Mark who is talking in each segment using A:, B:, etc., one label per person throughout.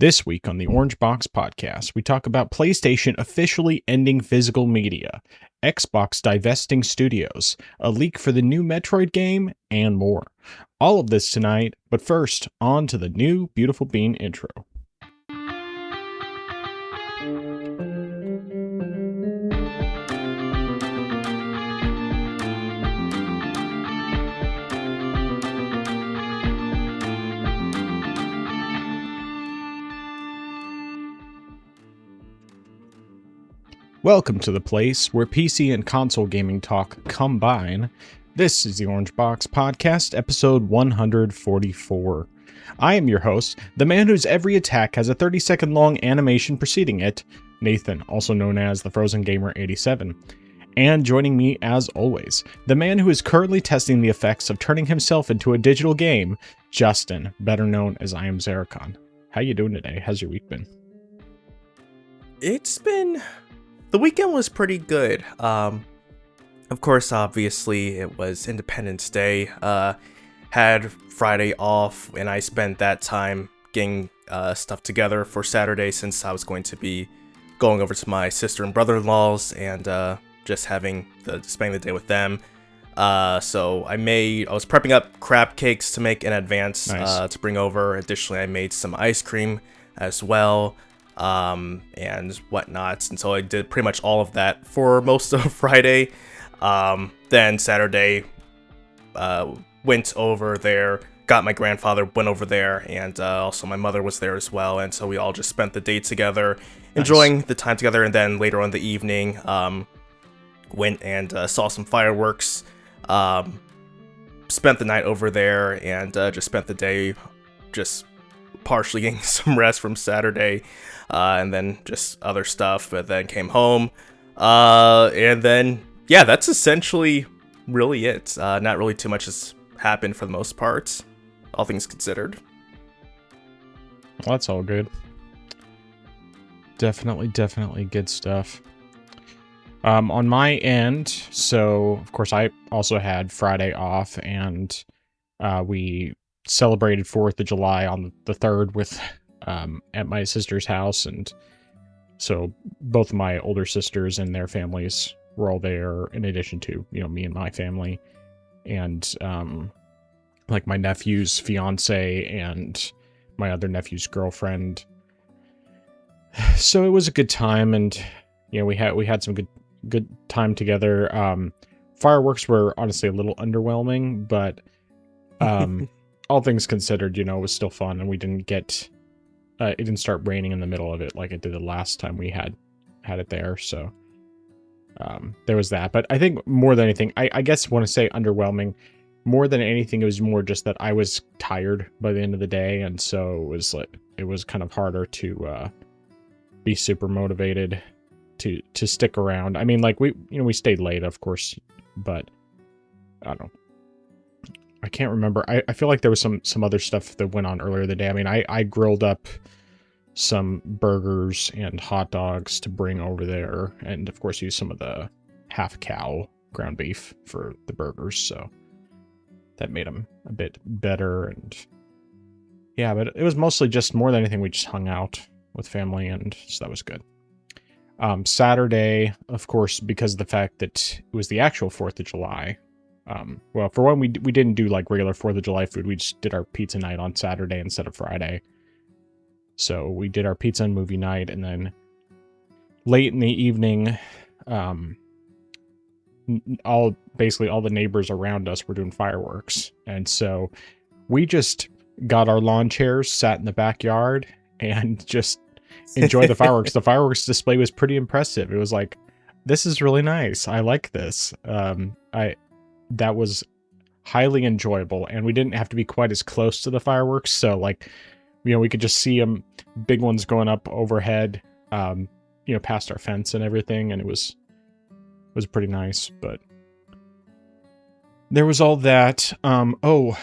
A: This week on the Orange Box Podcast, we talk about PlayStation officially ending physical media, Xbox divesting studios, a leak for the new Metroid game, and more. All of this tonight, but first, on to the new Beautiful Bean intro. Welcome to the place where PC and console gaming talk combine. This is the Orange Box Podcast, episode 144. I am your host, the man whose every attack has a 30-second long animation preceding it, Nathan, also known as the Frozen Gamer 87. And joining me, as always, the man who is currently testing the effects of turning himself into a digital game, Justin, better known as I Am Zaracon. How you doing today? How's your week been?
B: The weekend was pretty good. Of course, obviously, it was Independence Day. Had Friday off, and I spent that time getting stuff together for Saturday since I was going to be going over to my sister and brother-in-law's and just spending the day with them. So I was prepping up crab cakes to make in advance.
A: Nice.
B: To bring over. Additionally, I made some ice cream as well. And whatnot. And so I did pretty much all of that for most of Friday. Then Saturday, went over there, got my grandfather, went over there, and also my mother was there as well. And so we all just spent the day together, enjoying the time together. And then later on in the evening, went and saw some fireworks, spent the night over there, and just spent the day just partially getting some rest from Saturday. And then just other stuff, but then came home, and then, yeah, that's essentially really it. Not really too much has happened for the most part, all things considered.
A: Well, that's all good. Definitely good stuff. On my end, so, of course, I also had Friday off, and we celebrated 4th of July on the 3rd with at my sister's house, and so both of my older sisters and their families were all there, in addition to me and my family, and like my nephew's fiance and my other nephew's girlfriend. So it was a good time, and we had some good time together. Fireworks were honestly a little underwhelming, but all things considered, it was still fun, and we didn't get it didn't start raining in the middle of it like it did the last time we had it there. So there was that. But I think more than anything, I guess want to say underwhelming. More than anything, it was more just that I was tired by the end of the day, and so it was kind of harder to be super motivated to stick around. I mean, like we stayed late, of course, but I don't know. I can't remember. I feel like there was some other stuff that went on earlier in the day. I mean, I grilled up some burgers and hot dogs to bring over there, and of course used some of the half cow ground beef for the burgers, so that made them a bit better. And yeah, but it was mostly just, more than anything, we just hung out with family, and so that was good. Saturday, of course, because of the fact that it was the actual 4th of July, well, for one, we didn't do like regular 4th of July food. We just did our pizza night on Saturday instead of Friday. So we did our pizza and movie night, and then late in the evening, basically all the neighbors around us were doing fireworks. And so we just got our lawn chairs, sat in the backyard, and just enjoyed the fireworks. The fireworks display was pretty impressive. It was like, this is really nice. I like this. That was highly enjoyable, and we didn't have to be quite as close to the fireworks, so like, we could just see them, big ones going up overhead, past our fence and everything, and it was pretty nice. But there was all that. What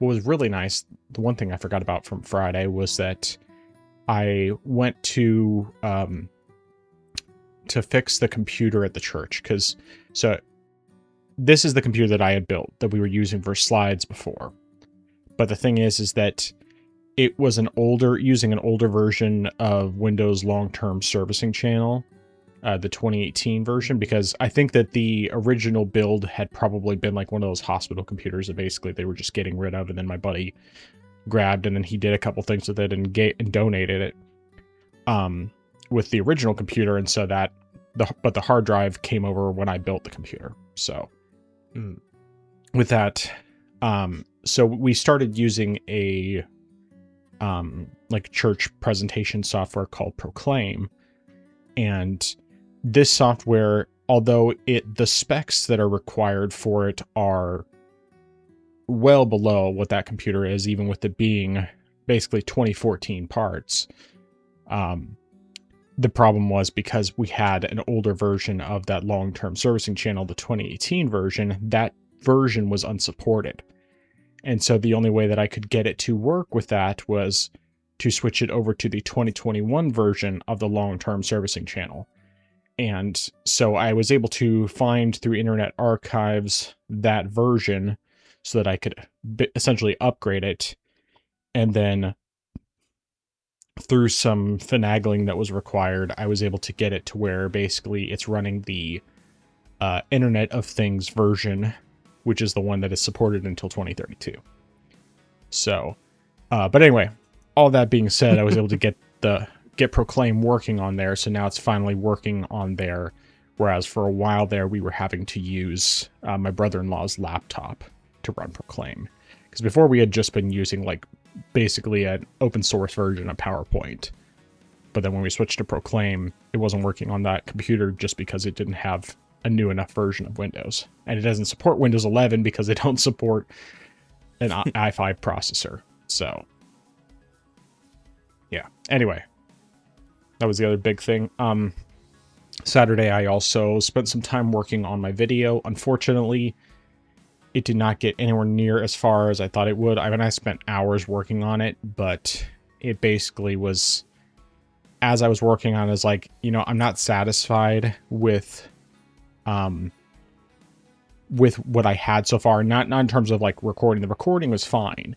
A: was really nice, the one thing I forgot about from Friday was that I went to fix the computer at the church, because this is the computer that I had built that we were using for slides before. But the thing is that it was using an older version of Windows long-term servicing channel, the 2018 version, because I think that the original build had probably been like one of those hospital computers that basically they were just getting rid of, and then my buddy grabbed, and then he did a couple things with it and donated it with the original computer, and so that but the hard drive came over when I built the computer. So with that, so we started using a like church presentation software called Proclaim, and this software, although the specs that are required for it are well below what that computer is, even with it being basically 2014 parts. The problem was because we had an older version of that long-term servicing channel, the 2018 version, that version was unsupported. And so the only way that I could get it to work with that was to switch it over to the 2021 version of the long-term servicing channel. And so I was able to find through Internet Archives that version so that I could essentially upgrade it. And then through some finagling that was required, I was able to get it to where basically it's running the Internet of Things version, which is the one that is supported until 2032. So, but anyway, all that being said, I was able to get Proclaim working on there, so now it's finally working on there, whereas for a while there, we were having to use my brother-in-law's laptop to run Proclaim. Because before we had just been using like basically an open source version of PowerPoint. But then when we switched to Proclaim, it wasn't working on that computer just because it didn't have a new enough version of Windows. And it doesn't support Windows 11 because they don't support an i5 processor. So, yeah. Anyway, that was the other big thing. Saturday, I also spent some time working on my video. Unfortunately, it did not get anywhere near as far as I thought it would. I mean, I spent hours working on it, but it basically was, as I was working on it, is like, you know, I'm not satisfied with what I had so far. Not in terms of like recording. The recording was fine,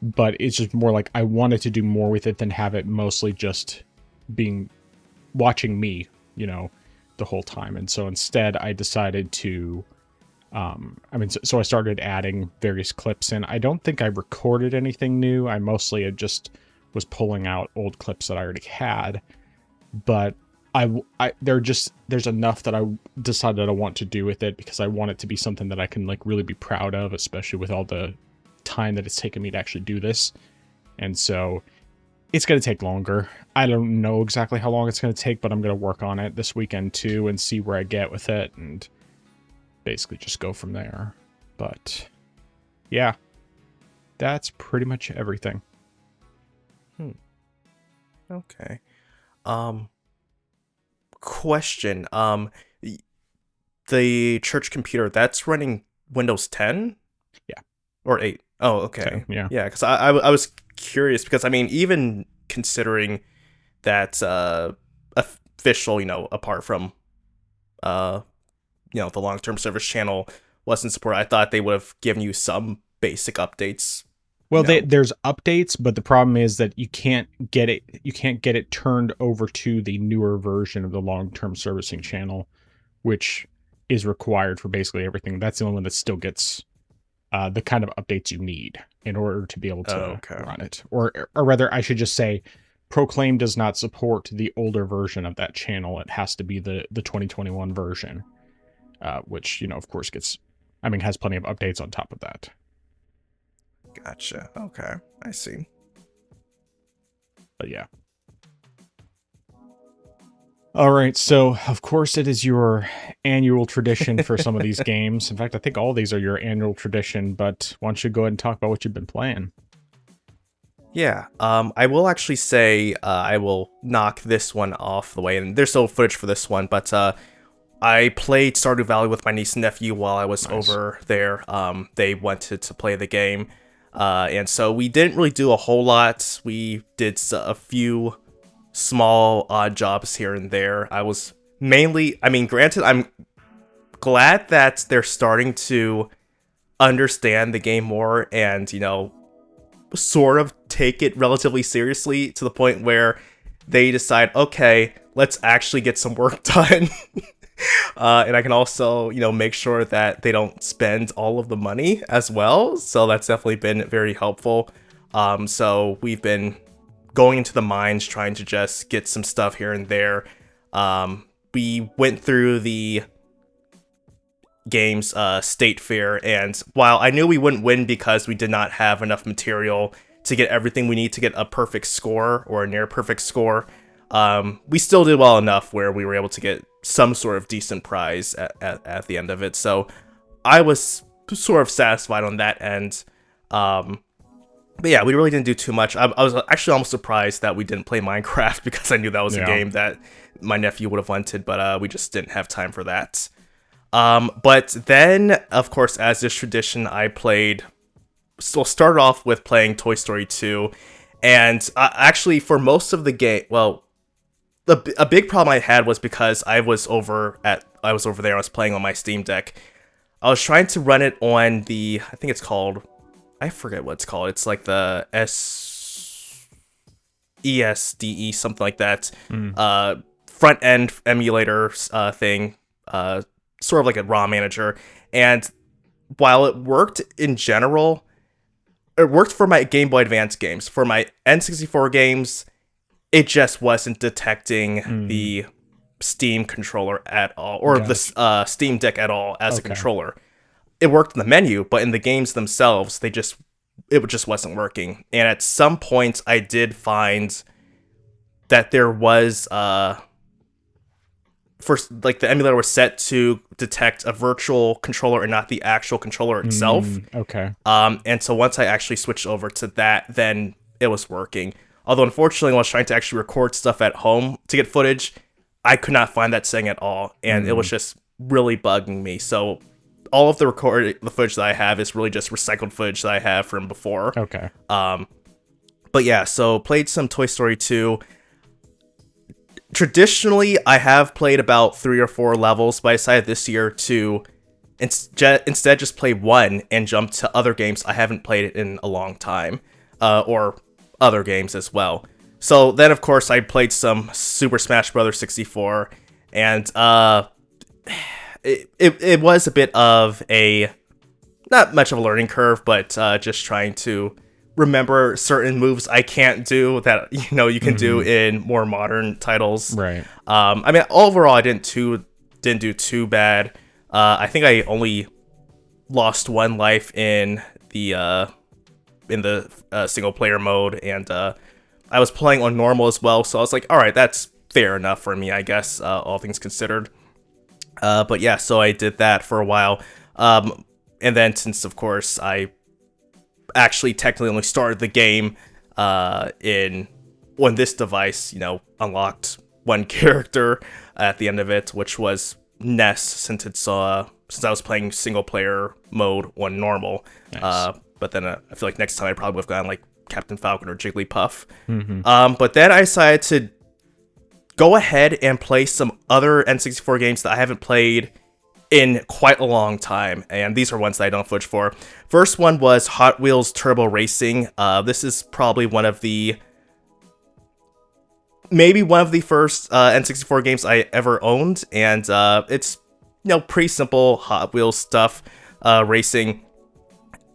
A: but it's just more like I wanted to do more with it than have it mostly just being watching me, you know, the whole time. And so instead I decided to so I started adding various clips in. I don't think I recorded anything new. I mostly just was pulling out old clips that I already had, but there's enough that I decided I want to do with it because I want it to be something that I can like really be proud of, especially with all the time that it's taken me to actually do this. And so it's going to take longer. I don't know exactly how long it's going to take, but I'm going to work on it this weekend too and see where I get with it and basically just go from there. But yeah, that's pretty much everything.
B: Okay. Question. The church computer, that's running Windows 10?
A: Yeah.
B: Or 8? Oh, okay.
A: 10, yeah.
B: Yeah, because I was curious, because I mean, even considering that official, you know, apart from you know, the long-term service channel wasn't supported, I thought they would have given you some basic updates.
A: Well, there's updates, but the problem is that you can't get it turned over to the newer version of the long-term servicing channel, which is required for basically everything. That's the only one that still gets the kind of updates you need in order to be able to run it. Or rather, I should just say, Proclaim does not support the older version of that channel. It has to be the 2021 version, which, you know, of course has plenty of updates on top of that.
B: Gotcha. Okay, I see.
A: But yeah. All right, so of course it is your annual tradition for some of these games. In fact, I think all these are your annual tradition, but why don't you go ahead and talk about what you've been playing?
B: Yeah, I will actually say I will knock this one off the way, and there's no footage for this one, but I played Stardew Valley with my niece and nephew while I was over there. They wanted to play the game, and so we didn't really do a whole lot. We did a few small odd jobs here and there. I was mainly, I mean, granted, I'm glad that they're starting to understand the game more and, you know, sort of take it relatively seriously to the point where they decide, okay, let's actually get some work done. And I can also, make sure that they don't spend all of the money as well. So that's definitely been very helpful. So we've been going into the mines trying to just get some stuff here and there. We went through the game's state fair, and while I knew we wouldn't win because we did not have enough material to get everything we need to get a perfect score or a near perfect score, we still did well enough where we were able to get some sort of decent prize at the end of it. So I was sort of satisfied on that end. But yeah, we really didn't do too much. I was actually almost surprised that we didn't play Minecraft because I knew that was a game that my nephew would have wanted, but we just didn't have time for that. But then, of course, as is tradition, I started off with playing Toy Story 2, and actually for most of the game, well, a big problem I had was because I was over there, I was playing on my Steam Deck. I was trying to run it on the, I think it's called, I forget what it's called. It's like the ESDE, something like that. Front end emulator thing, sort of like a ROM manager. And while it worked in general, it worked for my Game Boy Advance games. For my N64 games, it just wasn't detecting the Steam controller at all, or the Steam Deck at all as a controller. It worked in the menu, but in the games themselves, it just wasn't working. And at some point, I did find that there was first, like, the emulator was set to detect a virtual controller and not the actual controller itself. And so once I actually switched over to that, then it was working. Although unfortunately, when I was trying to actually record stuff at home to get footage, I could not find that setting at all, and it was just really bugging me. So all of the footage that I have is really just recycled footage that I have from before. But yeah, so played some Toy Story 2. Traditionally, I have played about 3 or 4 levels, but I decided this year to instead just play one and jump to other games I haven't played it in a long time, or other games as well. So then, of course, I played some Super Smash Bros. 64, and it was a bit of not much of a learning curve, but just trying to remember certain moves I can't do that you can do in more modern titles.
A: Right.
B: I mean, overall, I didn't do too bad. I think I only lost 1 life in the single player mode, and I was playing on normal as well, so I was like, all right, that's fair enough for me, I guess, all things considered. But yeah, so I did that for a while, and then since, of course, I actually technically only started the game on this device, unlocked 1 character at the end of it, which was Ness, since I was playing single player mode on normal. Nice. But then I feel like next time I probably would have gotten like Captain Falcon or Jigglypuff. But then I decided to go ahead and play some other N64 games that I haven't played in quite a long time, and these are ones that I don't have footage for. First one was Hot Wheels Turbo Racing. This is probably maybe one of the first N64 games I ever owned, and it's pretty simple Hot Wheels stuff, racing.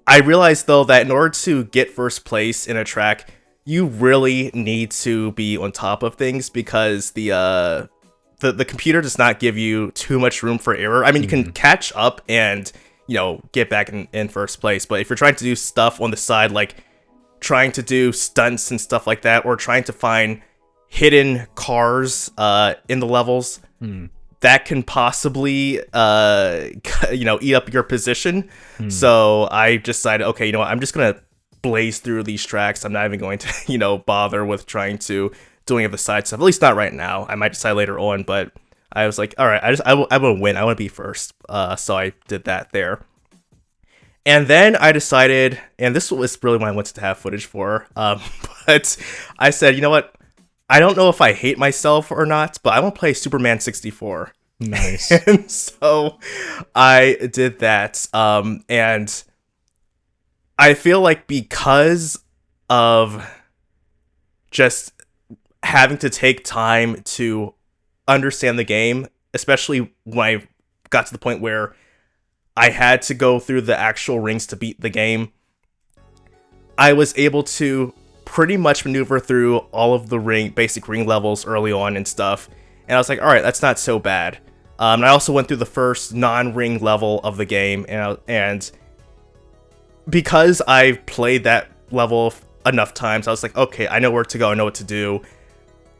B: I realized though that in order to get first place in a track, you really need to be on top of things, because the computer does not give you too much room for error. I mean, you can catch up and, get back in first place. But if you're trying to do stuff on the side, like trying to do stunts and stuff like that, or trying to find hidden cars in the levels, that can possibly, eat up your position. So I decided, okay, I'm just going to blaze through these tracks. I'm not even going to, bother with trying to do any of the side stuff, at least not right now. I might decide later on, but I was like, all right, I want to win. I want to be first. So I did that there. And then I decided, and this was really what I wanted to have footage for, but I said, you know what? I don't know if I hate myself or not, but I want to play Superman 64.
A: Nice.
B: And so I did that. And I feel like because of just having to take time to understand the game, especially when I got to the point where I had to go through the actual rings to beat the game. I was able to pretty much maneuver through all of the basic ring levels early on and stuff, and I was like, all right, that's not so bad. And I also went through the first non-ring level of the game, and because I've played that level enough times, I was like, okay, I know where to go, I know what to do.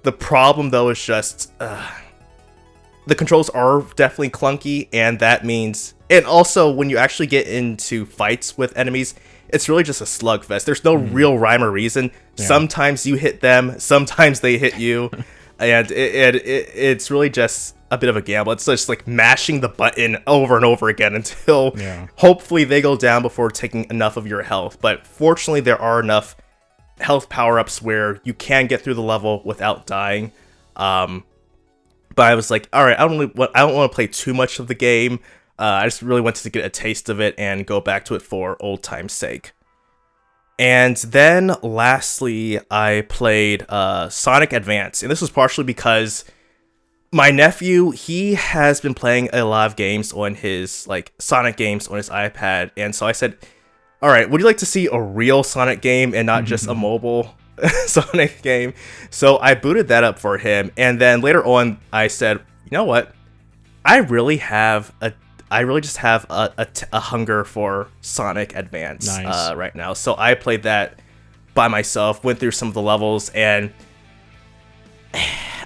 B: The problem, though, is just the controls are definitely clunky, and that means... And also, when you actually get into fights with enemies, it's really just a slugfest. There's no real rhyme or reason. Yeah. Sometimes you hit them, sometimes they hit you, and it's really just a bit of a gamble. It's just like mashing the button over and over again until hopefully they go down before taking enough of your health. But fortunately, there are enough health power-ups where you can get through the level without dying. But I was like, all right, I don't want to play too much of the game. I just really wanted to get a taste of it and go back to it for old time's sake. And then lastly, I played Sonic Advance, and this was partially because my nephew, he has been playing a lot of games on his, like, Sonic games on his iPad, and so I said, all right, would you like to see a real Sonic game and not just a mobile Sonic game? So I booted that up for him, and then later on, I said, you know what? I really just have a hunger for Sonic Advance right now. So I played that by myself, went through some of the levels, and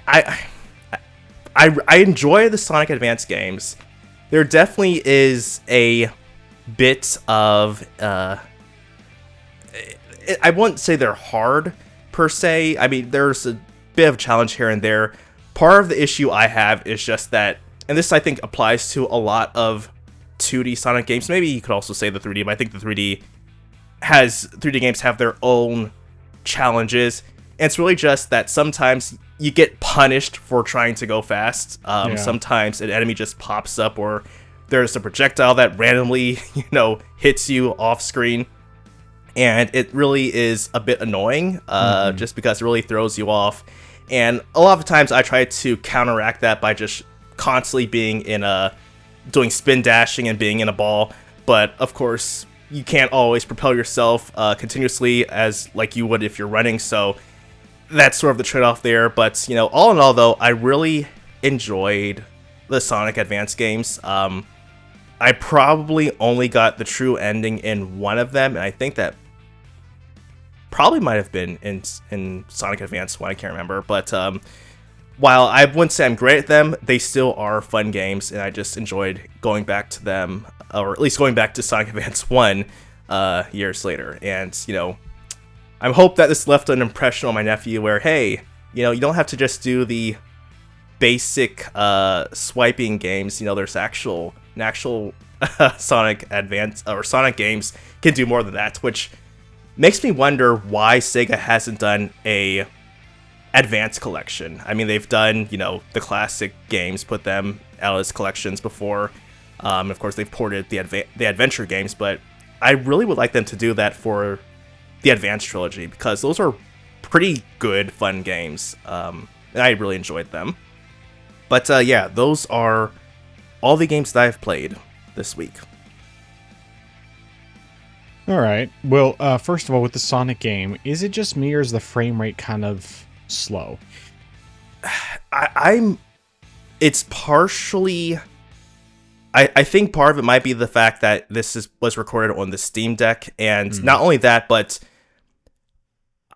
B: I enjoy the Sonic Advance games. There definitely is a bit of I wouldn't say they're hard per se. I mean, there's a bit of challenge here and there. Part of the issue I have is just that, and this I think applies to a lot of 2D Sonic games. Maybe you could also say the 3D, but I think the 3D games have their own challenges. And it's really just that sometimes you get punished for trying to go fast. Sometimes an enemy just pops up, or there's a projectile that randomly, hits you off screen. And it really is a bit annoying, just because it really throws you off. And a lot of times I try to counteract that by just constantly being doing spin dashing and being in a ball. But of course, you can't always propel yourself continuously as like you would if you're running. So that's sort of the trade-off there. But, all in all, though, I really enjoyed the Sonic Advance games. I probably only got the true ending in one of them, and I think that probably might have been in Sonic Advance 1, I can't remember. But while I wouldn't say I'm great at them, they still are fun games, and I just enjoyed going back to them, or at least going back to Sonic Advance 1 years later. And, I hope that this left an impression on my nephew where, hey, you don't have to just do the basic swiping games. There's actual Sonic Advance or Sonic games can do more than that, which makes me wonder why Sega hasn't done a Advance collection. I mean, they've done, the classic games, put them out as collections before. Of course, they've ported the adventure games, but I really would like them to do that for the Advance trilogy, because those are pretty good, fun games, and I really enjoyed them. But yeah, those are all the games that I've played this week.
A: All right. Well, first of all, with the Sonic game, is it just me, or is the frame rate kind of slow?
B: It's partially... I think part of it might be the fact that this was recorded on the Steam Deck, and not only that, but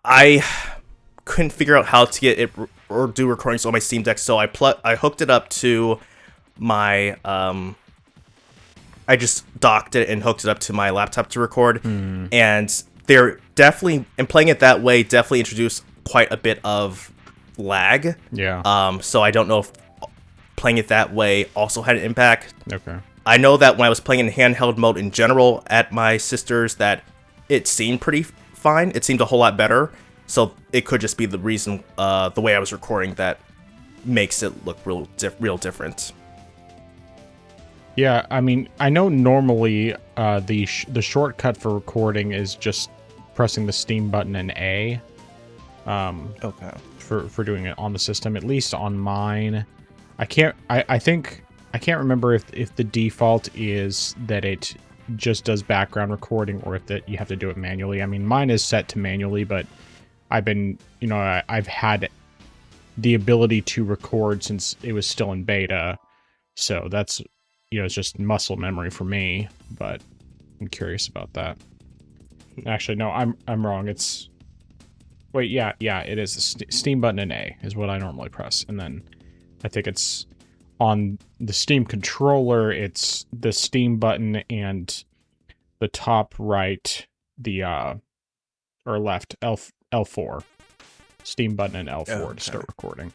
B: I couldn't figure out how to get it or do recordings on my Steam Deck, so I hooked it up to my I just docked it and hooked it up to my laptop to record, and they're definitely, and playing it that way definitely introduced quite a bit of lag.
A: Yeah.
B: So I don't know if playing it that way also had an impact.
A: Okay.
B: I know that when I was playing in handheld mode in general at my sister's, that it seemed pretty fine. It seemed a whole lot better. So it could just be the reason, the way I was recording, that makes it look real different.
A: Yeah, I mean, I know normally the shortcut for recording is just pressing the Steam button and A.
B: Okay.
A: For doing it on the system, at least on mine. I think I can't remember if the default is that it just does background recording or if that you have to do it manually. I mean, mine is set to manually, but I've been, I've had the ability to record since it was still in beta. So that's, it's just muscle memory for me, but I'm curious about that. Actually, no, I'm wrong. It's wait, yeah, it is the Steam button and A is what I normally press, and then I think it's on the Steam controller. It's the Steam button and the top right, the or left L4, Steam button and L4 to start recording.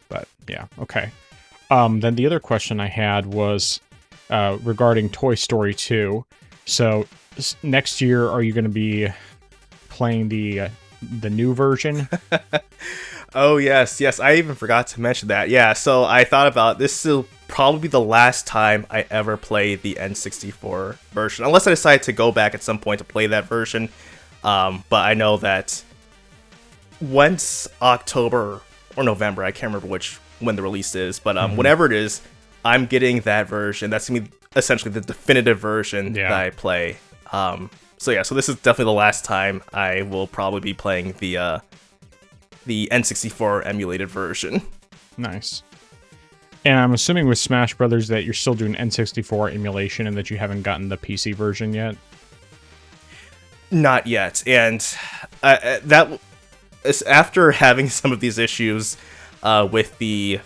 A: But yeah, okay. Then the other question I had was regarding Toy Story 2. So next year, are you going to be playing the new version?
B: Oh yes, I even forgot to mention that. Yeah, so I thought about this will probably be the last time I ever play the N64 version, unless I decide to go back at some point to play that version. But I know that once October or November, I can't remember when the release is, but whenever it is, I'm getting that version. That's gonna be essentially the definitive version that I play. So this is definitely the last time I will probably be playing the N64 emulated version.
A: Nice. And I'm assuming with Smash Brothers that you're still doing N64 emulation and that you haven't gotten the PC version yet?
B: Not yet. And that is after having some of these issues with the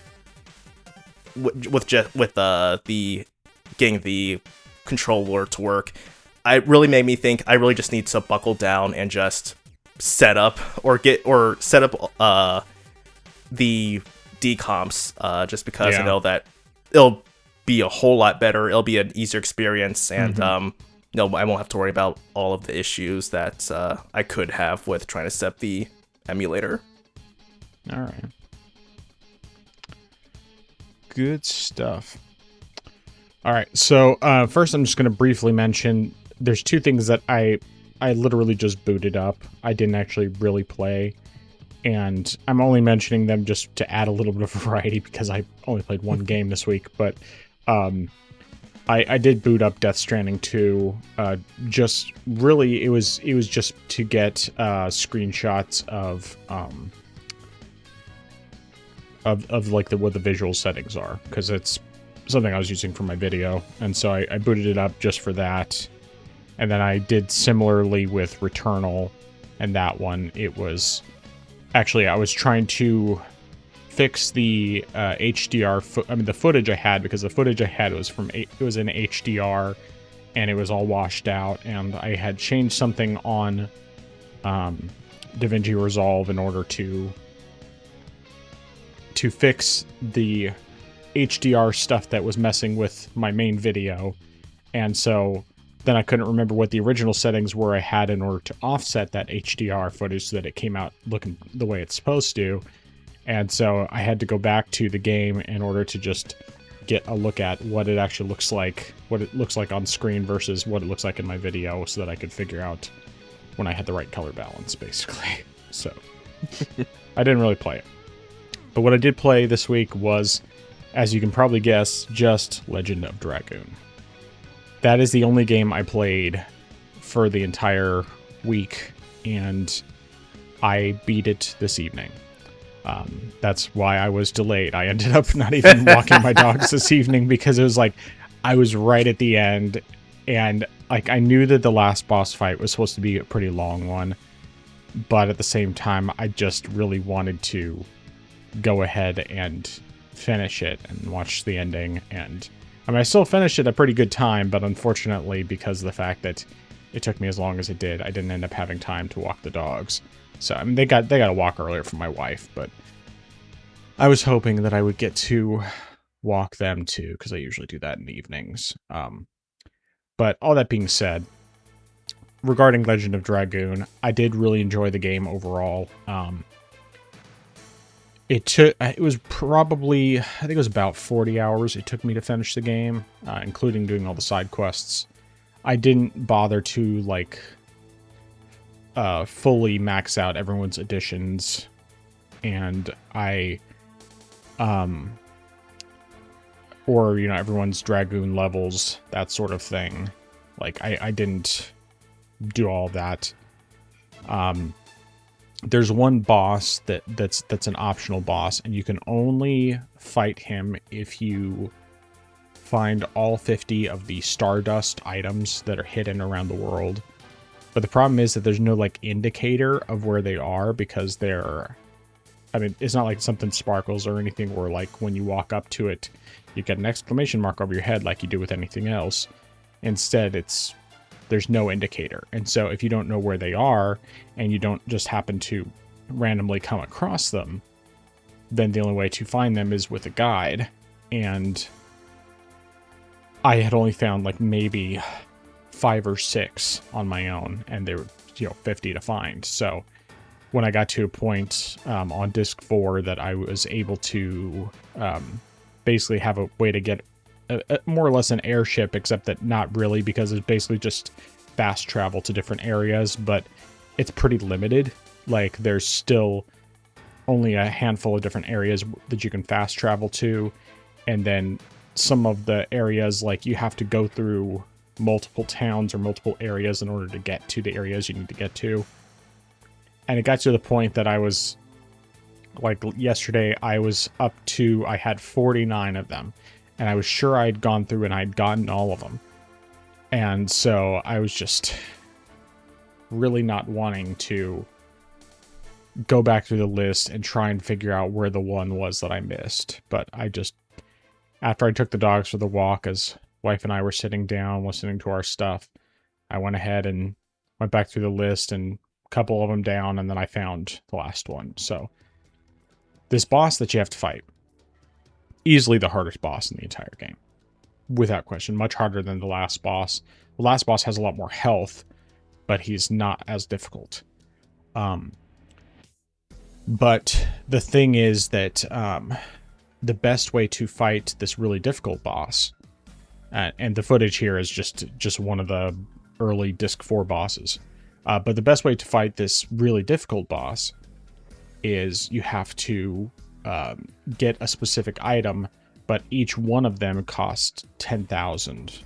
B: getting the controller to work, it really made me think I really just need to buckle down and just set up the decomps, just because I know that it'll be a whole lot better. It'll be an easier experience, and I won't have to worry about all of the issues that I could have with trying to set up the emulator.
A: All right. Good stuff. All right, so first I'm just going to briefly mention there's two things that I literally just booted up. I didn't actually really play, and I'm only mentioning them just to add a little bit of variety because I only played one game this week, but I did boot up Death Stranding 2. Just really, it was just to get screenshots of like what the visual settings are, because it's something I was using for my video, and so I booted it up just for that. And then I did similarly with Returnal, and that one, it was actually, I was trying to fix the HDR the footage I had, because the footage I had was it was in HDR and it was all washed out, and I had changed something on DaVinci Resolve in order to fix the HDR stuff that was messing with my main video. And so then I couldn't remember what the original settings were I had in order to offset that HDR footage so that it came out looking the way it's supposed to. And so I had to go back to the game in order to just get a look at what it actually looks like, what it looks like on screen versus what it looks like in my video, so that I could figure out when I had the right color balance, basically. So I didn't really play it. But what I did play this week was, as you can probably guess, just Legend of Dragoon. That is the only game I played for the entire week, and I beat it this evening. That's why I was delayed. I ended up not even walking my dogs this evening, because it was like I was right at the end, and like I knew that the last boss fight was supposed to be a pretty long one, but at the same time I just really wanted to go ahead and finish it and watch the ending. And I mean, I still finished it a pretty good time, but unfortunately, because of the fact that it took me as long as it did, I didn't end up having time to walk the dogs. So I mean, they got a walk earlier from my wife, but I was hoping that I would get to walk them too, because I usually do that in the evenings. But all that being said, regarding Legend of Dragoon, I did really enjoy the game overall. It was probably, I think it was about 40 hours it took me to finish the game, including doing all the side quests. I didn't bother to like fully max out everyone's additions, and or everyone's dragoon levels, that sort of thing. Like I didn't do all that. There's one boss that's an optional boss, and you can only fight him if you find all 50 of the Stardust items that are hidden around the world. But the problem is that there's no like indicator of where they are, because it's not like something sparkles or anything where like when you walk up to it, you get an exclamation mark over your head like you do with anything else. Instead, there's no indicator. And so if you don't know where they are and you don't just happen to randomly come across them, then the only way to find them is with a guide. And I had only found like maybe 5 or 6 on my own, and they were 50 to find. So when I got to a point on disc 4 that I was able to basically have a way to get more or less an airship, except that not really, because it's basically just fast travel to different areas, but it's pretty limited. Like there's still only a handful of different areas that you can fast travel to, and then some of the areas, like you have to go through multiple towns or multiple areas in order to get to the areas you need to get to. And it got to the point that I was like, yesterday I had 49 of them, and I was sure I'd gone through and I'd gotten all of them. And so I was just really not wanting to go back through the list and try and figure out where the one was that I missed. But after I took the dogs for the walk, as wife and I were sitting down listening to our stuff, I went ahead and went back through the list and a couple of them down, and then I found the last one. So this boss that you have to fight, easily the hardest boss in the entire game, without question. Much harder than the last boss. The last boss has a lot more health, but he's not as difficult. But the thing is that the best way to fight this really difficult boss, and the footage here is just one of the early disc 4 bosses, but the best way to fight this really difficult boss is you have to get a specific item, but each one of them costs 10,000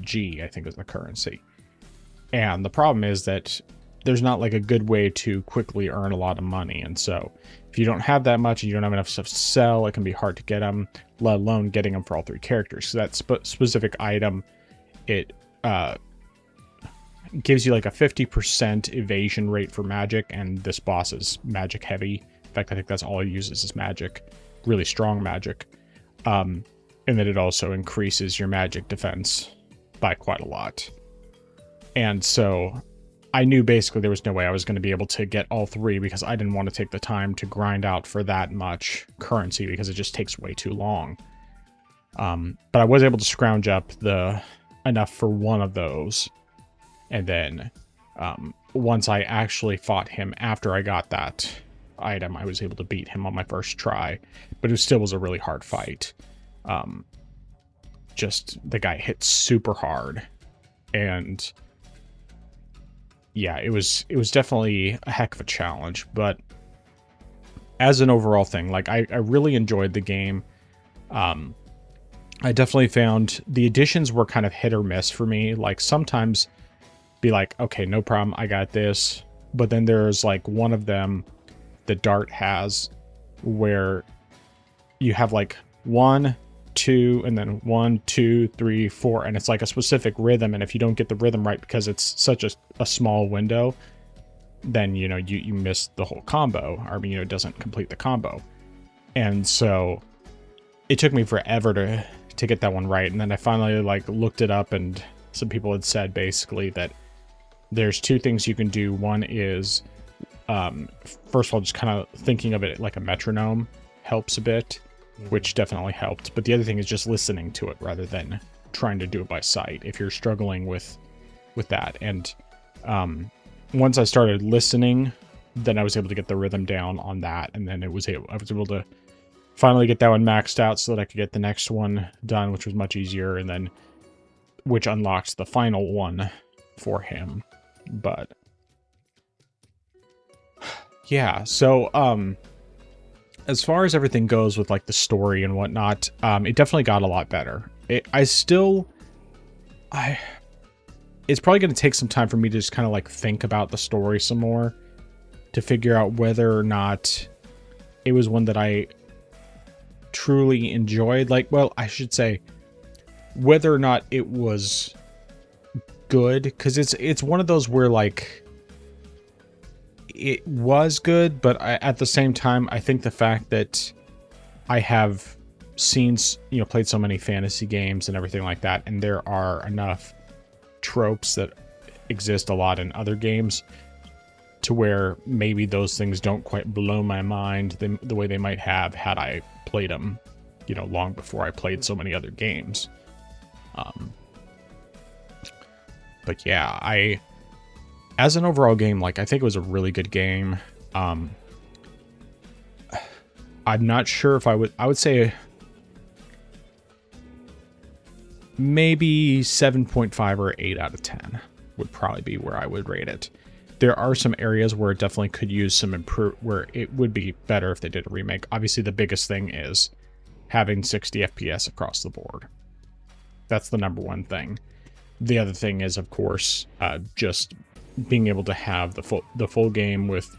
A: G, I think is the currency. And the problem is that there's not like a good way to quickly earn a lot of money. And so if you don't have that much and you don't have enough stuff to sell, it can be hard to get them, let alone getting them for all 3 characters. So that specific item, it gives you like a 50% evasion rate for magic, and this boss is magic heavy. In fact, I think that's all he uses is magic, really strong magic. And then it also increases your magic defense by quite a lot. And so I knew basically there was no way I was going to be able to get all 3, because I didn't want to take the time to grind out for that much currency, because it just takes way too long. But I was able to scrounge up enough for one of those. And then once I actually fought him after I got that item, I was able to beat him on my first try. But it still was a really hard fight. Just the guy hit super hard. And yeah, it was definitely a heck of a challenge. But as an overall thing, like I really enjoyed the game. I definitely found the additions were kind of hit or miss for me. Like sometimes be like, okay, no problem, I got this. But then there's like one of them that Dart has where you have like 1, 2, and then 1, 2, 3, 4, and it's like a specific rhythm. And if you don't get the rhythm right because it's such a small window, then you miss the whole combo. Or it doesn't complete the combo. And so it took me forever to get that one right. And then I finally like looked it up, and some people had said basically that there's 2 things you can do. One is first of all, just kind of thinking of it like a metronome helps a bit, which definitely helped. But the other thing is just listening to it rather than trying to do it by sight if you're struggling with that. And once I started listening, then I was able to get the rhythm down on that, and then I was able to finally get that one maxed out so that I could get the next one done, which was much easier. And then which unlocks the final one for him. But yeah, so as far as everything goes with like the story and whatnot, it definitely got a lot better. It's probably going to take some time for me to just kind of like think about the story some more to figure out whether or not it was one that I truly enjoyed. Like, well, I should say whether or not it was good, because it's one of those where like it was good, but at the same time, I think the fact that I have seen, played so many fantasy games and everything like that, and there are enough tropes that exist a lot in other games to where maybe those things don't quite blow my mind the way they might have had I played them, long before I played so many other games. But yeah, as an overall game, like, I think it was a really good game. I'm not sure if I would say maybe 7.5 or 8 out of 10 would probably be where I would rate it. There are some areas where it definitely could use some where it would be better if they did a remake. Obviously, the biggest thing is having 60 FPS across the board. That's the number one thing. The other thing is, of course, just being able to have the full game with,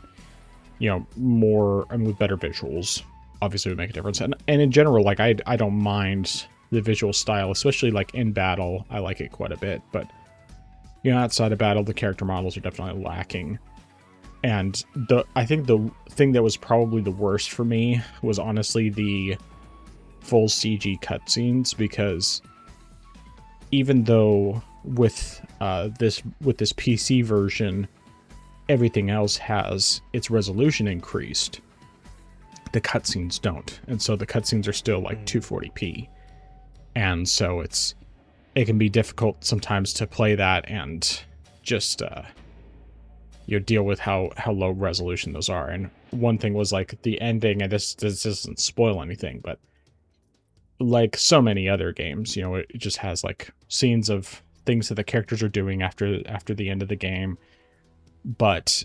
A: more and with better visuals. Obviously would make a difference. And in general, like, I don't mind the visual style, especially like in battle. I like it quite a bit, but outside of battle, the character models are definitely lacking. And I think the thing that was probably the worst for me was honestly the full CG cutscenes, because even though with this PC version, everything else has its resolution increased, the cutscenes don't, and so the cutscenes are still like 240p, and so it can be difficult sometimes to play that and just deal with how low resolution those are. And one thing was like the ending, and this doesn't spoil anything, but like so many other games, it just has like scenes of things that the characters are doing after the end of the game. But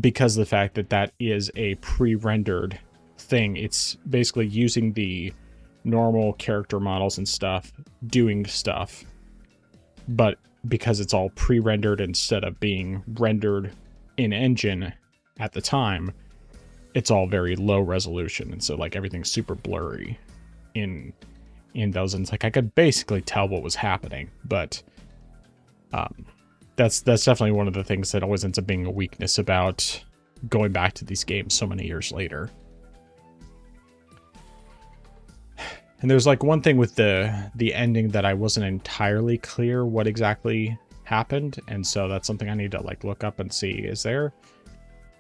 A: because of the fact that is a pre-rendered thing, it's basically using the normal character models and stuff, doing stuff. But because it's all pre-rendered instead of being rendered in engine at the time, it's all very low resolution. And so like everything's super blurry in those, and it's like I could basically tell what was happening, but that's definitely one of the things that always ends up being a weakness about going back to these games so many years later. And there's like one thing with the ending that I wasn't entirely clear what exactly happened, and so that's something I need to like look up and see. Is there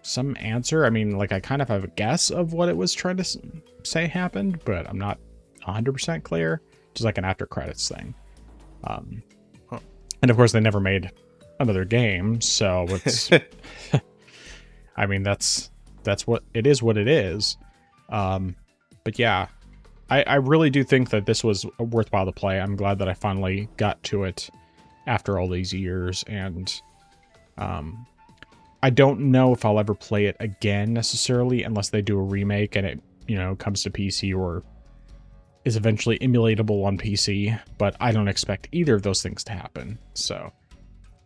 A: some answer? I mean, like, I kind of have a guess of what it was trying to say happened, but I'm not 100% clear. Just like an after credits thing. And of course they never made another game, so it's I mean, that's what it is, but yeah, I really do think that this was worthwhile to play. I'm glad that I finally got to it after all these years, and I don't know if I'll ever play it again necessarily, unless they do a remake and it comes to PC or is eventually emulatable on PC, but I don't expect either of those things to happen. So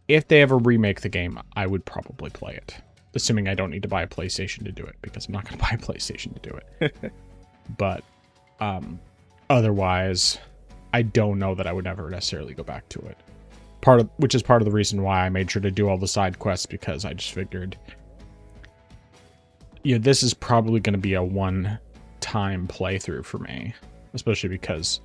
A: if they ever remake the game, I would probably play it, assuming I don't need to buy a PlayStation to do it, because I'm not going to buy a PlayStation to do it. But otherwise, I don't know that I would ever necessarily go back to it. Which is part of the reason why I made sure to do all the side quests, because I just figured, this is probably going to be a one-time playthrough for me, especially because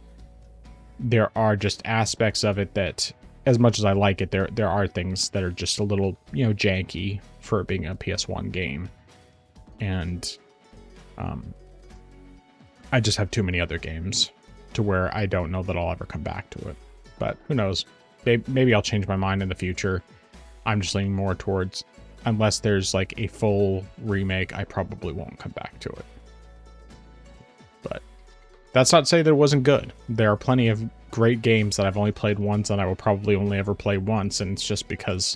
A: there are just aspects of it that, as much as I like it, there are things that are just a little, janky for it being a PS1 game. And I just have too many other games to where I don't know that I'll ever come back to it. But who knows? Maybe I'll change my mind in the future. I'm just leaning more towards, unless there's like a full remake, I probably won't come back to it. But that's not to say that it wasn't good. There are plenty of great games that I've only played once and I will probably only ever play once, and it's just because,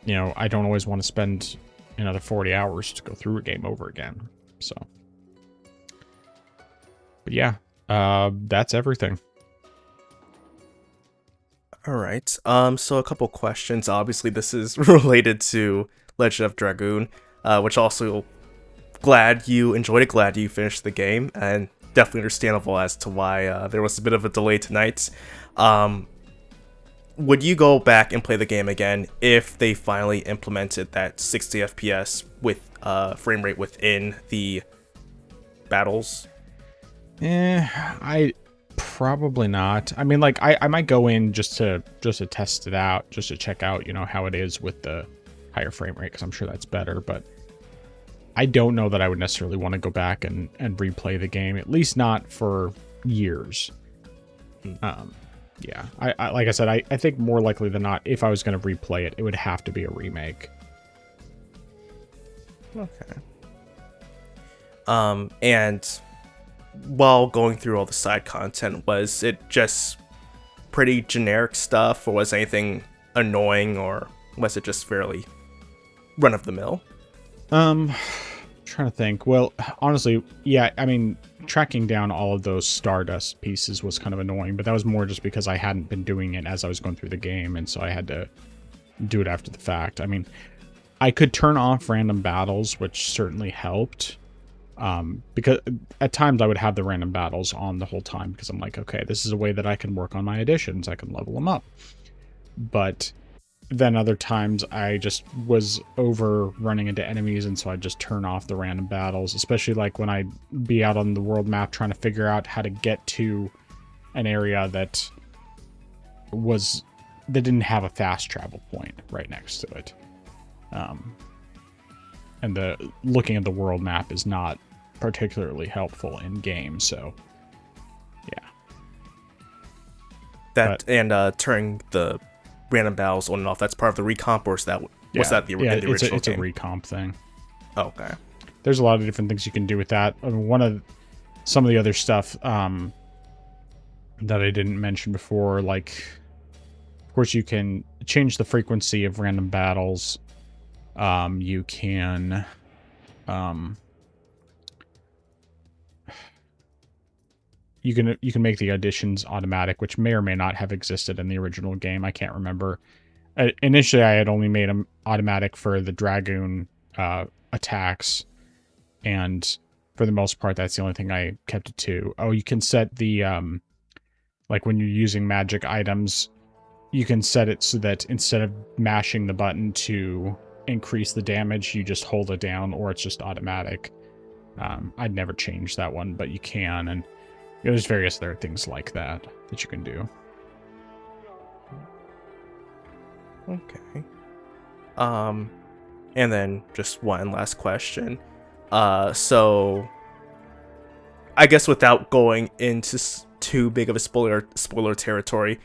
A: you know, I don't always want to spend another 40 hours to go through a game over again. So, but yeah, that's everything.
B: All right. So a couple questions. Obviously, this is related to Legend of Dragoon, which also glad you enjoyed it. Glad you finished the game, and definitely understandable as to why there was a bit of a delay tonight. Would you go back and play the game again if they finally implemented that 60 FPS with frame rate within the battles?
A: I probably not. I mean, like, I might go in just to test it out, just to check out, you know, how it is with the higher frame rate, because I'm sure that's better, but I don't know that I would necessarily want to go back and replay the game, at least not for years. Yeah, I like I said, I think more likely than not, if I was going to replay it, it would have to be a remake.
B: Okay. And while going through all the side content, was it just pretty generic stuff, or was anything annoying, or was it just fairly run of the mill?
A: Trying to think. Well, honestly, yeah, I mean, tracking down all of those Stardust pieces was kind of annoying, but that was more just because I hadn't been doing it as I was going through the game, and so I had to do it after the fact. I mean, I could turn off random battles, which certainly helped. Because at times I would have the random battles on the whole time, because I'm like, okay, this is a way that I can work on my additions. I can level them up. But then other times I just was over running into enemies, and so I'd just turn off the random battles, especially like when I'd be out on the world map trying to figure out how to get to an area that didn't have a fast travel point right next to it. And the looking at the world map is not particularly helpful in game, so yeah.
B: Turning the random battles on and off, that's part of the recomp, or was that the original
A: it's
B: game?
A: A recomp thing.
B: Okay.
A: There's a lot of different things you can do with that. I mean, some of the other stuff that I didn't mention before, like, of course, you can change the frequency of random battles. You can you can make the additions automatic, which may or may not have existed in the original game. I can't remember. Initially, I had only made them automatic for the Dragoon attacks, and for the most part, that's the only thing I kept it to. Oh, you can set the like when you're using magic items, you can set it so that instead of mashing the button to increase the damage, you just hold it down, or it's just automatic. I'd never changed that one, but you can, and there's various other things like that you can do.
B: Okay. And then just one last question. So I guess without going into too big of a spoiler territory,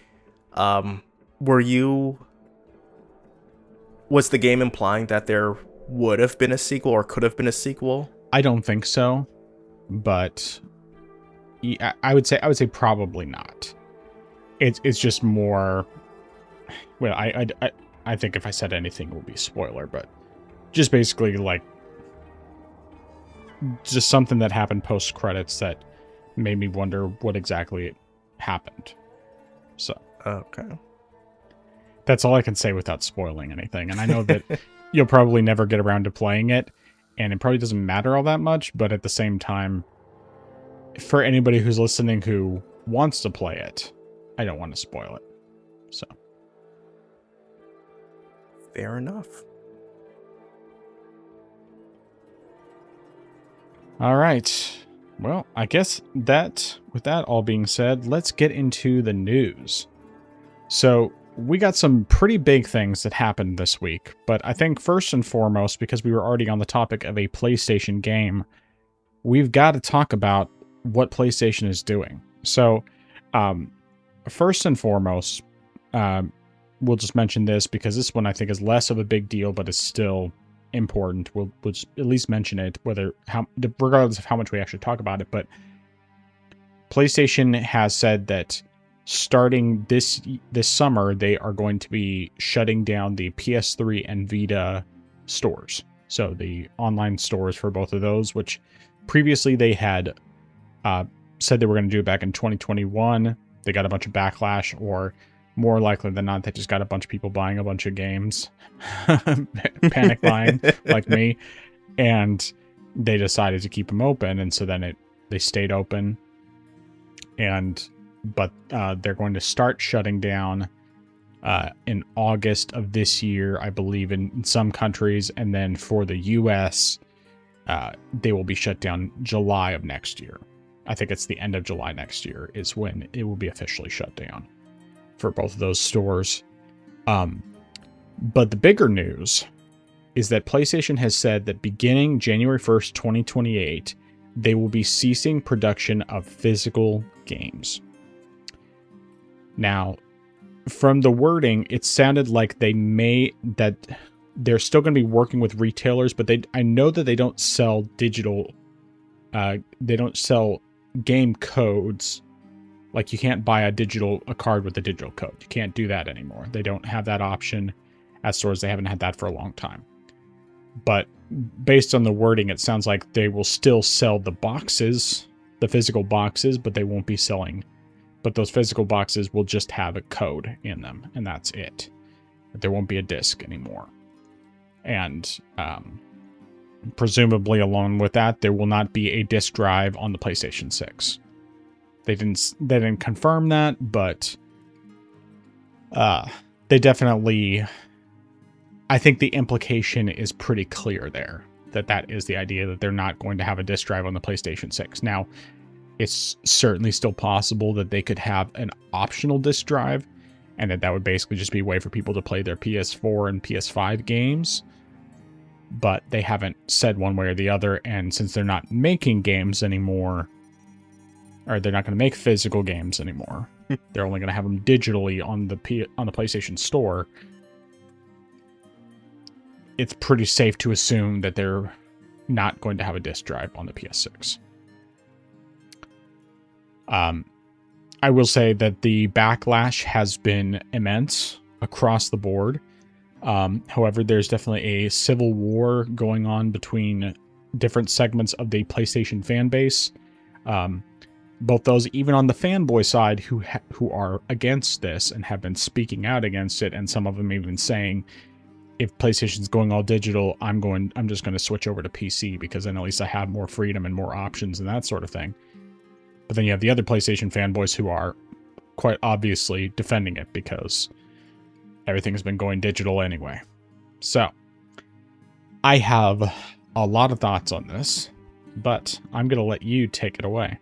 B: was the game implying that there would have been a sequel or could have been a sequel?
A: I don't think so, but I would say probably not. It's just more. Well, I think if I said anything, it would be a spoiler, but just basically like just something that happened post credits that made me wonder what exactly happened. So
B: okay.
A: That's all I can say without spoiling anything. And I know that you'll probably never get around to playing it, and it probably doesn't matter all that much, but at the same time, for anybody who's listening who wants to play it, I don't want to spoil it. So.
B: Fair enough.
A: All right. Well, I guess that, with that all being said, let's get into the news. So, we got some pretty big things that happened this week, but I think first and foremost, because we were already on the topic of a PlayStation game, we've got to talk about what PlayStation is doing. So, first and foremost, we'll just mention this because this one I think is less of a big deal, but is still important. We'll just at least mention it, regardless of how much we actually talk about it. But PlayStation has said that starting this summer, they are going to be shutting down the PS3 and Vita stores. So the online stores for both of those, which previously they had said they were going to do it back in 2021. They got a bunch of backlash, or more likely than not, they just got a bunch of people buying a bunch of games, panic buying like me, and they decided to keep them open, and so then they stayed open. But they're going to start shutting down in August of this year, I believe, in some countries, and then for the US, they will be shut down July of next year. I think it's the end of July next year is when it will be officially shut down for both of those stores. But the bigger news is that PlayStation has said that beginning January 1st, 2028, they will be ceasing production of physical games. Now, from the wording, it sounded like that they're still going to be working with retailers, but I know that they don't sell digital. They don't sell game codes. Like, you can't buy a card with a digital code. You can't do that anymore. They don't have that option at stores. They haven't had that for a long time. But based on the wording, it sounds like they will still sell the boxes, the physical boxes, but they won't be selling. But those physical boxes will just have a code in them, and that's it. There won't be a disc anymore. And presumably along with that, there will not be a disc drive on the PlayStation 6. They didn't confirm that, but they definitely... I think the implication is pretty clear there, that is the idea, that they're not going to have a disc drive on the PlayStation 6. Now, it's certainly still possible that they could have an optional disc drive, and that would basically just be a way for people to play their PS4 and PS5 games. But they haven't said one way or the other, and since they're not making games anymore, or they're not going to make physical games anymore, they're only going to have them digitally on the PlayStation Store. It's pretty safe to assume that they're not going to have a disc drive on the PS6. I will say that the backlash has been immense across the board. However, there's definitely a civil war going on between different segments of the PlayStation fan base. Both those, even on the fanboy side, who are against this and have been speaking out against it, and some of them even saying, if PlayStation's going all digital, I'm just going to switch over to PC because then at least I have more freedom and more options and that sort of thing. But then you have the other PlayStation fanboys who are quite obviously defending it because everything has been going digital anyway. So, I have a lot of thoughts on this, but I'm going to let you take it away.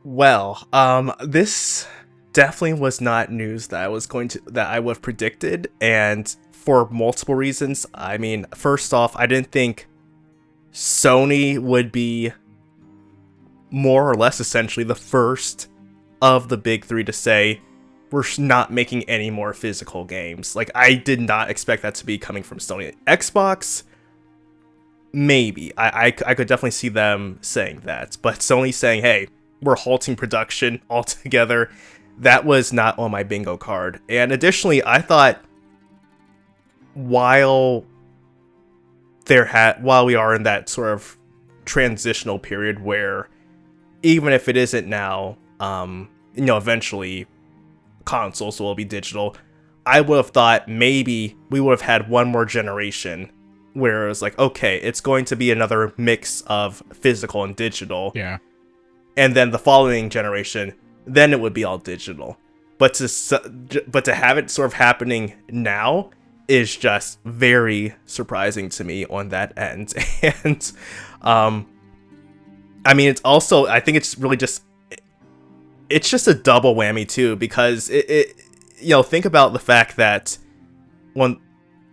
B: Well, this definitely was not news that I would have predicted, and for multiple reasons. I mean, first off, I didn't think Sony would be more or less essentially the first of the big three to say, we're not making any more physical games. Like, I did not expect that to be coming from Sony. Xbox, maybe. I could definitely see them saying that. But Sony saying, hey, we're halting production altogether, that was not on my bingo card. And additionally, I thought while we are in that sort of transitional period where even if it isn't now, eventually consoles will be digital, I would have thought maybe we would have had one more generation where it was like, okay, it's going to be another mix of physical and digital.
A: Yeah.
B: And then the following generation, then it would be all digital. But to have it sort of happening now is just very surprising to me on that end. And I mean, it's also, I think it's really just, it's just a double whammy too, because think about the fact that when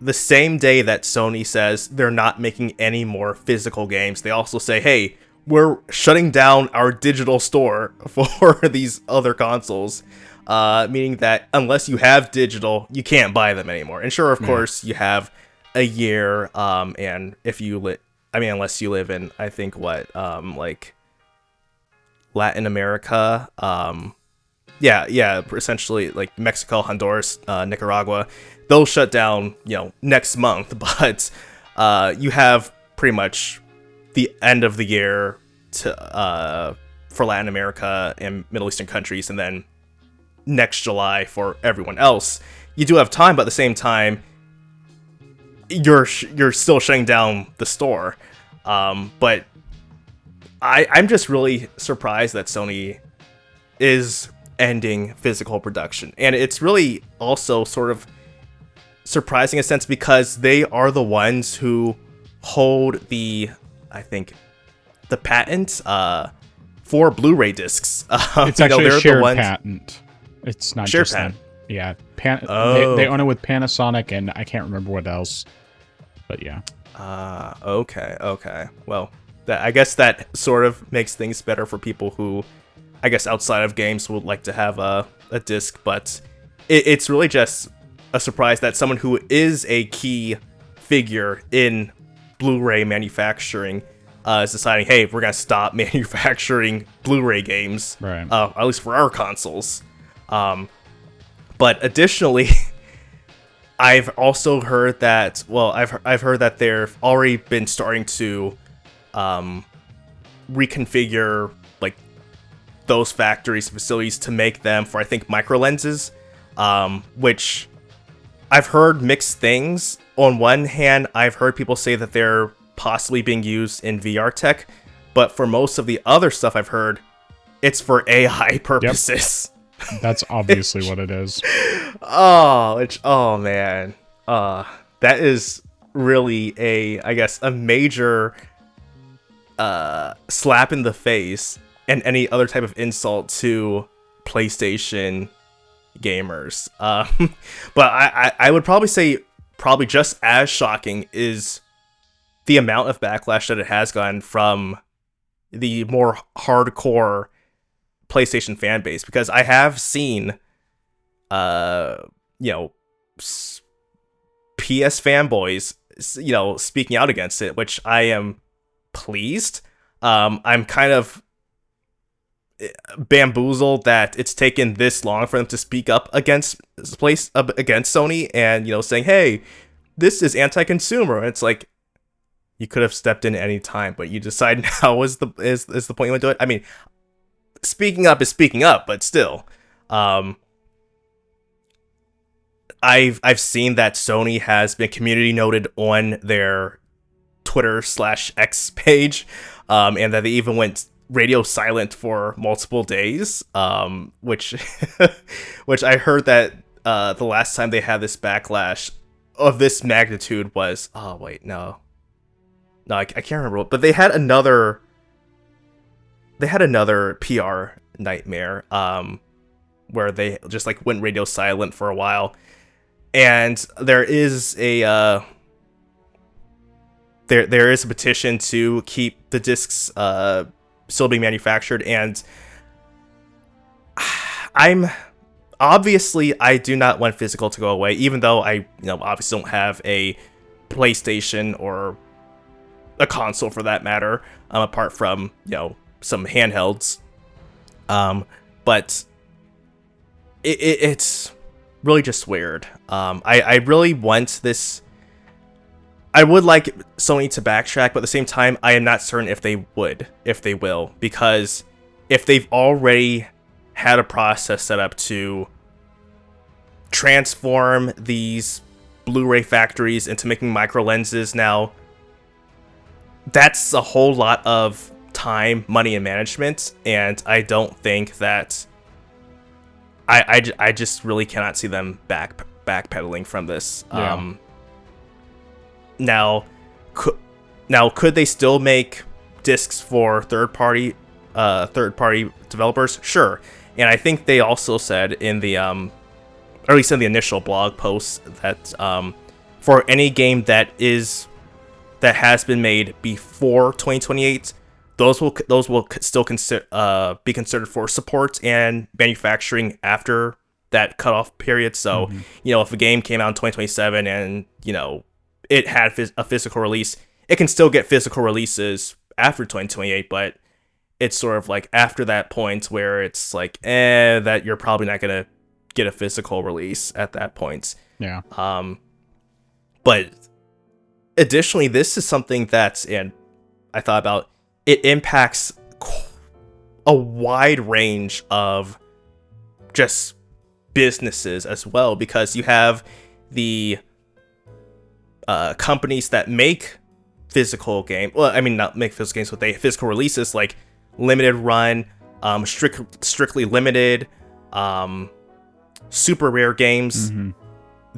B: the same day that Sony says they're not making any more physical games, they also say, hey, we're shutting down our digital store for these other consoles, meaning that unless you have digital, you can't buy them anymore. And sure, of course, you have a year, and if you unless you live in, I think Latin America, yeah, essentially like Mexico, Honduras, Nicaragua, they'll shut down, next month. But you have pretty much the end of the year for Latin America and Middle Eastern countries, and then next July for everyone else. You do have time, but at the same time, you're still shutting down the store. But I'm just really surprised that Sony is ending physical production, and it's really also sort of surprising in a sense because they are the ones who hold I think the patent for Blu-ray discs.
A: It's actually a shared patent. It's not
B: shared
A: just
B: patent.
A: them. Yeah, they own it with Panasonic, and I can't remember what else. But yeah.
B: Okay. Well, I guess that sort of makes things better for people who, I guess, outside of games would like to have a disc. But it's really just a surprise that someone who is a key figure in Blu-ray manufacturing is deciding, hey, we're gonna stop manufacturing Blu-ray games,
A: right?
B: At least for our consoles. But additionally, I've also heard that. Well, I've heard that they've already been starting to reconfigure like those factories and facilities to make them for, I think, micro lenses, which I've heard mixed things. On one hand, I've heard people say that they're possibly being used in VR tech, but for most of the other stuff I've heard, it's for AI purposes.
A: Yep. That's obviously what it is.
B: Oh man. That is really I guess a major slap in the face and any other type of insult to PlayStation gamers. But I would probably say just as shocking is the amount of backlash that it has gotten from the more hardcore PlayStation fan base, because I have seen PS fanboys speaking out against it, which I am pleased. I'm kind of bamboozled that it's taken this long for them to speak up against Sony and saying, hey, this is anti-consumer. And it's like, you could have stepped in any time, but you decide now is the point you want to do it. I mean, speaking up is speaking up, but still, I've seen that Sony has been community noted on their Twitter/X page, and that they even went radio silent for multiple days, which which I heard that the last time they had this backlash of this magnitude was, I can't remember, but they had another PR nightmare where they just like went radio silent for a while, and there is a there is a petition to keep the discs still being manufactured, and I do not want physical to go away, even though I obviously don't have a PlayStation or a console for that matter, apart from some handhelds, but it's really just weird. I really want this. I would like Sony to backtrack, but at the same time, I am not certain if they will, because if they've already had a process set up to transform these Blu-ray factories into making micro lenses now, that's a whole lot of time, money, and management, and I don't think that I just really cannot see them backpedaling from this.
A: Yeah.
B: Now, could they still make discs for third party developers? Sure. And I think they also said in the or at least in the initial blog post that for any game that has been made before 2028, those will still be considered for support and manufacturing after that cutoff period. So, if a game came out in 2027 and it had a physical release, it can still get physical releases after 2028, but it's sort of like after that point where it's like, that you're probably not gonna get a physical release at that point.
A: Yeah.
B: But additionally, this is something that's, and I thought about, it impacts a wide range of just businesses as well, because you have the companies that make physical game. Well, I mean, not make physical games, but they physical releases like limited run, strictly limited, super rare games.
A: Mm-hmm.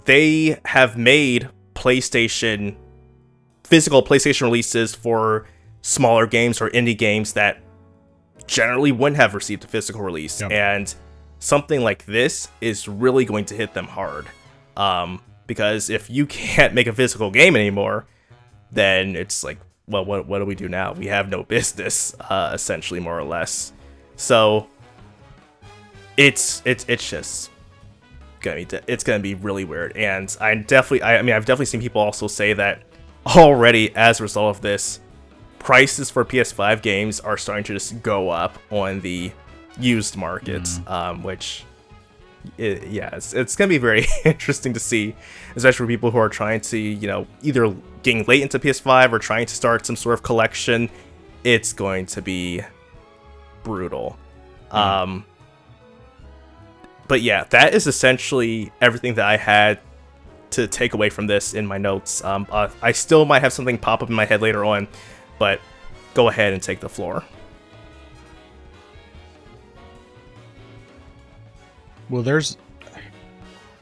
B: They have made physical PlayStation releases for smaller games or indie games that generally wouldn't have received a physical release.
A: Yep.
B: And something like this is really going to hit them hard. Because if you can't make a physical game anymore, then it's like, well, what do we do now? We have no business, essentially, more or less. So it's just gonna be really weird. And I've definitely seen people also say that already as a result of this, prices for PS5 games are starting to just go up on the used market, which, it's gonna be very interesting to see, especially for people who are trying to, either getting late into PS5 or trying to start some sort of collection. It's going to be brutal. But yeah, that is essentially everything that I had to take away from this in my notes. I still might have something pop up in my head later on, but go ahead and take the floor.
A: Well,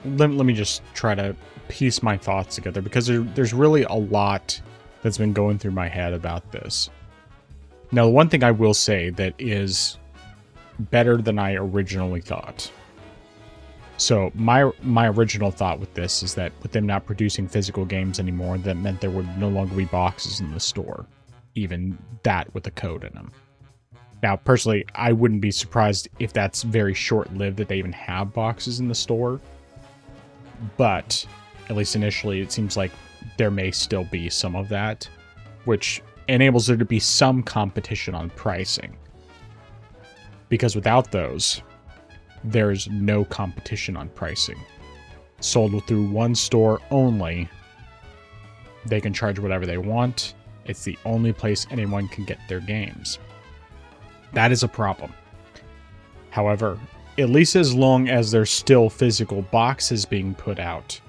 A: let me just try to piece my thoughts together, because there's really a lot that's been going through my head about this. Now, the one thing I will say that is better than I originally thought. So my original thought with this is that with them not producing physical games anymore, that meant there would no longer be boxes in the store, even that with a code in them. Now, personally, I wouldn't be surprised if that's very short-lived that they even have boxes in the store. But, at least initially, it seems like there may still be some of that, which enables there to be some competition on pricing. Because without those, there's no competition on pricing. Sold through one store only, they can charge whatever they want. It's the only place anyone can get their games. That is a problem. However, at least as long as there's still physical boxes being put out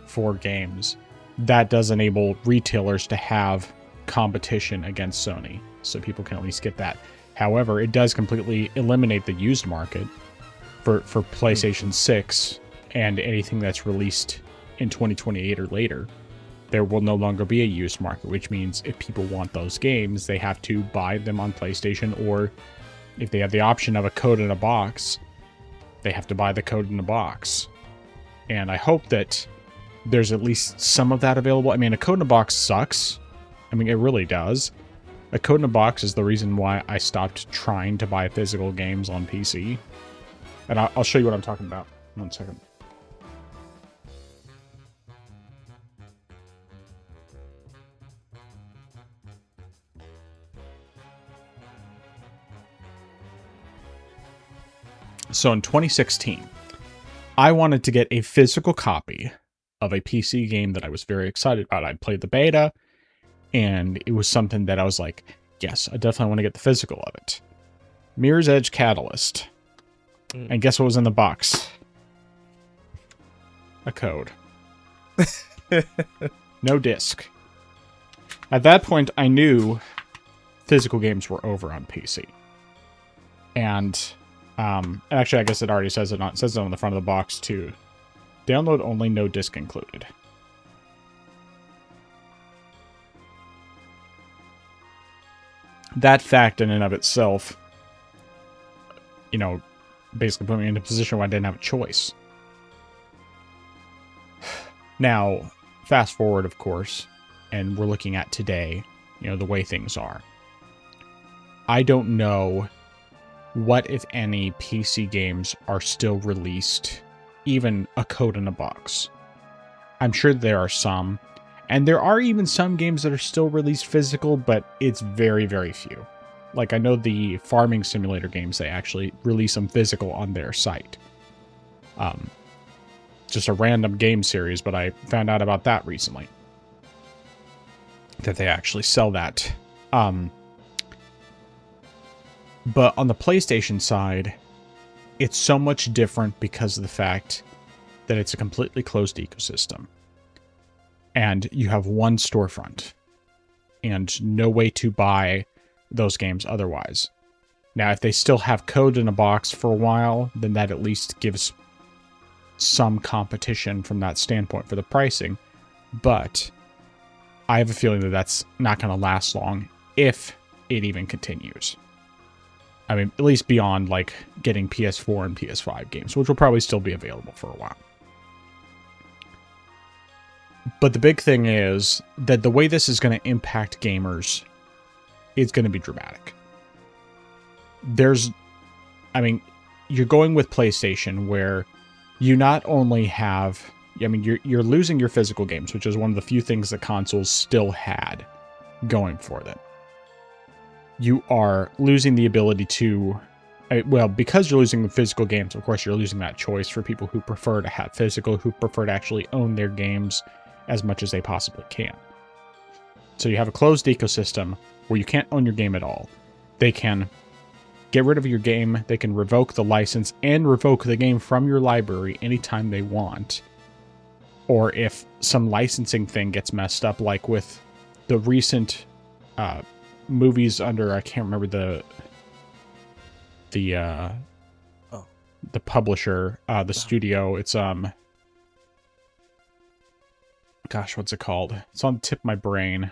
A: for games, that does enable retailers to have competition against Sony, so people can at least get that. However, it does completely eliminate the used market for PlayStation 6 and anything that's released in 2028 or later. There will no longer be a used market, which means if people want those games, they have to buy them on PlayStation, or if they have the option of a code in a box, they have to buy the code in the box. And I hope that there's at least some of that available. I mean, a code in a box sucks. I mean, it really does. A code in a box is the reason why I stopped trying to buy physical games on PC. And I'll show you what I'm talking about. 1 second. So in 2016, I wanted to get a physical copy of a PC game that I was very excited about. I'd played the beta, and it was something that I was like, yes, I definitely want to get the physical of it. Mirror's Edge Catalyst. And guess what was in the box? A code. No disc. At that point, I knew physical games were over on PC. And actually, I guess it already says it on the front of the box too. Download only, no disc included. That fact in and of itself, basically put me in a position where I didn't have a choice. Now, fast forward, of course, and we're looking at today, the way things are. I don't know what, if any, PC games are still released, even a code in a box. I'm sure there are some, and there are even some games that are still released physical, but it's very, very few. Like, I know the farming simulator games, they actually release them physical on their site. Just a random game series, but I found out about that recently. That they actually sell that. But on the PlayStation side, it's so much different because of the fact that it's a completely closed ecosystem. And you have one storefront. And no way to buy those games otherwise. Now, if they still have code in a box for a while, then that at least gives some competition from that standpoint for the pricing. But I have a feeling that that's not going to last long if it even continues. I mean, at least beyond, like, getting PS4 and PS5 games, which will probably still be available for a while. But the big thing is that the way this is going to impact gamers is going to be dramatic. I mean, you're going with PlayStation where you not only have, I mean, you're losing your physical games, which is one of the few things that consoles still had going for them. You are losing the ability to, well, because you're losing the physical games, of course, you're losing that choice for people who prefer to have physical, who prefer to actually own their games as much as they possibly can. So you have a closed ecosystem where you can't own your game at all. They can get rid of your game, they can revoke the license and revoke the game from your library anytime they want. Or if some licensing thing gets messed up, like with the recent movies under, I can't remember the publisher, the studio. It's gosh, what's it called? It's on the tip of my brain.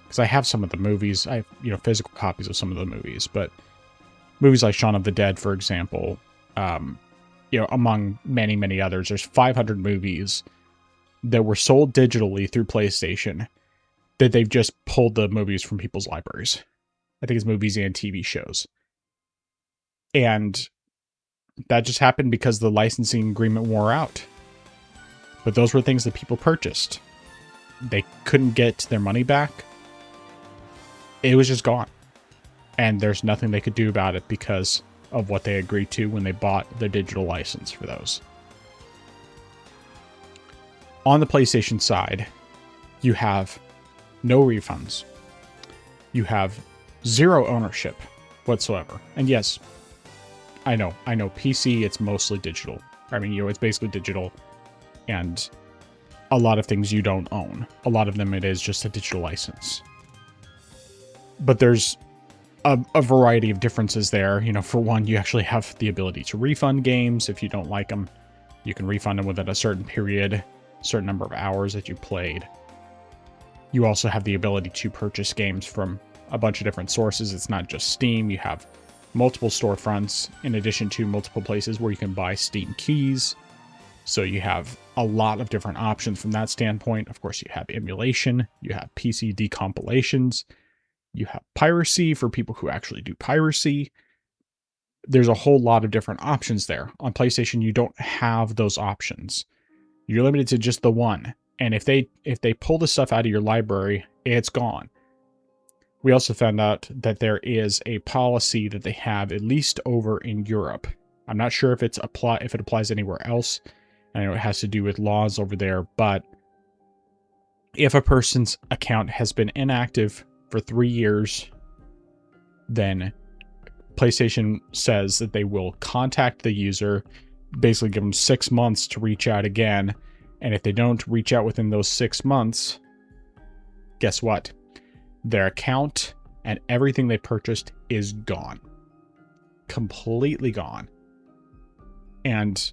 A: Because I have some of the movies. I have, physical copies of some of the movies. But movies like Shaun of the Dead, for example, among many, many others, there's 500 movies that were sold digitally through PlayStation that they've just pulled the movies from people's libraries. I think it's movies and TV shows. And that just happened because the licensing agreement wore out. But those were things that people purchased. They couldn't get their money back. It was just gone. And there's nothing they could do about it because of what they agreed to when they bought the digital license for those. On the PlayStation side, you have no refunds. You have zero ownership whatsoever. And yes, I know PC, it's mostly digital. I mean, it's basically digital. And a lot of things you don't own. A lot of them it is just a digital license. But there's a variety of differences there. For one, you actually have the ability to refund games. If you don't like them, you can refund them within a certain period, certain number of hours that you played. You also have the ability to purchase games from a bunch of different sources. It's not just Steam. You have multiple storefronts in addition to multiple places where you can buy Steam keys. So you have a lot of different options from that standpoint. Of course, you have emulation, you have PC decompilations, you have piracy for people who actually do piracy. There's a whole lot of different options there. On PlayStation, you don't have those options. You're limited to just the one. And if they pull the stuff out of your library, it's gone. We also found out that there is a policy that they have, at least over in Europe. I'm not sure if it applies anywhere else. I know it has to do with laws over there, but if a person's account has been inactive for 3 years, then PlayStation says that they will contact the user, basically give them 6 months to reach out again. And if they don't reach out within those 6 months, guess what? Their account and everything they purchased is gone. Completely gone. And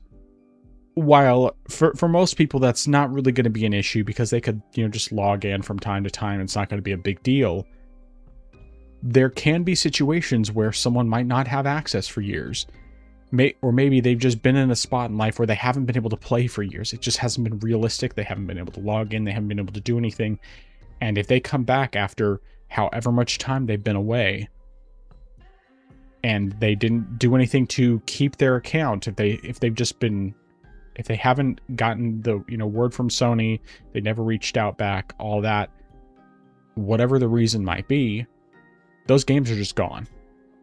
A: while for most people that's not really going to be an issue because they could just log in from time to time, it's not going to be a big deal. There can be situations where someone might not have access for years, or maybe they've just been in a spot in life where they haven't been able to play for years. It just hasn't been realistic. They haven't been able to log in, they haven't been able to do anything. And if they come back after however much time they've been away and they didn't do anything to keep their account, if they haven't gotten the word from Sony, they never reached out back, all that, whatever the reason might be, those games are just gone.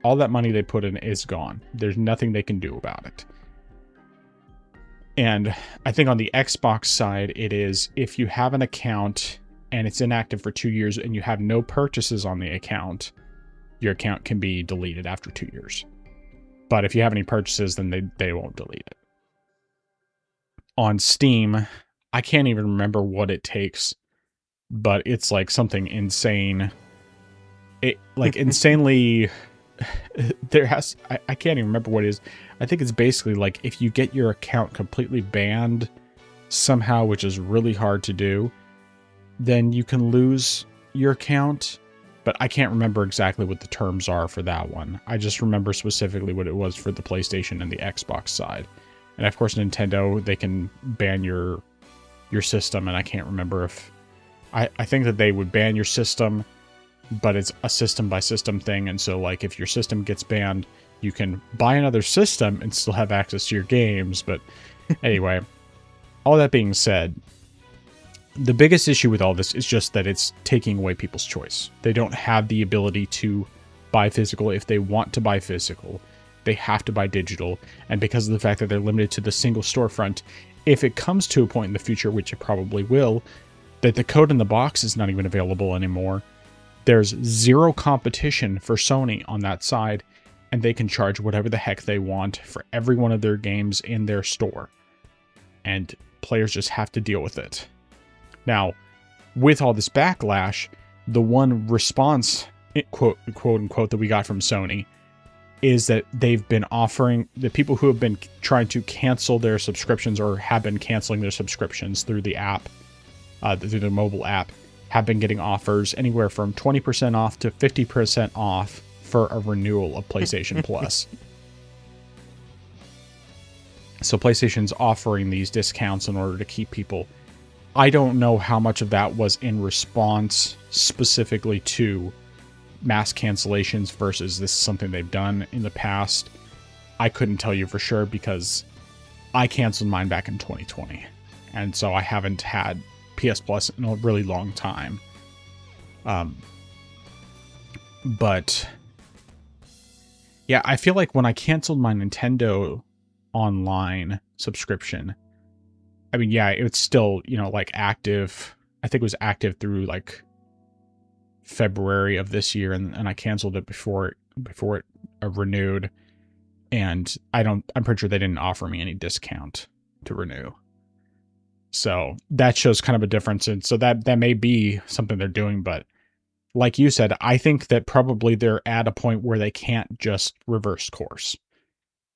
A: All that money they put in is gone. There's nothing they can do about it. And I think on the Xbox side, it is if you have an account and it's inactive for 2 years and you have no purchases on the account, your account can be deleted after 2 years. But if you have any purchases, then they won't delete it. On Steam, I can't even remember what it takes, but it's like something insane. It like insanely I can't even remember what it is. I think it's basically like if you get your account completely banned somehow, which is really hard to do, then you can lose your account. But I can't remember exactly what the terms are for that one. I just remember specifically what it was for the PlayStation and the Xbox side. And of course, Nintendo, they can ban your system, and I can't remember if... I think that they would ban your system, but it's a system-by-system thing, and so, like, if your system gets banned, you can buy another system and still have access to your games, but anyway. All that being said, the biggest issue with all this is just that it's taking away people's choice. They don't have the ability to buy physical. If they want to buy physical, they have to buy digital, and because of the fact that they're limited to the single storefront, if it comes to a point in the future, which it probably will, that the code in the box is not even available anymore, there's zero competition for Sony on that side, and they can charge whatever the heck they want for every one of their games in their store. And players just have to deal with it. Now, with all this backlash, the one response, quote unquote, that we got from Sony is that they've been offering the people who have been trying to cancel their subscriptions or have been canceling their subscriptions through the app, through the mobile app, have been getting offers anywhere from 20% off to 50% off for a renewal of PlayStation Plus. So PlayStation's offering these discounts in order to keep people. I don't know how much of that was in response specifically to mass cancellations versus this is something they've done in the past. I couldn't tell you for sure because I canceled mine back in 2020. And so I haven't had PS Plus in a really long time. But yeah, I feel like when I canceled my Nintendo Online subscription, I mean, yeah, it's still, like active. I think it was active through like February of this year, and I canceled it before it renewed. And I'm pretty sure they didn't offer me any discount to renew. So that shows kind of a difference. And so that may be something they're doing, but like you said, I think that probably they're at a point where they can't just reverse course.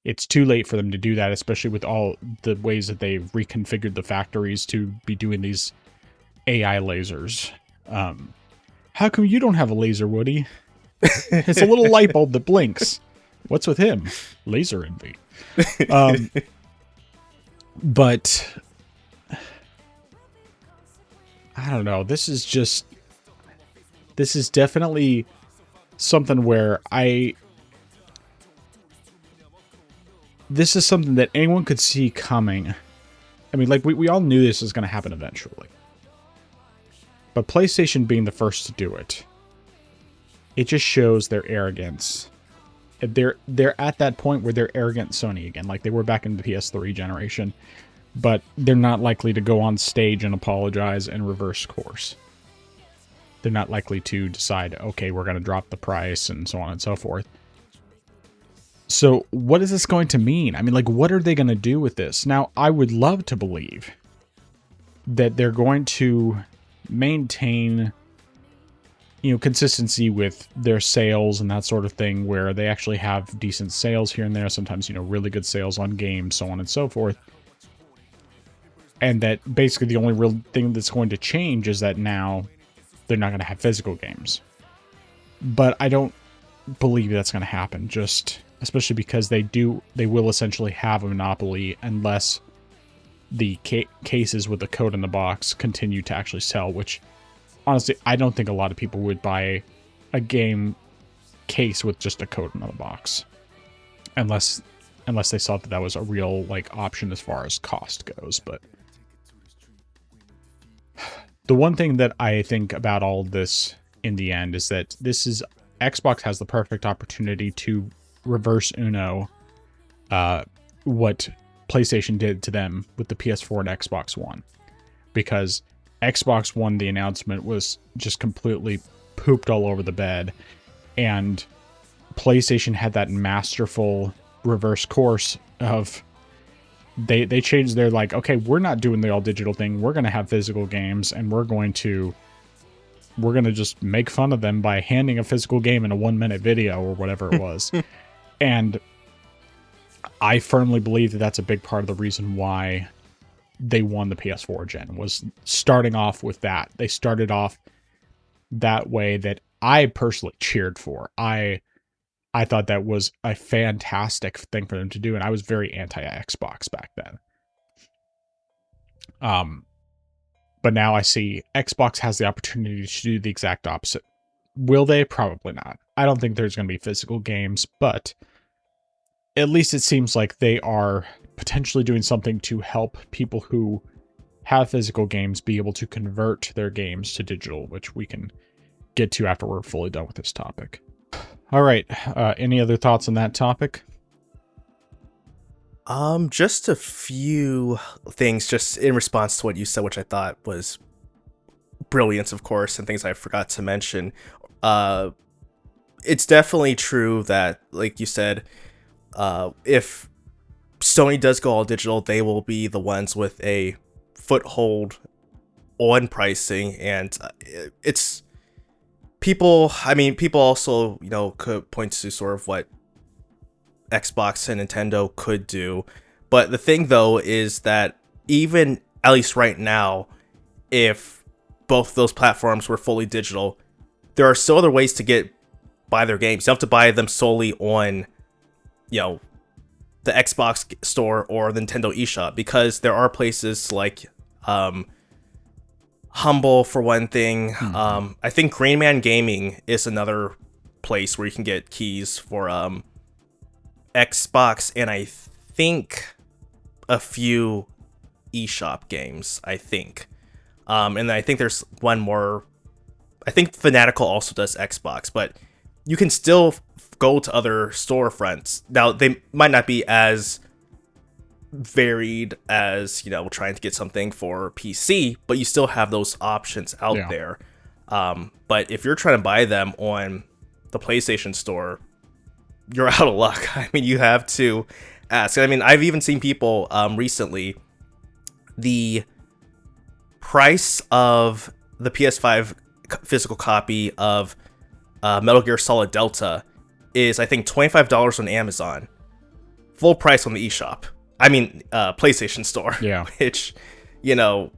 A: It's too late for them to do that, especially with all the ways that they've reconfigured the factories to be doing these AI lasers. How come you don't have a laser, Woody? It's a little light bulb that blinks. What's with him? Laser envy. But I don't know. This is definitely something where this is something that anyone could see coming. I mean, like, we all knew this was going to happen eventually. But PlayStation being the first to do it, it just shows their arrogance. They're at that point where they're arrogant Sony again, like they were back in the PS3 generation. But they're not likely to go on stage and apologize and reverse course. They're not likely to decide, okay, we're going to drop the price and so on and so forth. So what is this going to mean? I mean, like, what are they going to do with this? Now, I would love to believe that they're going to maintain, consistency with their sales and that sort of thing, where they actually have decent sales here and there. Sometimes, really good sales on games, so on and so forth. And that basically the only real thing that's going to change is that now they're not going to have physical games. But I don't believe that's going to happen, especially because they will essentially have a monopoly unless the cases with the code in the box continue to actually sell, which honestly, I don't think a lot of people would buy a game case with just a code in the box. Unless they saw that was a real option as far as cost goes. But the one thing that I think about all of this in the end is that this is Xbox has the perfect opportunity to reverse Uno what PlayStation did to them with the PS4 and Xbox One. Because Xbox One, the announcement was just completely pooped all over the bed. And PlayStation had that masterful reverse course of they changed their like, okay, we're not doing the all digital thing. We're going to have physical games, and we're going to just make fun of them by handing a physical game in a 1-minute video or whatever it was. And I firmly believe that that's a big part of the reason why they won the PS4 gen, was starting off with that. They started off that way that I personally cheered for. I thought that was a fantastic thing for them to do, and I was very anti-Xbox back then. But now I see Xbox has the opportunity to do the exact opposite. Will they? Probably not. I don't think there's going to be physical games, but at least it seems like they are potentially doing something to help people who have physical games be able to convert their games to digital, which we can get to after we're fully done with this topic. All right. Any other thoughts on that topic?
B: Just a few things just in response to what you said, which I thought was brilliant, of course, and things I forgot to mention. It's definitely true that, like you said, if Sony does go all digital, they will be the ones with a foothold on pricing, and it's people. I mean, people also, could point to sort of what Xbox and Nintendo could do, but the thing though is that even at least right now, if both those platforms were fully digital, there are still other ways to buy their games. You don't have to buy them solely on, the Xbox store or the Nintendo eShop, because there are places like Humble, for one thing. I think Green Man Gaming is another place where you can get keys for Xbox, and I think a few eShop games, I think. And I think there's one more. I think Fanatical also does Xbox, but you can still go to other storefronts. Now, they might not be as varied as, trying to get something for PC, but you still have those options out there. But if you're trying to buy them on the PlayStation Store, you're out of luck. I mean, you have to ask. I mean, I've even seen people recently, the price of the PS5 physical copy of Metal Gear Solid Delta is, I think, $25 on Amazon. Full price on the eShop. I mean, PlayStation Store.
A: Yeah.
B: Which, what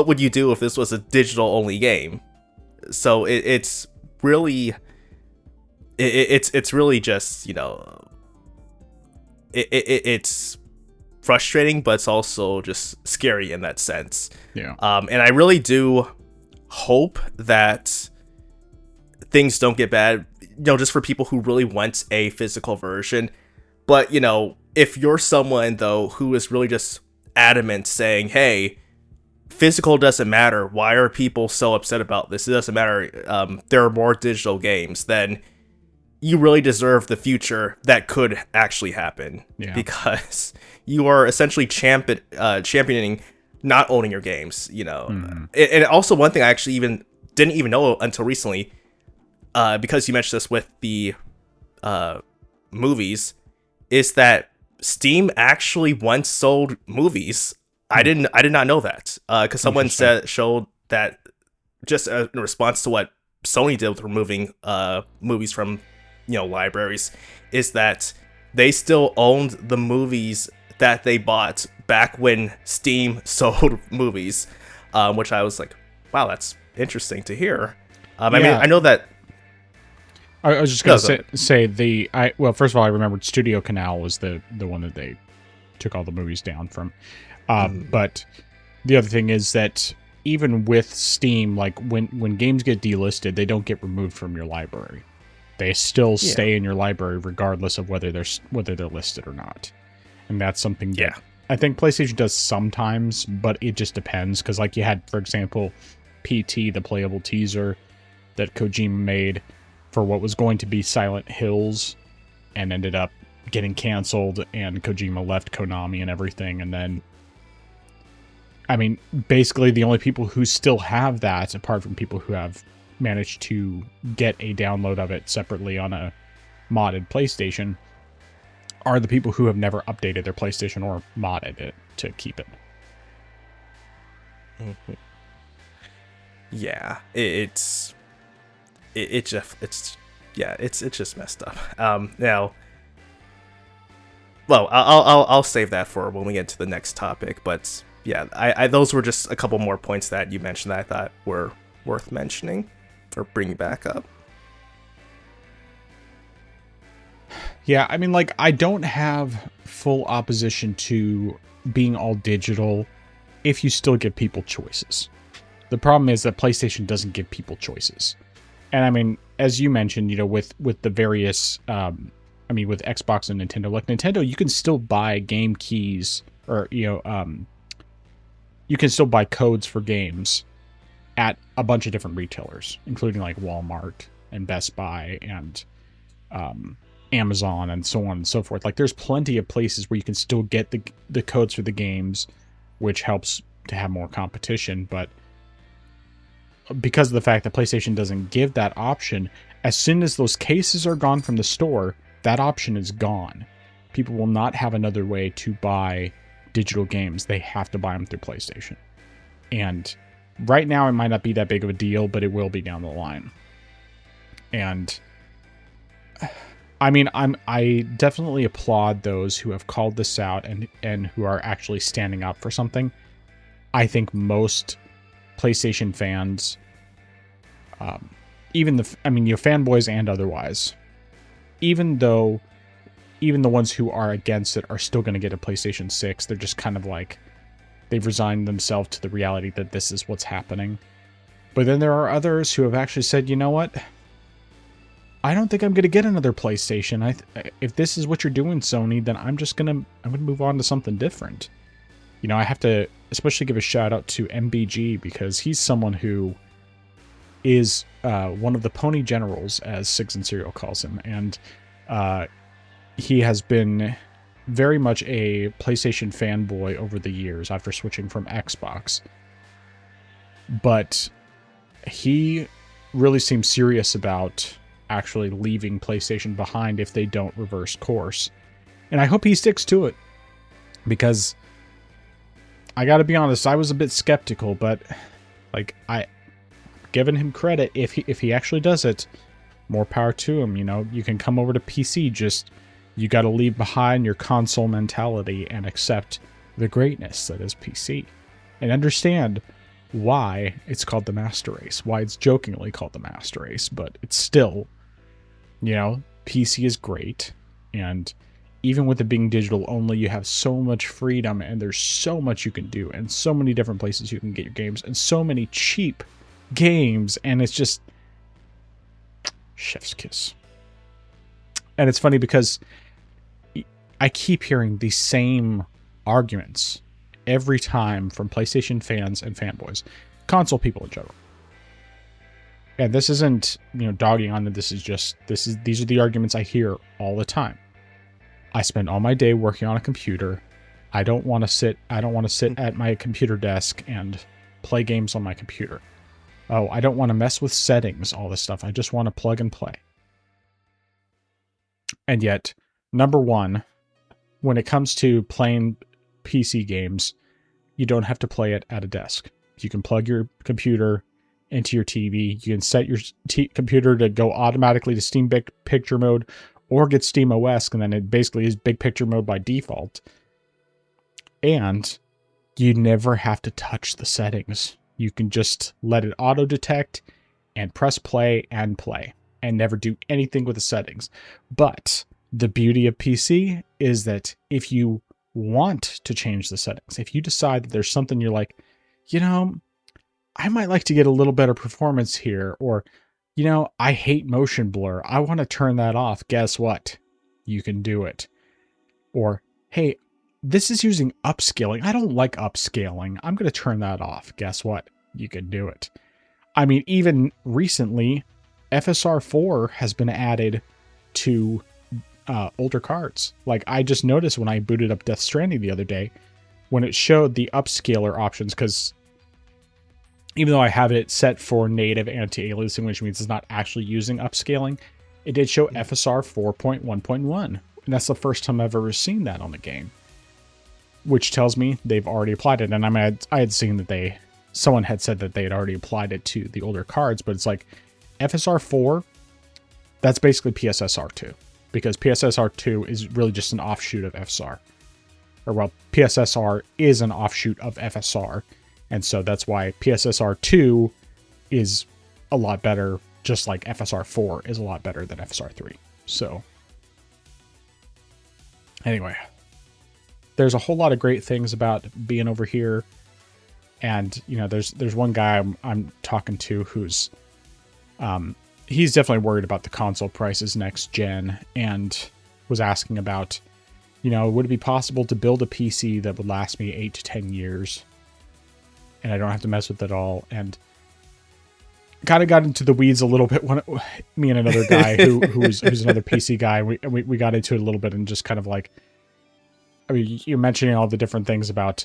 B: would you do if this was a digital-only game? So it's really... It's really just, it's frustrating, but it's also just scary in that sense.
A: Yeah.
B: And I really do hope that things don't get bad, just for people who really want a physical version. But, if you're someone, though, who is really just adamant saying, hey, physical doesn't matter, why are people so upset about this? It doesn't matter. There are more digital games, then you really deserve the future that could actually happen. Yeah. Because you are essentially championing not owning your games, And also, one thing I actually didn't even know until recently, because you mentioned this with the movies, is that Steam actually once sold movies. I did not know that, because someone showed that just in response to what Sony did with removing movies from libraries, is that they still owned the movies that they bought back when Steam sold movies, which I was like, wow, that's interesting to hear. I mean, I know that.
A: I was just going to say well, first of all, I remembered Studio Canal was the one that they took all the movies down from. But the other thing is that even with Steam, like when games get delisted, they don't get removed from your library. They still stay in your library regardless of whether they're listed or not. And that's something that I think PlayStation does sometimes, but it just depends. Because like you had, for example, PT, the playable teaser, that Kojima made for what was going to be Silent Hills and ended up getting canceled, and Kojima left Konami and everything. And then, I mean, basically the only people who still have that, apart from people who have managed to get a download of it separately on a modded PlayStation, are the people who have never updated their PlayStation or modded it to keep it.
B: Mm-hmm. Yeah, it's just messed up. Now, well, I'll save that for when we get to the next topic. But yeah, I those were just a couple more points that you mentioned that I thought were worth mentioning or bringing back up.
A: Yeah, I mean, like, I don't have full opposition to being all digital if you still give people choices. The problem is that PlayStation doesn't give people choices. And I mean, as you mentioned, you know, with the various, with Xbox and Nintendo, like Nintendo, you can still buy game keys or, you can still buy codes for games at a bunch of different retailers, including like Walmart and Best Buy and Amazon and so on and so forth. Like, there's plenty of places where you can still get the codes for the games, which helps to have more competition. But because of the fact that PlayStation doesn't give that option, as soon as those cases are gone from the store, that option is gone. People will not have another way to buy digital games. They have to buy them through PlayStation. And right now it might not be that big of a deal, but it will be down the line. And I mean, I definitely applaud those who have called this out and who are actually standing up for something. I think most PlayStation fans, fanboys and otherwise, even the ones who are against it are still going to get a PlayStation 6. They're just kind of like, they've resigned themselves to the reality that this is what's happening. But then there are others who have actually said, you know what? I don't think I'm going to get another PlayStation. If this is what you're doing, Sony, then I'm going to move on to something different. You know, I have to especially give a shout out to MBG, because he's someone who is one of the Pony Generals, as Sigs and Serial calls him. And he has been very much a PlayStation fanboy over the years after switching from Xbox. But he really seems serious about actually leaving PlayStation behind if they don't reverse course. And I hope he sticks to it, because I gotta be honest, I was a bit skeptical, but like, I given him credit. If he actually does it, more power to him. You know, you can come over to PC, just you gotta leave behind your console mentality and accept the greatness that is PC. And understand why it's called the Master Race, why it's jokingly called the Master Race, but it's still, you know, PC is great. And even with it being digital only, you have so much freedom, and there's so much you can do, and so many different places you can get your games, and so many cheap games, and it's just chef's kiss. And it's funny because I keep hearing the same arguments every time from PlayStation fans and fanboys, console people in general. And this isn't, you know, dogging on them. These are the arguments I hear all the time. I spend all my day working on a computer. I don't want to sit at my computer desk and play games on my computer. Oh, I don't want to mess with settings, all this stuff. I just want to plug and play. And yet, number one, when it comes to playing PC games, you don't have to play it at a desk. You can plug your computer into your TV. You can set your computer to go automatically to Steam Big Picture mode, or get Steam OS, and then it basically is big picture mode by default. And you never have to touch the settings. You can just let it auto detect and press play and never do anything with the settings. But the beauty of PC is that if you want to change the settings, if you decide that there's something you're like, you know, I might like to get a little better performance here, or, you know, I hate motion blur, I want to turn that off. Guess what? You can do it. Or, hey, this is using upscaling. I don't like upscaling. I'm going to turn that off. Guess what? You can do it. I mean, even recently, FSR 4 has been added to older cards. Like, I just noticed when I booted up Death Stranding the other day, when it showed the upscaler options, because even though I have it set for native anti-aliasing, which means it's not actually using upscaling, it did show FSR 4.1.1. And that's the first time I've ever seen that on the game, which tells me they've already applied it. And I mean, I had seen that someone had said that they had already applied it to the older cards, but it's like FSR 4, that's basically PSSR 2, because PSSR 2 is really just an offshoot of FSR. Or, well, PSSR is an offshoot of FSR. And so that's why PSSR 2 is a lot better, just like FSR 4 is a lot better than FSR 3. So, anyway, there's a whole lot of great things about being over here. And, you know, there's one guy I'm talking to who's, he's definitely worried about the console prices next gen, and was asking about, you know, would it be possible to build a PC that would last me 8 to 10 years? And I don't have to mess with it all. And kind of got into the weeds a little bit when me and another guy who's another PC guy, we got into it a little bit, and just kind of like, I mean, you're mentioning all the different things about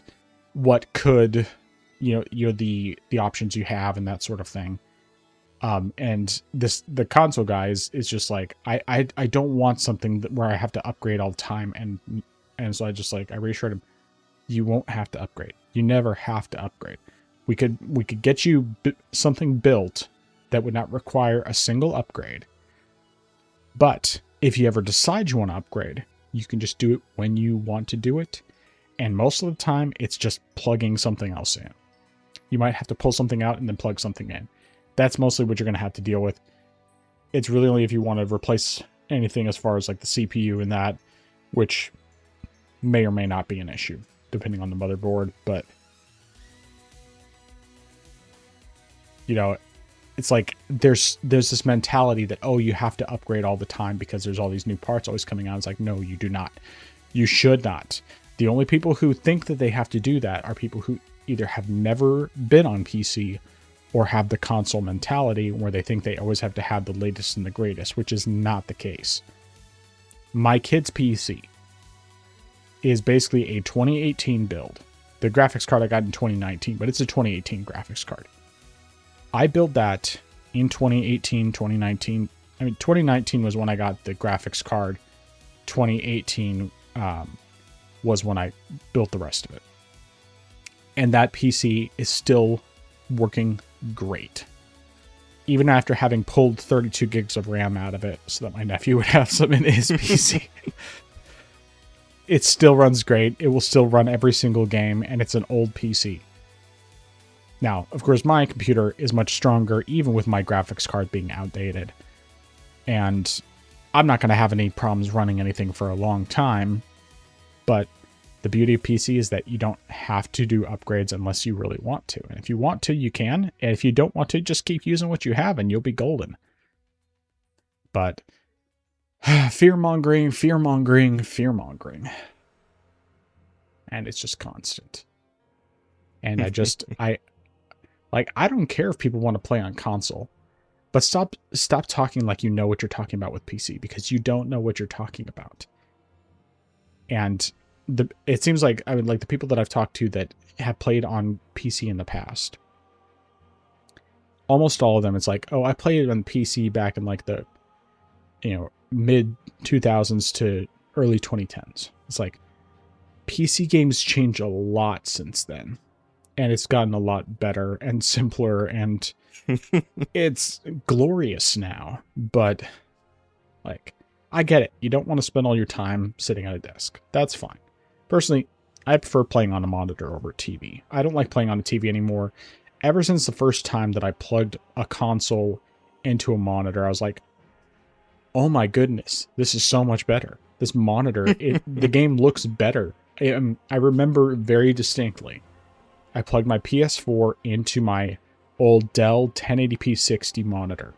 A: what could, the options you have and that sort of thing. And the console guys is just like, I don't want something where I have to upgrade all the time. And so I reassured him, you won't have to upgrade. You never have to upgrade. We could get you something built that would not require a single upgrade. But if you ever decide you want to upgrade, you can just do it when you want to do it. And most of the time, it's just plugging something else in. You might have to pull something out and then plug something in. That's mostly what you're going to have to deal with. It's really only if you want to replace anything as far as like the CPU and that, which may or may not be an issue, depending on the motherboard. But, you know, it's like there's this mentality that, oh, you have to upgrade all the time because there's all these new parts always coming out. It's like, no, you do not. You should not. The only people who think that they have to do that are people who either have never been on PC or have the console mentality where they think they always have to have the latest and the greatest, which is not the case. My kid's PC is basically a 2018 build. The graphics card I got in 2019, but it's a 2018 graphics card. I built that in 2018, 2019. I mean, 2019 was when I got the graphics card. 2018 was when I built the rest of it. And that PC is still working great. Even after having pulled 32 gigs of RAM out of it so that my nephew would have some in his PC. It still runs great. It will still run every single game, and it's an old PC. Now, of course, my computer is much stronger, even with my graphics card being outdated. And I'm not going to have any problems running anything for a long time. But the beauty of PC is that you don't have to do upgrades unless you really want to. And if you want to, you can. And if you don't want to, just keep using what you have and you'll be golden. But fear-mongering, fear-mongering, fear-mongering. And it's just constant. And I don't care if people want to play on console. But stop talking like you know what you're talking about with PC, because you don't know what you're talking about. And it seems like, I mean, like the people that I've talked to that have played on PC in the past, almost all of them, it's like, oh, I played it on PC back in like the, mid 2000s to early 2010s. It's like PC games change a lot since then, and it's gotten a lot better and simpler, and it's glorious now. But like, I get it. You don't want to spend all your time sitting at a desk. That's fine. Personally, I prefer playing on a monitor over a TV. I don't like playing on a TV anymore. Ever since the first time that I plugged a console into a monitor, I was like, oh my goodness, this is so much better. This monitor, the game looks better. I remember very distinctly, I plugged my PS4 into my old Dell 1080p 60 monitor,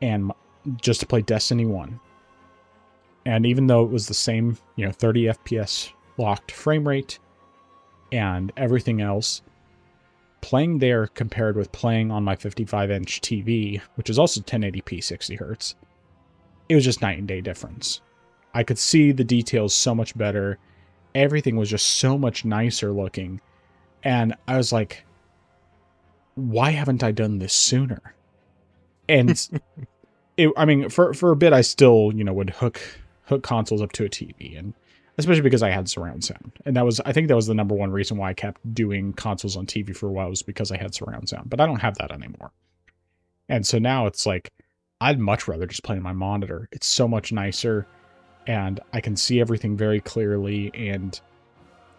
A: and just to play Destiny 1. And even though it was the same, 30 FPS locked frame rate and everything else, playing there compared with playing on my 55-inch TV, which is also 1080p 60 hertz, it was just night and day difference. I could see the details so much better. Everything was just so much nicer looking. And I was like, why haven't I done this sooner? And I mean, for a bit, I still, would hook consoles up to a TV, and especially because I had surround sound. And I think that was the number one reason why I kept doing consoles on TV for a while, was because I had surround sound. But I don't have that anymore. And so now it's like, I'd much rather just play on my monitor. It's so much nicer, and I can see everything very clearly, and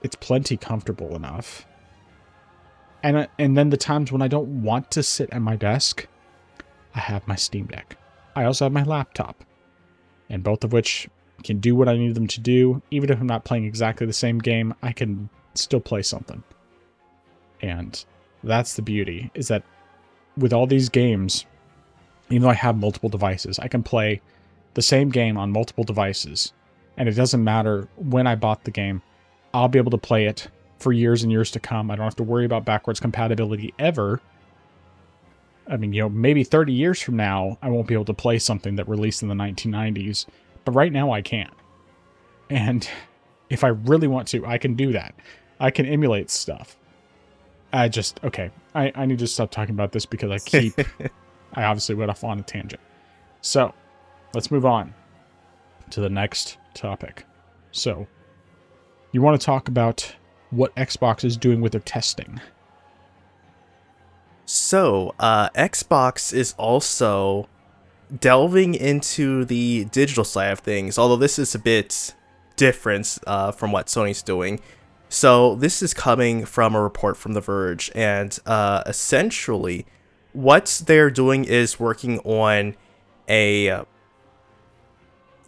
A: it's plenty comfortable enough. And then the times when I don't want to sit at my desk, I have my Steam Deck. I also have my laptop, and both of which can do what I need them to do. Even if I'm not playing exactly the same game, I can still play something. And that's the beauty, is that with all these games, even though I have multiple devices, I can play the same game on multiple devices. And it doesn't matter when I bought the game, I'll be able to play it for years and years to come. I don't have to worry about backwards compatibility ever. I mean, maybe 30 years from now, I won't be able to play something that released in the 1990s, but right now I can. And if I really want to, I can do that. I can emulate stuff. I need to stop talking about this because I obviously went off on a tangent. So, let's move on to the next topic. So, you want to talk about what Xbox is doing with their testing.
B: So, Xbox is also delving into the digital side of things, although this is a bit different from what Sony's doing. So, this is coming from a report from The Verge, and essentially, what they're doing is working on a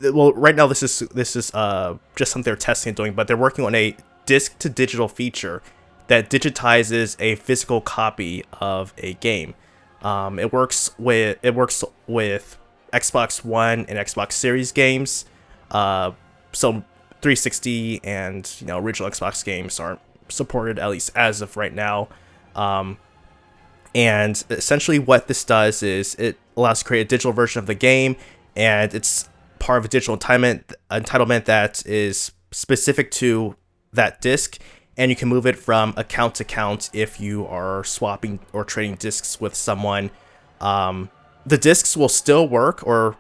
B: well, right now this is just something they're testing and doing, but they're working on a disc to digital feature that digitizes a physical copy of a game. It works with Xbox One and Xbox Series games. So 360 and original Xbox games aren't supported, at least as of right now. And essentially what this does is it allows you to create a digital version of the game, and it's part of a digital entitlement that is specific to that disc, and you can move it from account to account if you are swapping or trading discs with someone. The discs will still work, or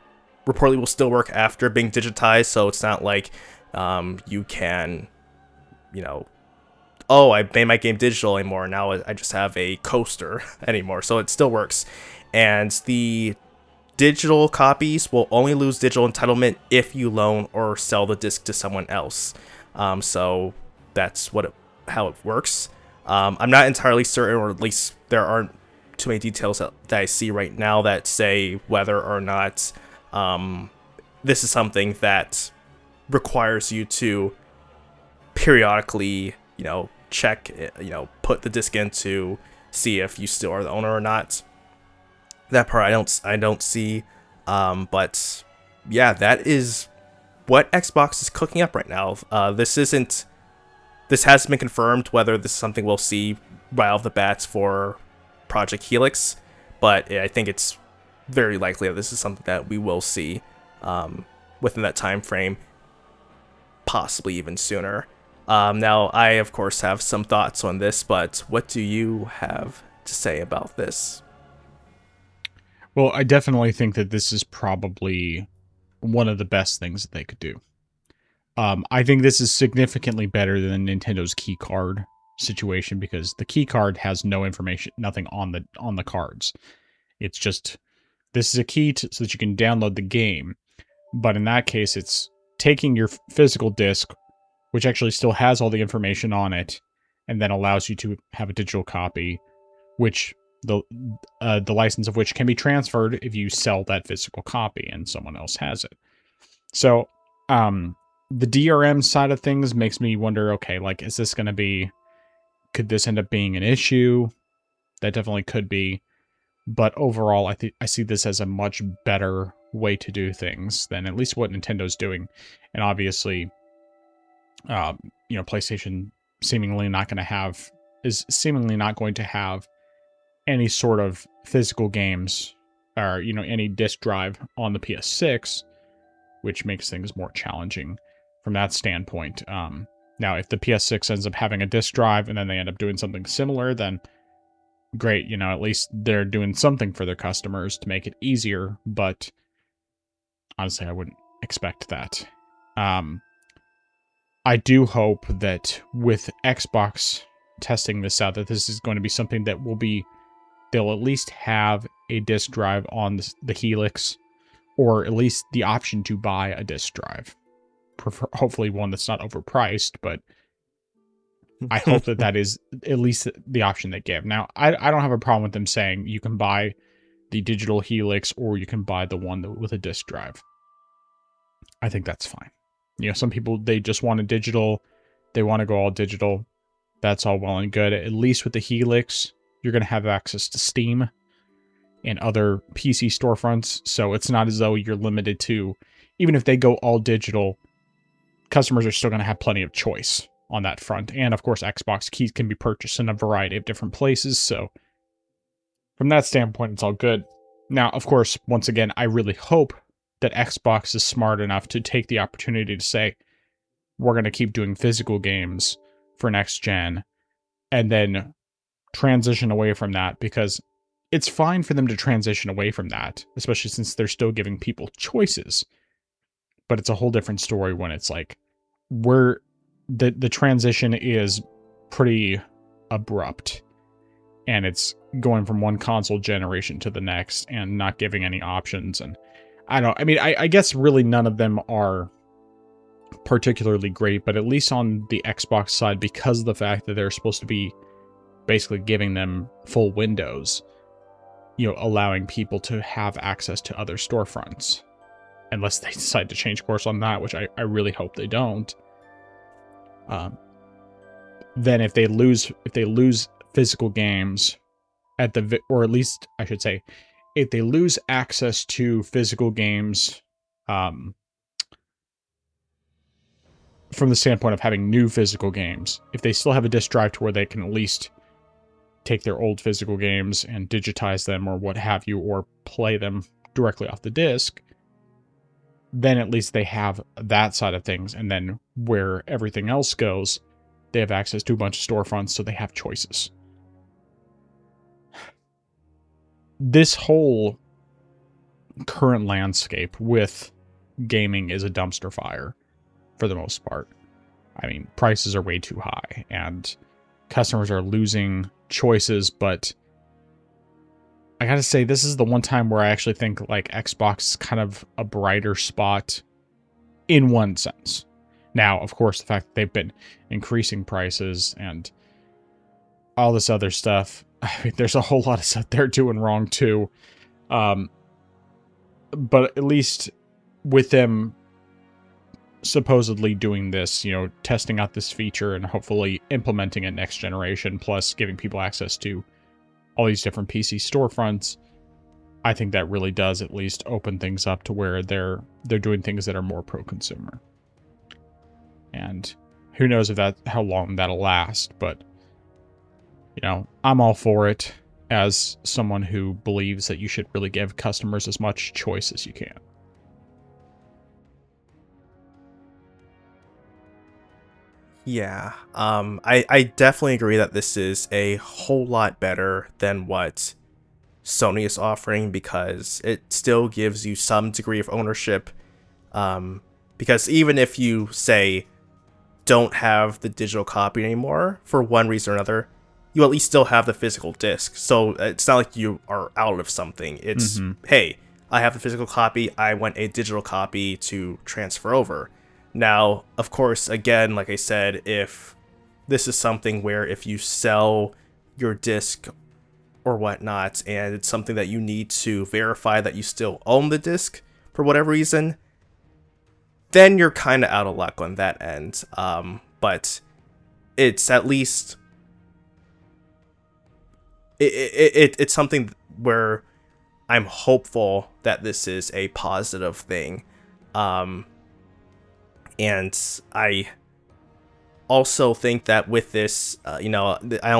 B: reportedly will still work after being digitized, so it's not like you can, oh, I made my game digital anymore, now I just have a coaster anymore, so it still works. And the digital copies will only lose digital entitlement if you loan or sell the disc to someone else. So that's how it works. I'm not entirely certain, or at least there aren't too many details that I see right now that say whether or not this is something that requires you to periodically, check, put the disc in to see if you still are the owner or not. That part I don't see. But yeah, that is what Xbox is cooking up right now. This hasn't been confirmed whether this is something we'll see right off the bats for Project Helix, but I think it's very likely that this is something that we will see within that time frame, possibly even sooner. Now, I of course have some thoughts on this, but what do you have to say about this?
A: Well, I definitely think that this is probably one of the best things that they could do. I think this is significantly better than Nintendo's key card situation, because the key card has no information, nothing on the cards. It's just, this is a key so that you can download the game. But in that case, it's taking your physical disc, which actually still has all the information on it, and then allows you to have a digital copy, which the license of which can be transferred if you sell that physical copy and someone else has it. So, the DRM side of things makes me wonder, okay, like, is this going to be, could this end up being an issue? That definitely could be. But overall, I see this as a much better way to do things than at least what Nintendo's doing. And obviously, PlayStation seemingly not going to have is seemingly not going to have any sort of physical games or, any disk drive on the PS6, which makes things more challenging from that standpoint. Now, if the PS6 ends up having a disk drive and then they end up doing something similar, then great. At least they're doing something for their customers to make it easier. But honestly, I wouldn't expect that. I do hope that with Xbox testing this out, that this is going to be something that they'll at least have a disk drive on the Helix, or at least the option to buy a disk drive. Hopefully one that's not overpriced, but I hope that is at least the option they give. Now, I don't have a problem with them saying you can buy the digital Helix or you can buy the one with a disk drive. I think that's fine. Some people, they just want a digital. They want to go all digital. That's all well and good. At least with the Helix, you're going to have access to Steam and other PC storefronts. So it's not as though you're limited to, even if they go all digital, customers are still going to have plenty of choice on that front. And of course, Xbox keys can be purchased in a variety of different places. So from that standpoint, it's all good. Now, of course, once again, I really hope that Xbox is smart enough to take the opportunity to say, we're going to keep doing physical games for next gen and then transition away from that, because it's fine for them to transition away from that, especially since they're still giving people choices. But it's a whole different story when it's like the transition is pretty abrupt and it's going from one console generation to the next and not giving any options. And I guess really none of them are particularly great, but at least on the Xbox side, because of the fact that they're supposed to be basically giving them full windows, allowing people to have access to other storefronts, unless they decide to change course on that, which I really hope they don't. Then if they lose physical games or at least I should say, if they lose access to physical games, from the standpoint of having new physical games, if they still have a disk drive to where they can at least take their old physical games and digitize them or what have you, or play them directly off the disc, then at least they have that side of things. And then where everything else goes, they have access to a bunch of storefronts, so they have choices. This whole current landscape with gaming is a dumpster fire for the most part. I mean, prices are way too high and customers are losing choices, but I gotta say, this is the one time where I actually think like Xbox is kind of a brighter spot in one sense. Now, of course, the fact that they've been increasing prices and all this other stuff, I mean, there's a whole lot of stuff they're doing wrong too. But at least with them supposedly doing this, testing out this feature and hopefully implementing it next generation, plus giving people access to all these different PC storefronts, I think that really does at least open things up to where they're doing things that are more pro-consumer. And who knows how long that'll last, but I'm all for it as someone who believes that you should really give customers as much choice as you can.
B: Yeah, I definitely agree that this is a whole lot better than what Sony is offering, because it still gives you some degree of ownership. Because even if you say don't have the digital copy anymore for one reason or another, you at least still have the physical disc. So it's not like you are out of something. It's, hey, I have the physical copy, I want a digital copy to transfer over. Now, of course, again, like I said, if this is something where if you sell your disc or whatnot, and it's something that you need to verify that you still own the disc for whatever reason, then you're kind of out of luck on that end. But it's at least it's something where I'm hopeful that this is a positive thing. And also think that with this, I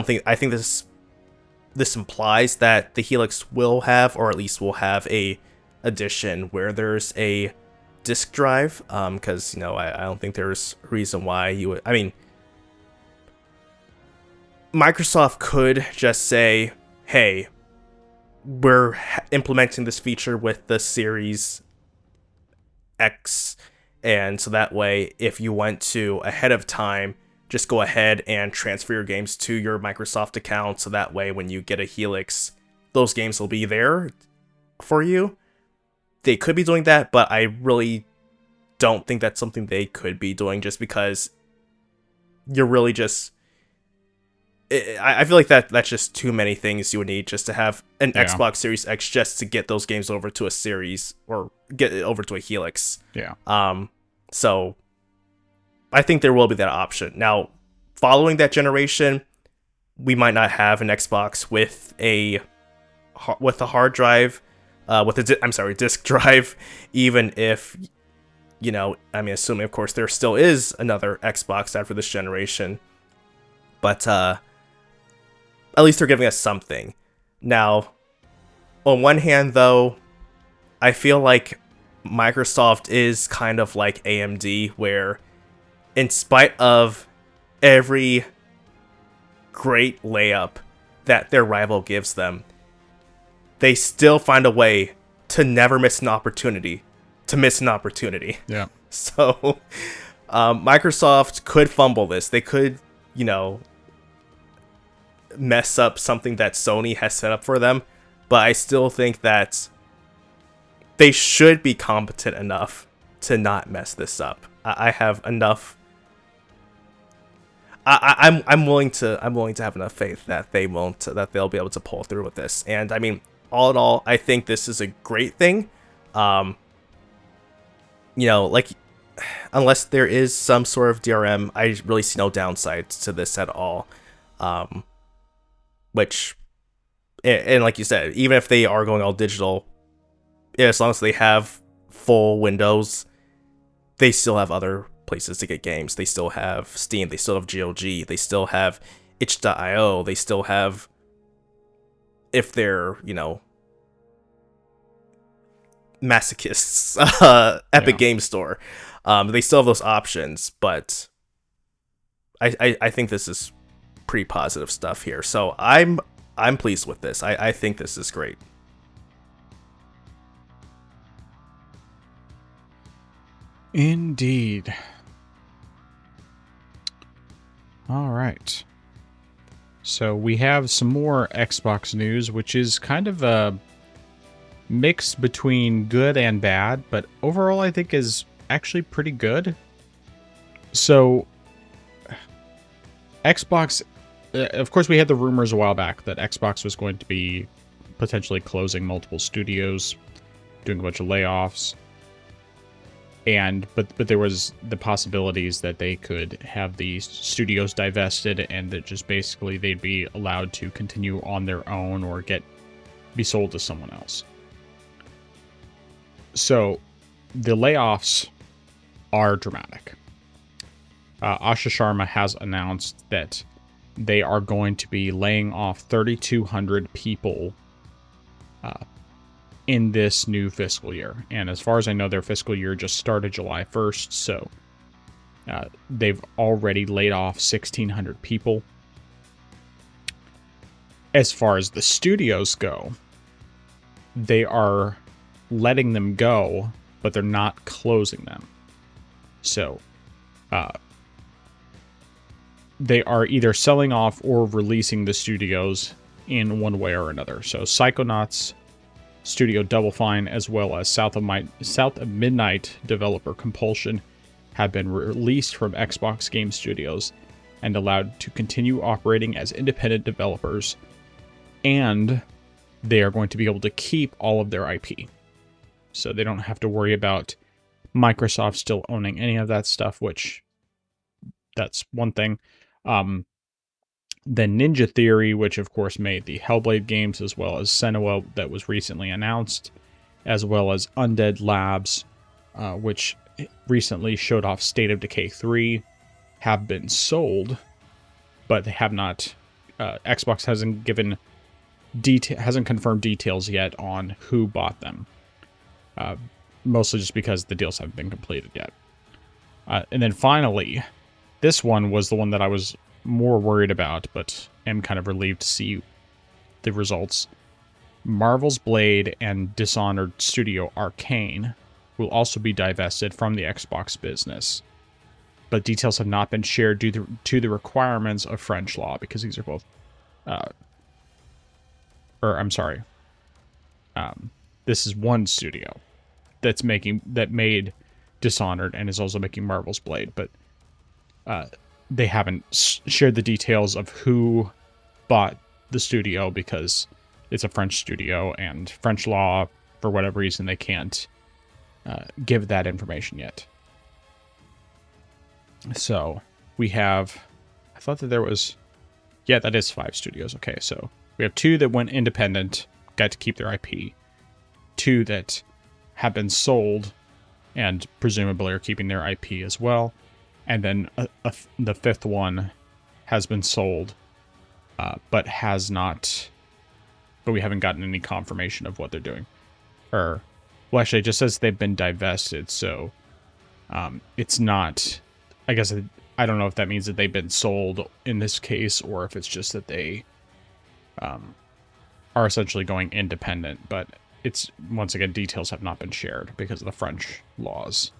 B: think this implies that the Helix will have, or at least will have a edition where there's a disk drive. Because I don't think there's a reason why you would. I mean, Microsoft could just say, "Hey, we're implementing this feature with the Series X," and so that way, if you want to ahead of time, just go ahead and transfer your games to your Microsoft account. So that way, when you get a Helix, those games will be there for you. They could be doing that, but I really don't think that's something they could be doing, just because you're really just. I feel like that's just too many things you would need just to have an Xbox Series X just to get those games over to a Series, or get it over to a Helix.
A: Yeah.
B: So I think there will be that option. Now, following that generation, we might not have an Xbox with a hard drive, disk drive, even if, assuming of course there still is another Xbox after this generation. But at least they're giving us something. Now, on one hand, though, I feel like Microsoft is kind of like AMD, where in spite of every great layup that their rival gives them, they still find a way to never miss an opportunity.
A: Yeah.
B: So, Microsoft could fumble this. They could, mess up something that Sony has set up for them, but I still think that they should be competent enough to not mess this up. I have enough. I'm willing to have enough faith that they'll be able to pull through with this. And I mean, all in all, I think this is a great thing. Like, unless there is some sort of DRM, I really see no downsides to this at all. Which, and like you said, even if they are going all digital, as long as they have full Windows, they still have other places to get games. They still have Steam, they still have GOG, they still have itch.io, they still have, if they're, masochists, Epic Game Store. They still have those options, but I think this is pretty positive stuff here. So I'm pleased with this. I think this is great.
A: Indeed. All right. So we have some more Xbox news, which is kind of a mix between good and bad, but overall I think is actually pretty good. So Xbox, of course, we had the rumors a while back that Xbox was going to be potentially closing multiple studios, doing a bunch of layoffs, but there was the possibilities that they could have these studios divested, and that just basically they'd be allowed to continue on their own or be sold to someone else. So the layoffs are dramatic. Asha Sharma has announced that they are going to be laying off 3,200 people in this new fiscal year. And as far as I know, their fiscal year just started July 1st, so they've already laid off 1,600 people. As far as the studios go, they are letting them go, but they're not closing them. So, they are either selling off or releasing the studios in one way or another. So Psychonauts studio Double Fine, as well as South of Midnight developer Compulsion, have been released from Xbox Game Studios and allowed to continue operating as independent developers, and they are going to be able to keep all of their IP. So they don't have to worry about Microsoft still owning any of that stuff, which that's one thing. Then Ninja Theory, which of course made the Hellblade games, as well as Senua that was recently announced, as well as Undead Labs, which recently showed off State of Decay 3, have been sold, but they have not. Xbox hasn't given hasn't confirmed details yet on who bought them. Mostly just because the deals haven't been completed yet. And then finally, this one was the one that I was more worried about, but am kind of relieved to see the results. Marvel's Blade and Dishonored studio Arcane will also be divested from the Xbox business, but details have not been shared due to the requirements of French law, because these are both, this is one studio that made Dishonored and is also making Marvel's Blade, but they haven't shared the details of who bought the studio because it's a French studio, and French law, for whatever reason, they can't give that information yet. So we have, I thought that there was, yeah, that is 5 studios. Okay, so we have 2 that went independent, got to keep their IP, 2 that have been sold and presumably are keeping their IP as well, and then the 5th one has been sold, but has not, but we haven't gotten any confirmation of what they're doing. Well, actually, it just says they've been divested, so it's not, I guess, I don't know if that means that they've been sold in this case, or if it's just that they are essentially going independent, but it's, once again, details have not been shared because of the French laws.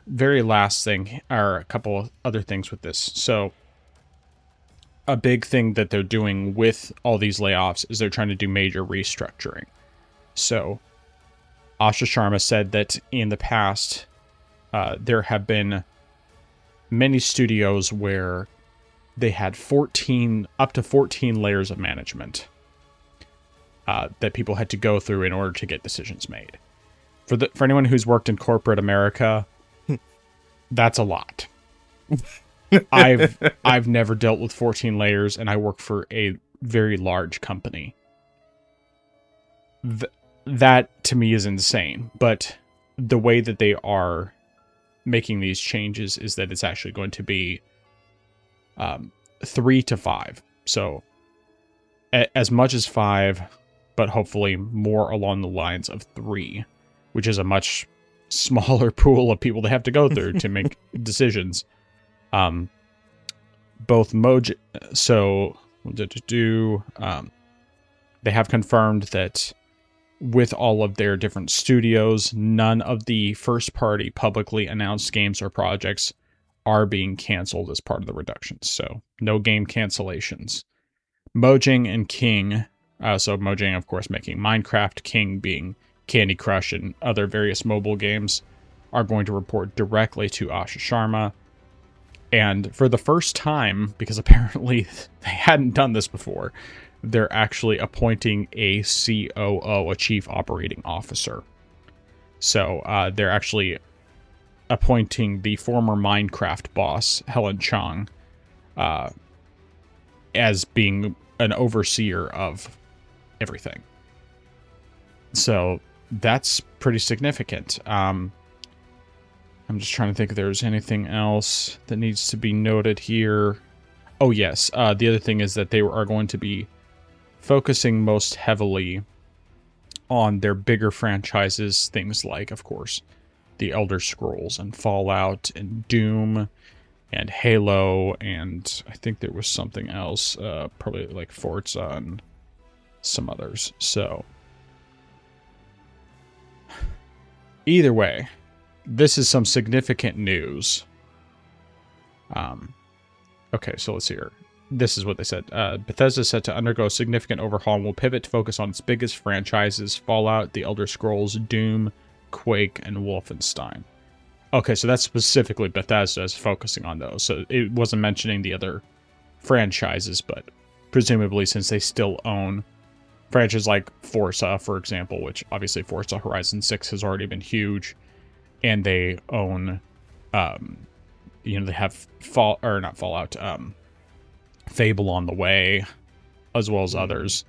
A: Very last thing, are a couple other things with this. So a big thing that they're doing with all these layoffs is they're trying to do major restructuring. So Asha Sharma said that in the past, there have been many studios where they had up to 14 layers of management that people had to go through in order to get decisions made. For anyone who's worked in corporate America, that's a lot. I've never dealt with 14 layers, and I work for a very large company. That to me is insane. But the way that they are making these changes is that it's actually going to be 3 to 5. So as much as 5, but hopefully more along the lines of 3, which is a much smaller pool of people they have to go through to make decisions. Both Moj, so they have confirmed that with all of their different studios, none of the first-party publicly announced games or projects are being canceled as part of the reductions. So no game cancellations. Mojang and King, so Mojang, of course, making Minecraft, King being Candy Crush and other various mobile games, are going to report directly to Asha Sharma. And for the first time, because apparently they hadn't done this before, they're actually appointing a COO, a Chief Operating Officer. So they're actually appointing the former Minecraft boss, Helen Chang, as being an overseer of everything. So that's pretty significant. I'm just trying to think if there's anything else that needs to be noted here. Oh, yes. The other thing is that they are going to be focusing most heavily on their bigger franchises, things like, of course, the Elder Scrolls and Fallout and Doom and Halo, and I think there was something else, probably like Forza and some others. So either way, this is some significant news. Okay, so let's see here. This is what they said. Bethesda is set to undergo a significant overhaul and will pivot to focus on its biggest franchises, Fallout, The Elder Scrolls, Doom, Quake, and Wolfenstein. Okay, so that's specifically Bethesda is focusing on those. So it wasn't mentioning the other franchises, but presumably since they still own franchises like Forza, for example, which obviously Forza Horizon 6 has already been huge, and they own, they have Fable on the way, as well as others.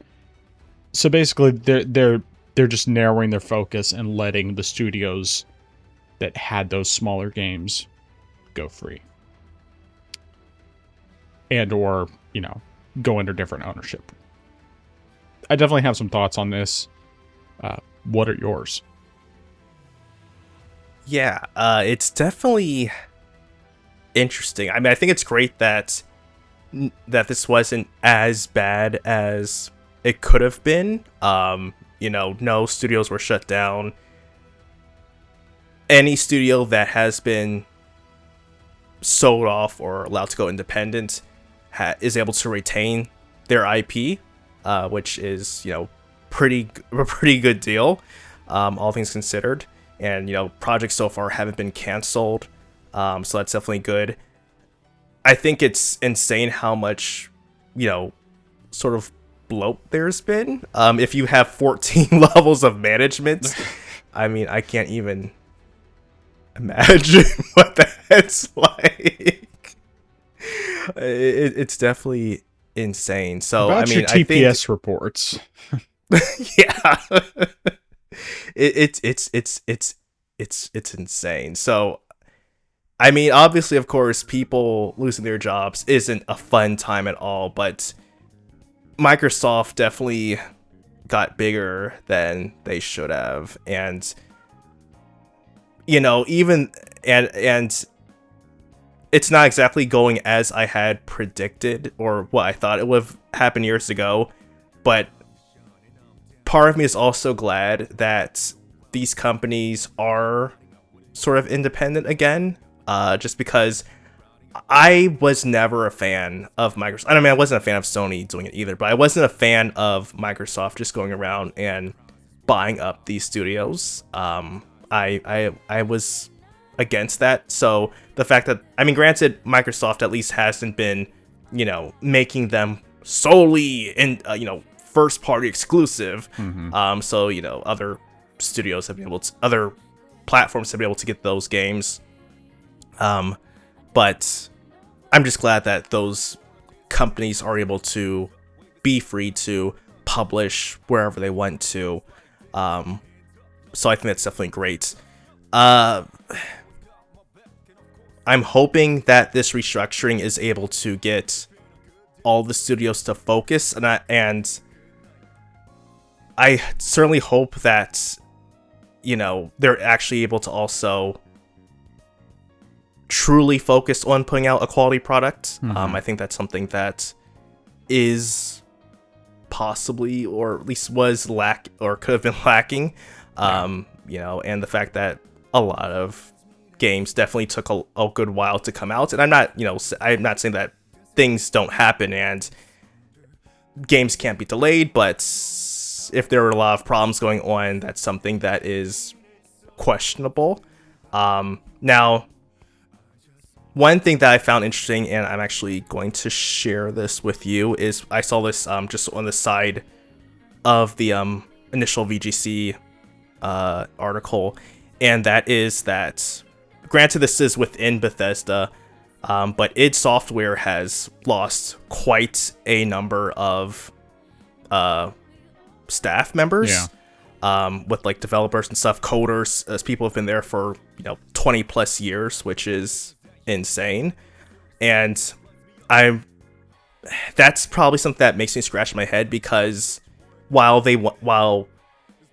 A: So basically, they're just narrowing their focus and letting the studios that had those smaller games go free. And or, go under different ownership. I definitely have some thoughts on this. What are yours?
B: Yeah, it's definitely interesting. I mean, I think it's great that this wasn't as bad as it could have been. No studios were shut down. Any studio that has been sold off or allowed to go independent is able to retain their IP, which is a pretty good deal, all things considered. And projects so far haven't been canceled, so that's definitely good. I think it's insane how much sort of bloat there's been. If you have 14 levels of management, I mean, I can't even imagine what that's like. It's definitely insane. So
A: About
B: I mean,
A: your TPS reports.
B: Yeah, it's insane. So I mean, obviously, of course, people losing their jobs isn't a fun time at all, but Microsoft definitely got bigger than they should have, and even and it's not exactly going as I had predicted or what I thought it would have happened years ago, but part of me is also glad that these companies are sort of independent again, just because I was never a fan of Microsoft. I mean, I wasn't a fan of Sony doing it either, but I wasn't a fan of Microsoft just going around and buying up these studios. I was against that. So the fact that, I mean, granted, Microsoft at least hasn't been, making them solely in, first party exclusive. So, other studios have been able to, other platforms have been able to get those games. But I'm just glad that those companies are able to be free to publish wherever they want to. So I think that's definitely great. I'm hoping that this restructuring is able to get all the studios to focus, and I certainly hope that they're actually able to also truly focus on putting out a quality product. I think that's something that is possibly, or at least was could have been lacking. And the fact that a lot of games definitely took a good while to come out, and I'm not saying that things don't happen and games can't be delayed, but if there are a lot of problems going on, that's something that is questionable. Now, one thing that I found interesting, and I'm actually going to share this with you, is I saw this just on the side of the initial VGC article, and that is that, granted, this is within Bethesda, but id Software has lost quite a number of staff members. With like developers and stuff, coders, as people have been there for 20 plus years, which is insane. And that's probably something that makes me scratch my head, because while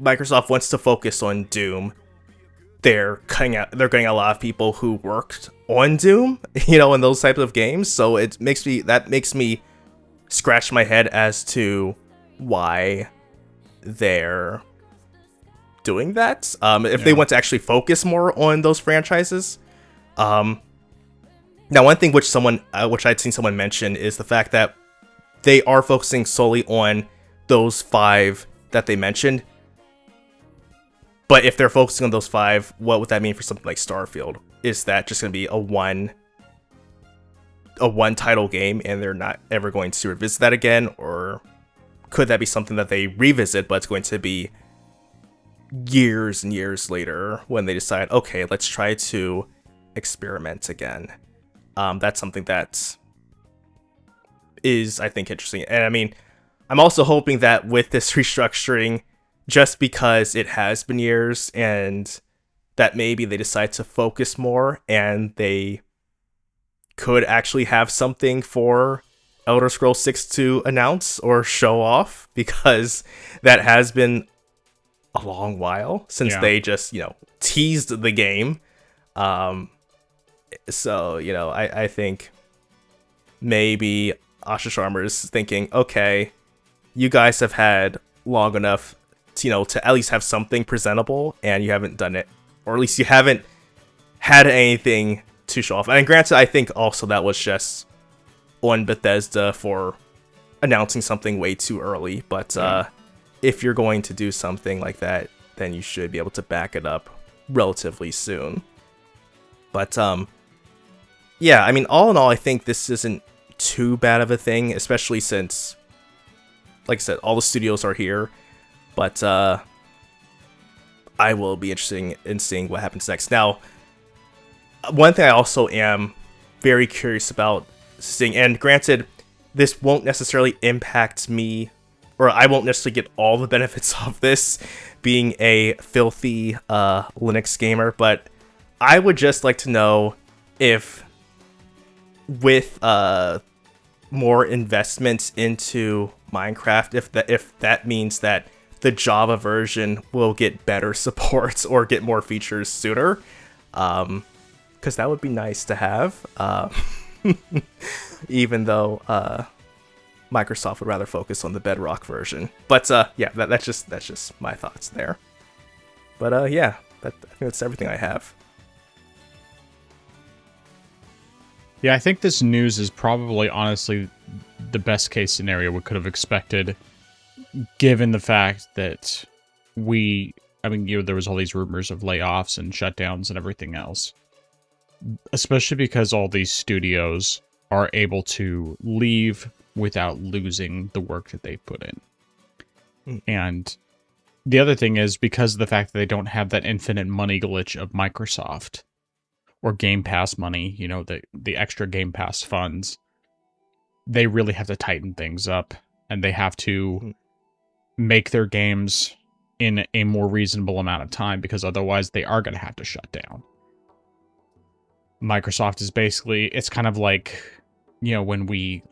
B: Microsoft wants to focus on Doom, they're getting a lot of people who worked on Doom, in those types of games. So that makes me scratch my head as to why they're doing that. If they want to actually focus more on those franchises. Now, one thing which I'd seen someone mention is the fact that they are focusing solely on those 5 that they mentioned. But if they're focusing on those 5, what would that mean for something like Starfield? Is that just going to be a one title game and they're not ever going to revisit that again? Or could that be something that they revisit, but it's going to be years and years later when they decide, okay, let's try to experiment again? That's something that is, I think, interesting. And I mean, I'm also hoping that with this restructuring, just because it has been years, and that maybe they decide to focus more and they could actually have something for Elder Scrolls 6 to announce or show off, because that has been a long while since
A: Yeah.
B: they just, teased the game. Um, so, I think maybe Asha Sharma is thinking, okay, you guys have had long enough to at least have something presentable, and you haven't done it, or at least you haven't had anything to show off. And granted, I think also that was just on Bethesda for announcing something way too early. But if you're going to do something like that, then you should be able to back it up relatively soon. But yeah, I mean, all in all, I think this isn't too bad of a thing, especially since, like I said, all the studios are here. But I will be interested in seeing what happens next. Now, one thing I also am very curious about seeing, and granted, this won't necessarily impact me, or I won't necessarily get all the benefits of this being a filthy Linux gamer, but I would just like to know if, with more investments into Minecraft, if that means that the Java version will get better supports or get more features sooner, because that would be nice to have. Even though Microsoft would rather focus on the Bedrock version. But yeah, that's just my thoughts there. But yeah, I think that's everything I have.
A: Yeah, I think this news is probably, honestly, the best case scenario we could have expected, given the fact that there was all these rumors of layoffs and shutdowns and everything else. Especially because all these studios are able to leave without losing the work that they put in. And the other thing is, because of the fact that they don't have that infinite money glitch of Microsoft or Game Pass money, the extra Game Pass funds, they really have to tighten things up, and they have to make their games in a more reasonable amount of time, because otherwise they are going to have to shut down. Microsoft is basically, it's kind of like, when we're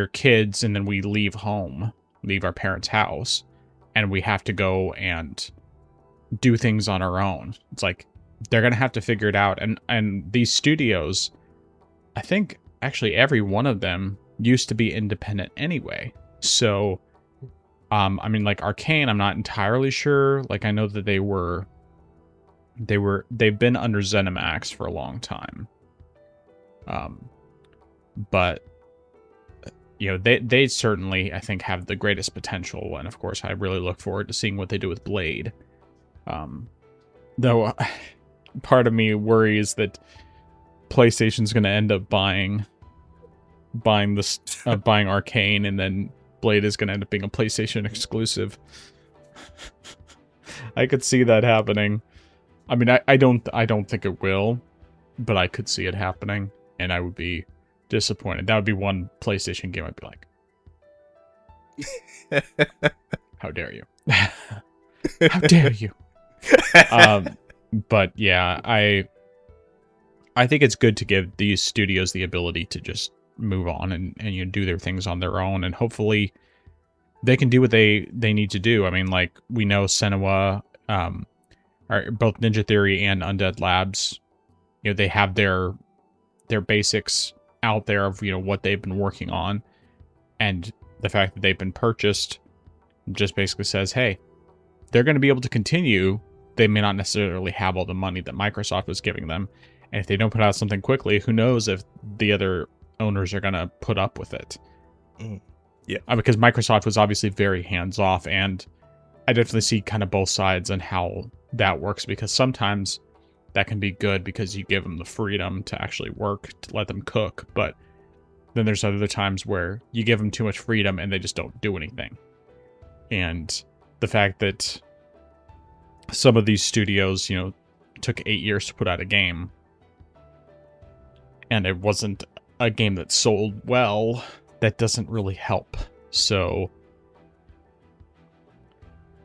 A: kids and then we leave our parents' house, and we have to go and do things on our own. It's like, they're going to have to figure it out. And these studios, I think actually every one of them used to be independent anyway. So, like Arcane, I'm not entirely sure. Like, I know that they've been under ZeniMax for a long time. But they certainly, I think, have the greatest potential, and of course I really look forward to seeing what they do with Blade. Though part of me worries that PlayStation's going to end up buying Arcane, and then Blade is going to end up being a PlayStation exclusive. I could see that happening. I mean, I don't think it will, but I could see it happening, and I would be disappointed. That would be one PlayStation game I'd be like, how dare you? How dare you? But yeah, I think it's good to give these studios the ability to just move on and do their things on their own, and hopefully they can do what they need to do. I mean, like, we know Senua, are both Ninja Theory and Undead Labs, they have their basics out there of what they've been working on, and the fact that they've been purchased just basically says, hey, they're going to be able to continue. They may not necessarily have all the money that Microsoft was giving them, and if they don't put out something quickly, who knows if the other owners are going to put up with it.
B: Yeah,
A: because Microsoft was obviously very hands-off, and I definitely see kind of both sides on how that works, because sometimes that can be good because you give them the freedom to actually work, to let them cook, but then there's other times where you give them too much freedom and they just don't do anything. And the fact that some of these studios, took 8 years to put out a game, and it wasn't a game that sold well, that doesn't really help. So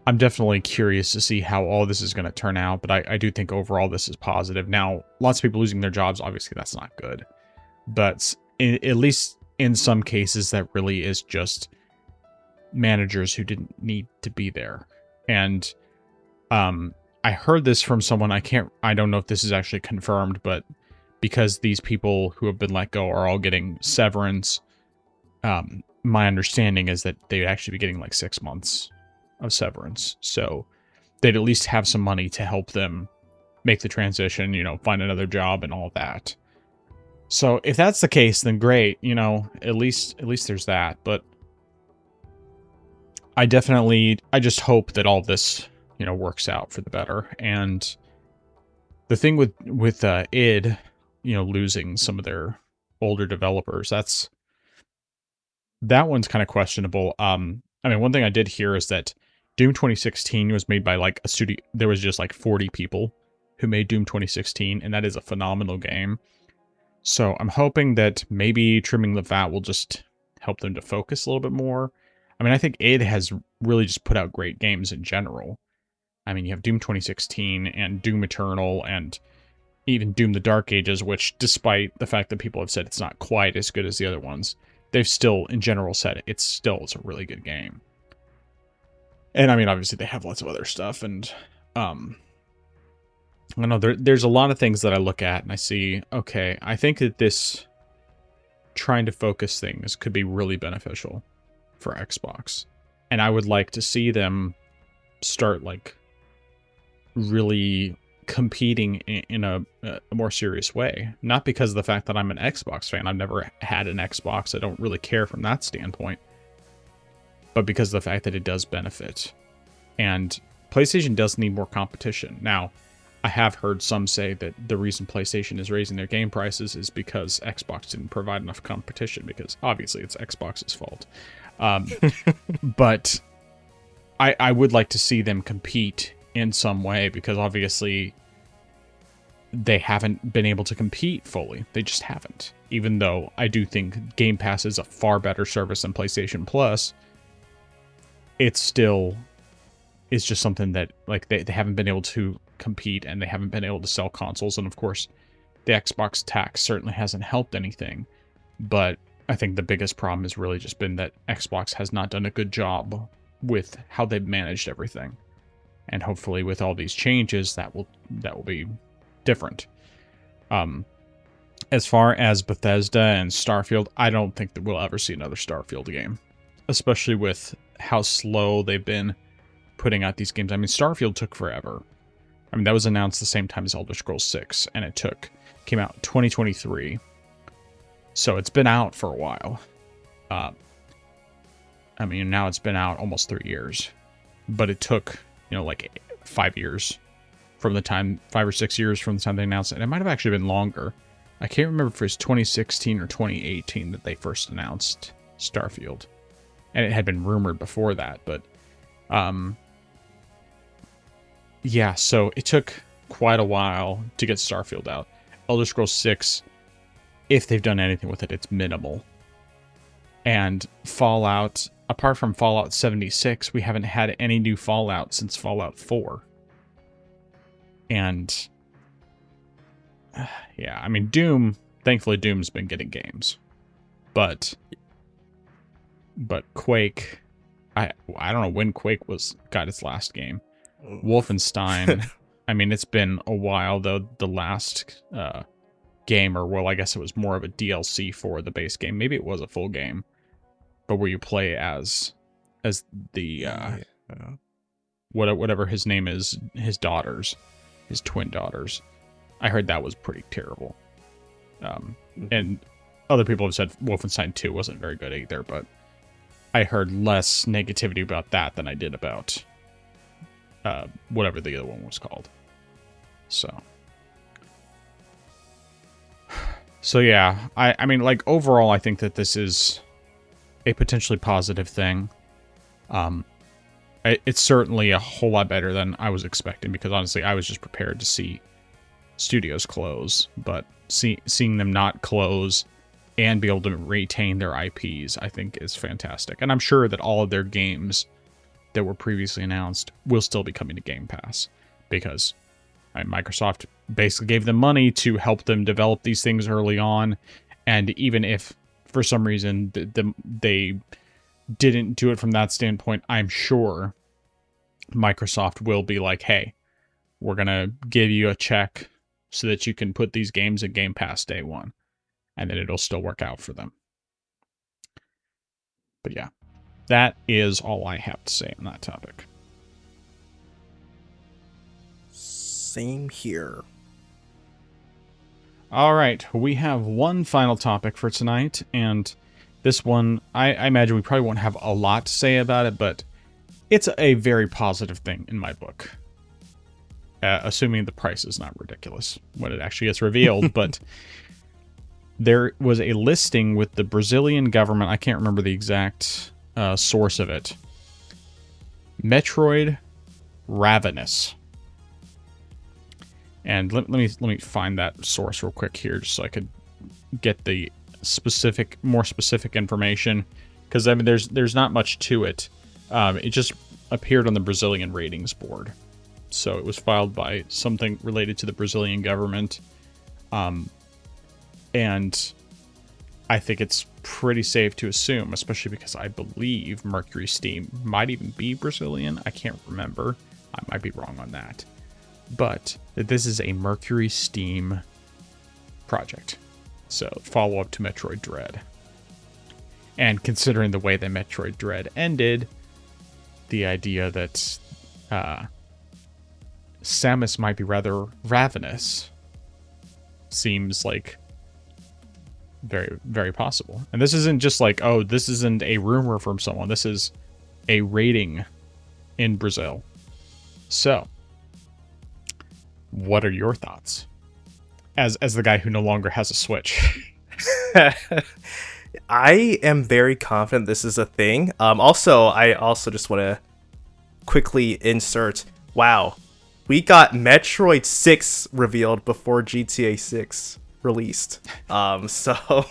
A: I'm definitely curious to see how all this is going to turn out, but I do think overall this is positive. Now, lots of people losing their jobs, obviously that's not good. But at least in some cases, that really is just managers who didn't need to be there. And I heard this from someone, I don't know if this is actually confirmed, but because these people who have been let go are all getting severance, my understanding is that they'd actually be getting like 6 months of severance. So they'd at least have some money to help them make the transition, find another job and all that. So if that's the case, then great, at least there's that. But I just hope that all this, works out for the better. And the thing with id, losing some of their older developers, that one's kind of questionable. I mean, one thing I did hear is that Doom 2016 was made by like a studio. There was just like 40 people who made Doom 2016, and that is a phenomenal game. So I'm hoping that maybe trimming the fat will just help them to focus a little bit more. I mean, I think id has really just put out great games in general. I mean, you have Doom 2016 and Doom Eternal and even Doom the Dark Ages, which despite the fact that people have said it's not quite as good as the other ones, they've still, in general, said it's a really good game. And I mean, obviously they have lots of other stuff, and I don't know, there's a lot of things that I look at and I see, okay, I think that this trying to focus things could be really beneficial for Xbox. And I would like to see them start like really competing in a more serious way. Not because of the fact that I'm an Xbox fan. I've never had an Xbox. I don't really care from that standpoint. But because of the fact that it does benefit. And PlayStation does need more competition. Now, I have heard some say that the reason PlayStation is raising their game prices is because Xbox didn't provide enough competition, because obviously it's Xbox's fault. But I would like to see them compete in some way, because obviously they haven't been able to compete fully. They just haven't. Even though I do think Game Pass is a far better service than PlayStation Plus, it's just something that like they haven't been able to compete, and they haven't been able to sell consoles. And of course, the Xbox tax certainly hasn't helped anything. But I think the biggest problem has really just been that Xbox has not done a good job with how they've managed everything. And hopefully with all these changes, that will be different. As far as Bethesda and Starfield, I don't think that we'll ever see another Starfield game. Especially with how slow they've been putting out these games. I mean, Starfield took forever. I mean, that was announced the same time as Elder Scrolls 6, and it came out in 2023. So it's been out for a while. I mean, now it's been out almost 3 years. But it took, like 5 years from the time, 5 or 6 years from the time they announced it. And it might have actually been longer. I can't remember if it was 2016 or 2018 that they first announced Starfield. And it had been rumored before that, but yeah, so it took quite a while to get Starfield out. Elder Scrolls 6, if they've done anything with it, it's minimal. And Fallout, apart from Fallout 76, we haven't had any new Fallout since Fallout 4. And yeah, I mean, Doom, thankfully Doom's been getting games. But Quake, I don't know when Quake got its last game. Wolfenstein, I mean, it's been a while, though. The last game, or well, I guess it was more of a DLC for the base game. Maybe it was a full game, but where you play as the whatever his name is, his twin daughters. I heard that was pretty terrible. And other people have said Wolfenstein 2 wasn't very good either, but I heard less negativity about that than I did about whatever the other one was called. So yeah, I mean, like, overall, I think that this is a potentially positive thing. It's certainly a whole lot better than I was expecting, because honestly, I was just prepared to see studios close, but seeing them not close and be able to retain their IPs, I think is fantastic. And I'm sure that all of their games that were previously announced will still be coming to Game Pass, because Microsoft basically gave them money to help them develop these things early on, and even if for some reason they didn't do it from that standpoint, I'm sure Microsoft will be like, hey, we're going to give you a check so that you can put these games in Game Pass day one, and then it'll still work out for them. But yeah, that is all I have to say on that topic.
B: Same here.
A: All right, we have one final topic for tonight, and this one, I imagine we probably won't have a lot to say about it, but it's a very positive thing in my book. Assuming the price is not ridiculous when it actually gets revealed, but there was a listing with the Brazilian government. I can't remember the exact source of it. Metroid Ravenous. And let me find that source real quick here, just so I could get the more specific information, because I mean there's not much to it. It just appeared on the Brazilian ratings board, so it was filed by something related to the Brazilian government, and I think it's pretty safe to assume, especially because I believe Mercury Steam might even be Brazilian. I can't remember. I might be wrong on that. But this is a Mercury Steam project. So, follow-up to Metroid Dread. And considering the way that Metroid Dread ended, the idea that Samus might be rather ravenous seems like very, very possible. And this isn't just like, oh, this isn't a rumor from someone. This is a rating in Brazil. So, what are your thoughts? As the guy who no longer has a Switch.
B: I am very confident this is a thing. I also just want to quickly insert, wow, we got Metroid 6 revealed before GTA 6 released. Wow,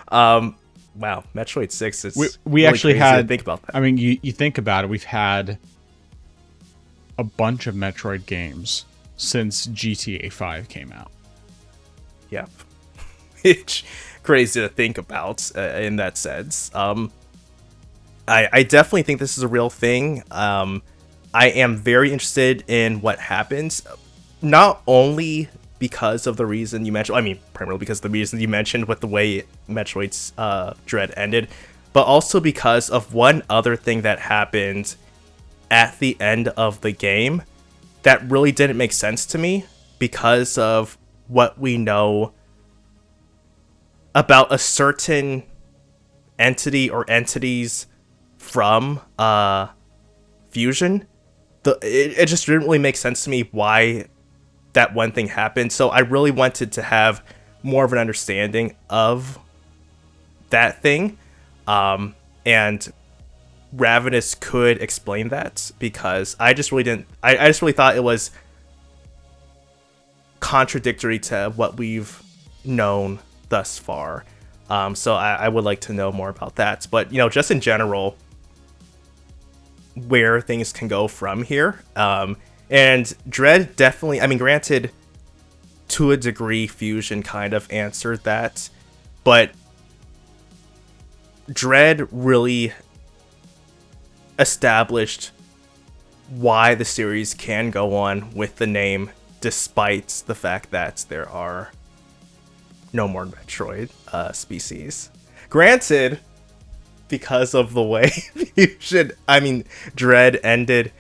B: Metroid 6 is
A: we
B: really
A: actually
B: crazy
A: had
B: to think about that.
A: I mean, you think about it, we've had a bunch of Metroid games since GTA 5 came out.
B: Yeah. It's crazy to think about in that sense. I definitely think this is a real thing. I am very interested in what happens, not only because of the reason you mentioned, I mean, primarily because of the reason you mentioned with the way Metroid's Dread ended, but also because of one other thing that happened at the end of the game that really didn't make sense to me because of what we know about a certain entity or entities from Fusion. It just didn't really make sense to me why that one thing happened. So I really wanted to have more of an understanding of that thing. And Ravenous could explain that, because I just really didn't. I just really thought it was contradictory to what we've known thus far. So I would like to know more about that. But, you know, just in general, where things can go from here. And Dread definitely, I mean, granted, to a degree, Fusion kind of answered that. But Dread really established why the series can go on with the name, despite the fact that there are no more Metroid species. Granted, because of the way Dread ended,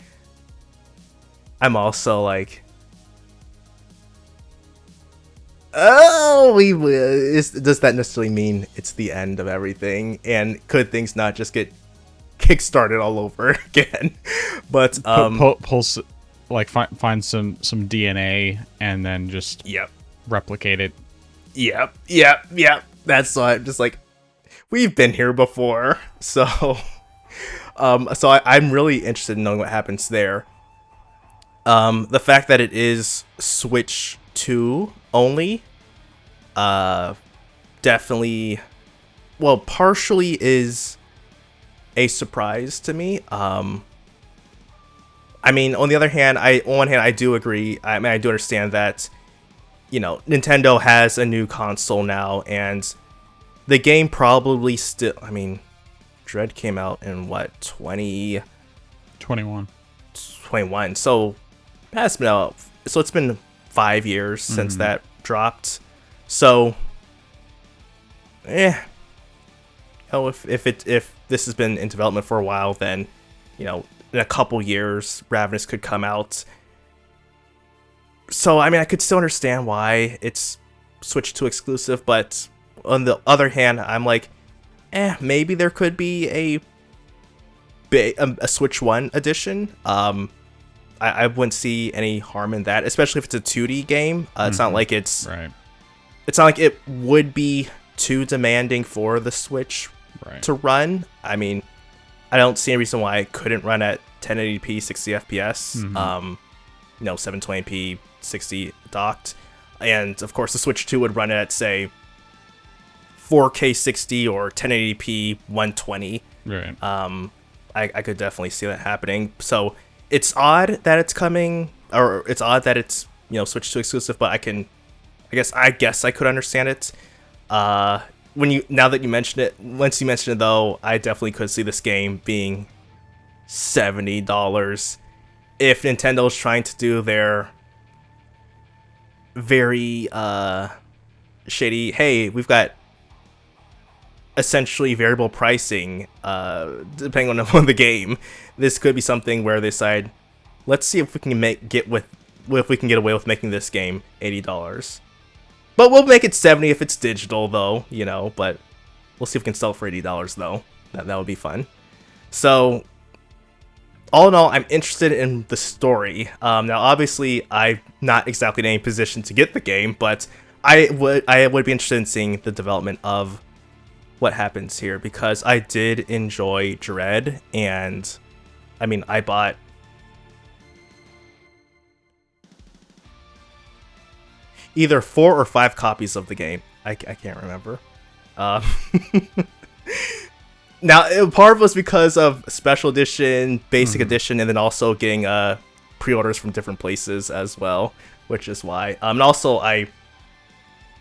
B: I'm also like, does that necessarily mean it's the end of everything? And could things not just get kickstarted all over again? But
A: find some DNA and then just replicate it.
B: Yep. That's why I'm just like, we've been here before. So I'm really interested in knowing what happens there. The fact that it is Switch 2 only, definitely, well, partially is a surprise to me. I mean, on the other hand, on one hand I do agree. I mean, I do understand that, you know, Nintendo has a new console now, and the game probably still. I mean, Dread came out in what
A: 21.
B: 2021, so it has been out. So it's been 5 years since that dropped. So, oh, if this has been in development for a while, then, you know, in a couple years, Ravenous could come out. So, I mean, I could still understand why it's switched to exclusive, but on the other hand, I'm like, maybe there could be a Switch 1 edition. I wouldn't see any harm in that, especially if it's a 2D game. It's not like it's
A: right.
B: It's not like it would be too demanding for the Switch to run. I mean, I don't see any reason why it couldn't run at 1080p 60 FPS. You know, 720p 60 docked, and of course the Switch 2 would run it at, say, 4K 60 or 1080p 120.
A: Right.
B: I could definitely see that happening. So it's odd that it's coming, or it's odd that it's, you know, switched to exclusive, but I guess I could understand it. Now that you mentioned it, once you mentioned it though, I definitely could see this game being $70 if Nintendo's trying to do their very shady, hey, we've got essentially variable pricing depending on the game. This could be something where they decide, let's see if we can get away with making this game $80. But we'll make it 70 if it's digital though, you know, but we'll see if we can sell it for $80 though. That would be fun. So all in all, I'm interested in the story. Now obviously I'm not exactly in any position to get the game, but I would be interested in seeing the development of what happens here, because I did enjoy Dread, and I mean, I bought either 4 or 5 copies of the game. I can't remember. Now, part of it was because of special edition, basic edition, and then also getting pre-orders from different places as well, which is why. And also, I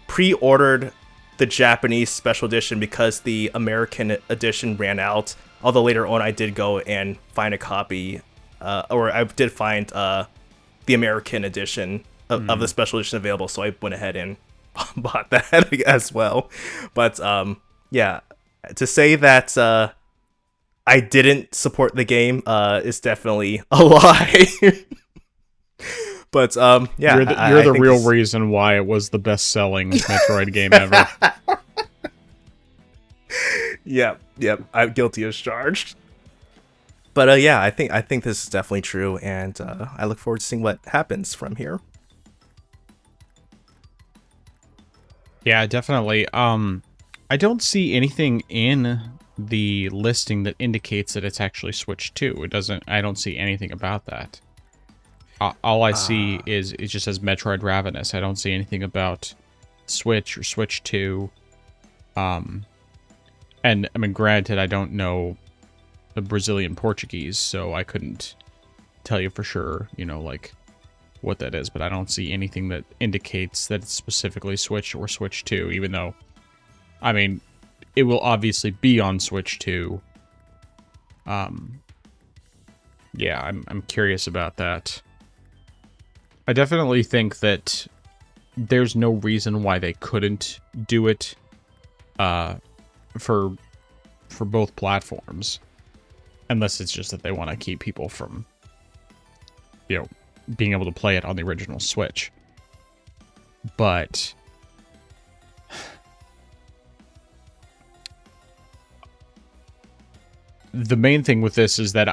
B: pre-ordered the Japanese special edition because the American edition ran out. Although later on I did go and find a copy, or I did find the American edition of the special edition available, so I went ahead and bought that as well. But yeah, to say that I didn't support the game is definitely a lie. But yeah,
A: you're the real reason why it was the best-selling Metroid game ever.
B: Yep, I'm guilty as charged. But yeah, I think this is definitely true, and I look forward to seeing what happens from here.
A: Yeah, definitely. I don't see anything in the listing that indicates that it's actually Switch 2. It doesn't. I don't see anything about that. All I see is it just says Metroid Ravenous. I don't see anything about Switch or Switch 2. And I mean, granted, I don't know the Brazilian Portuguese, so I couldn't tell you for sure, you know, like what that is. But I don't see anything that indicates that it's specifically Switch or Switch 2, even though, I mean, it will obviously be on Switch 2. Yeah, I'm curious about that. I definitely think that there's no reason why they couldn't do it for both platforms, unless it's just that they want to keep people from, you know, being able to play it on the original Switch. But the main thing with this is that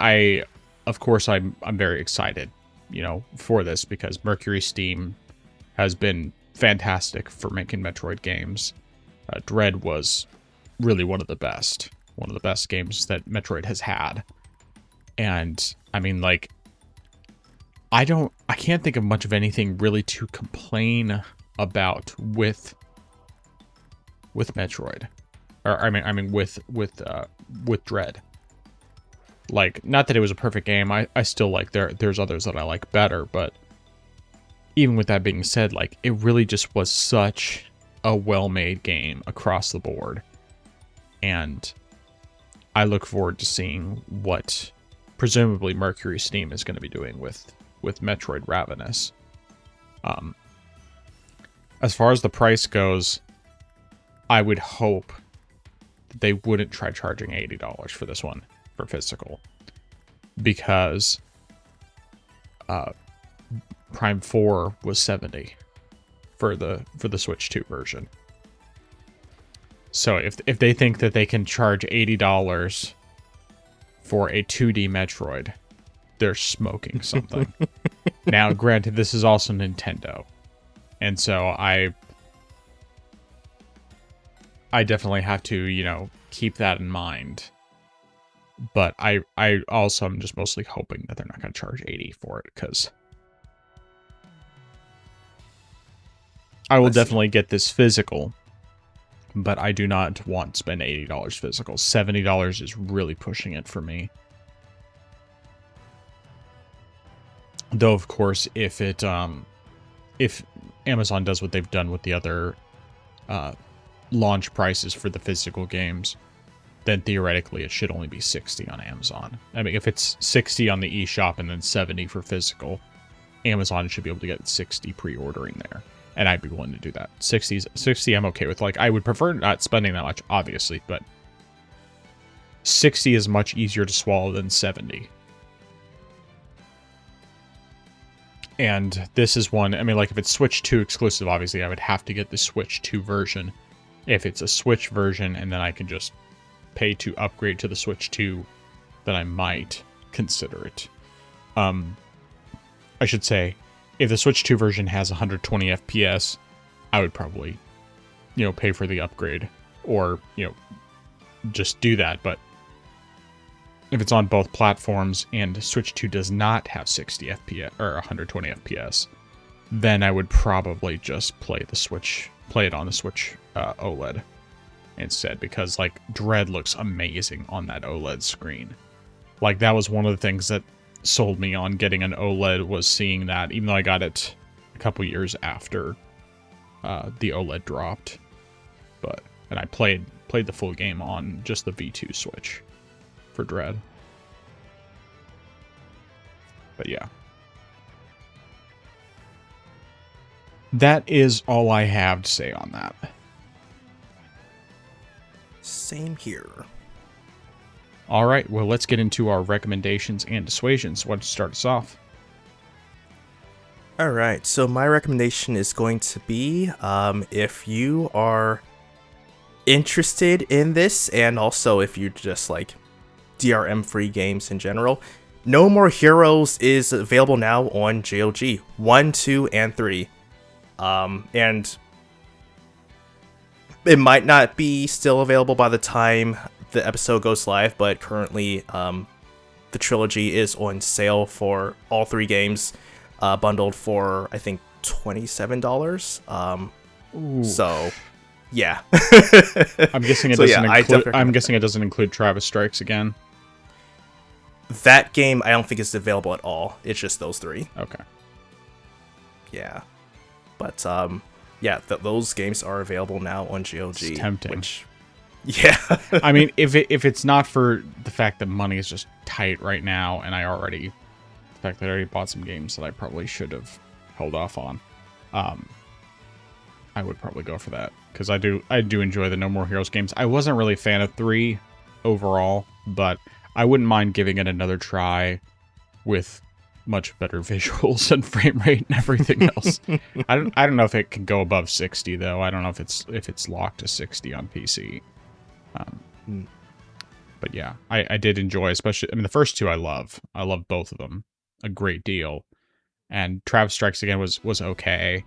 A: of course, I'm very excited, you know, for this, because Mercury Steam has been fantastic for making Metroid games. Dread was really one of the best games that Metroid has had. And I mean, like, I can't think of much of anything really to complain about with Metroid, or I mean with Dread. Like, not that it was a perfect game. I still like there's others that I like better, but even with that being said, like, it really just was such a well-made game across the board. And I look forward to seeing what presumably Mercury Steam is going to be doing with Metroid Ravenous. As far as the price goes, I would hope that they wouldn't try charging $80 for this one for physical, because Prime 4 was $70 for the Switch 2 version. So if they think that they can charge $80 for a 2D Metroid, they're smoking something. Now, granted, this is also Nintendo, and so I definitely have to, you know, keep that in mind. But I also am just mostly hoping that they're not going to charge $80 for it, because I will definitely get this physical, but I do not want to spend $80 physical. $70 is really pushing it for me. Though, of course, if Amazon does what they've done with the other launch prices for the physical games, then theoretically it should only be $60 on Amazon. I mean, if it's $60 on the eShop and then $70 for physical, Amazon should be able to get $60 pre-ordering there. And I'd be willing to do that. $60 I'm okay with. Like, I would prefer not spending that much, obviously, but $60 is much easier to swallow than $70. And this is one, I mean, like, if it's Switch 2 exclusive, obviously I would have to get the Switch 2 version. If it's a Switch version and then I can just pay to upgrade to the Switch 2, then I might consider it. I should say, if the Switch 2 version has 120 FPS, I would probably, you know, pay for the upgrade, or, you know, just do that. But if it's on both platforms and Switch 2 does not have 60 FPS or 120 FPS, then I would probably just play it on the Switch OLED instead, because, like, Dread looks amazing on that OLED screen. Like, that was one of the things that sold me on getting an OLED, was seeing that, even though I got it a couple years after the OLED dropped. And I played the full game on just the V2 Switch for Dread. But yeah. That is all I have to say on that.
B: Same here.
A: All right, well, let's get into our recommendations and dissuasions. Why don't you start us off?
B: All right, so my recommendation is going to be, if you are interested in this, and also if you just like DRM-free games in general, No More Heroes is available now on GOG 1, 2, and 3. And it might not be still available by the time the episode goes live, but currently the trilogy is on sale for all 3 games, bundled for, I think, $27. So yeah.
A: I'm guessing it doesn't I'm guessing it doesn't include Travis Strikes Again.
B: That game I don't think is available at all. It's just those 3.
A: Okay.
B: Yeah. But yeah, those games are available now on GOG.
A: It's tempting.
B: Which, yeah.
A: I mean, if it's not for the fact that money is just tight right now, and the fact that I already bought some games that I probably should have held off on, I would probably go for that, because I do enjoy the No More Heroes games. I wasn't really a fan of 3 overall, but I wouldn't mind giving it another try with much better visuals and frame rate and everything else. I don't know if it can go above 60 though. I don't know if it's locked to 60 on PC. But yeah, I did enjoy, especially, I mean, the first 2 I love both of them a great deal, and Travis Strikes Again was okay.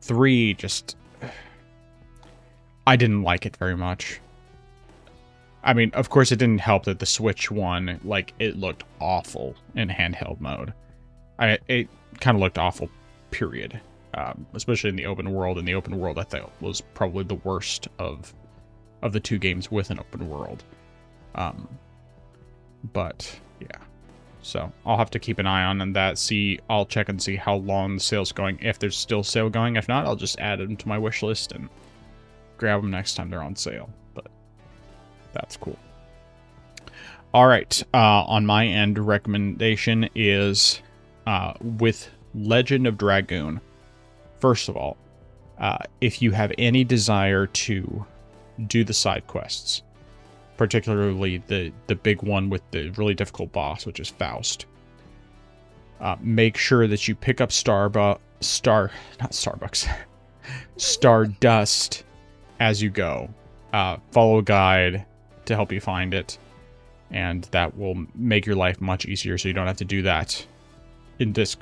A: 3 just, I didn't like it very much. I mean, of course, it didn't help that the Switch one, like, it looked awful in handheld mode. It kind of looked awful, period. Especially in the open world. And the open world, I thought, was probably the worst of the 2 games with an open world. But yeah, so I'll have to keep an eye on that. I'll check and see how long the sale's going. If there's still sale going, if not, I'll just add them to my wish list and grab them next time they're on sale. But that's cool. All right, on my end, recommendation is with Legend of Dragoon. First of all, if you have any desire to do the side quests, particularly the big one with the really difficult boss, which is Faust, make sure that you pick up Stardust as you go. Follow a guide to help you find it, and that will make your life much easier, so you don't have to do that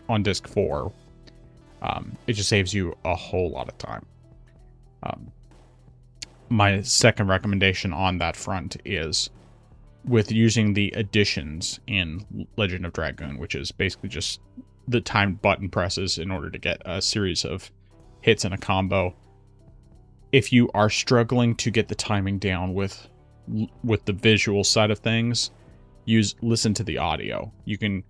A: on disc 4. It just saves you a whole lot of time. My second recommendation on that front is with using the additions in Legend of Dragoon, which is basically just the timed button presses in order to get a series of hits in a combo. If you are struggling to get the timing down with the visual side of things, listen to the audio. You can,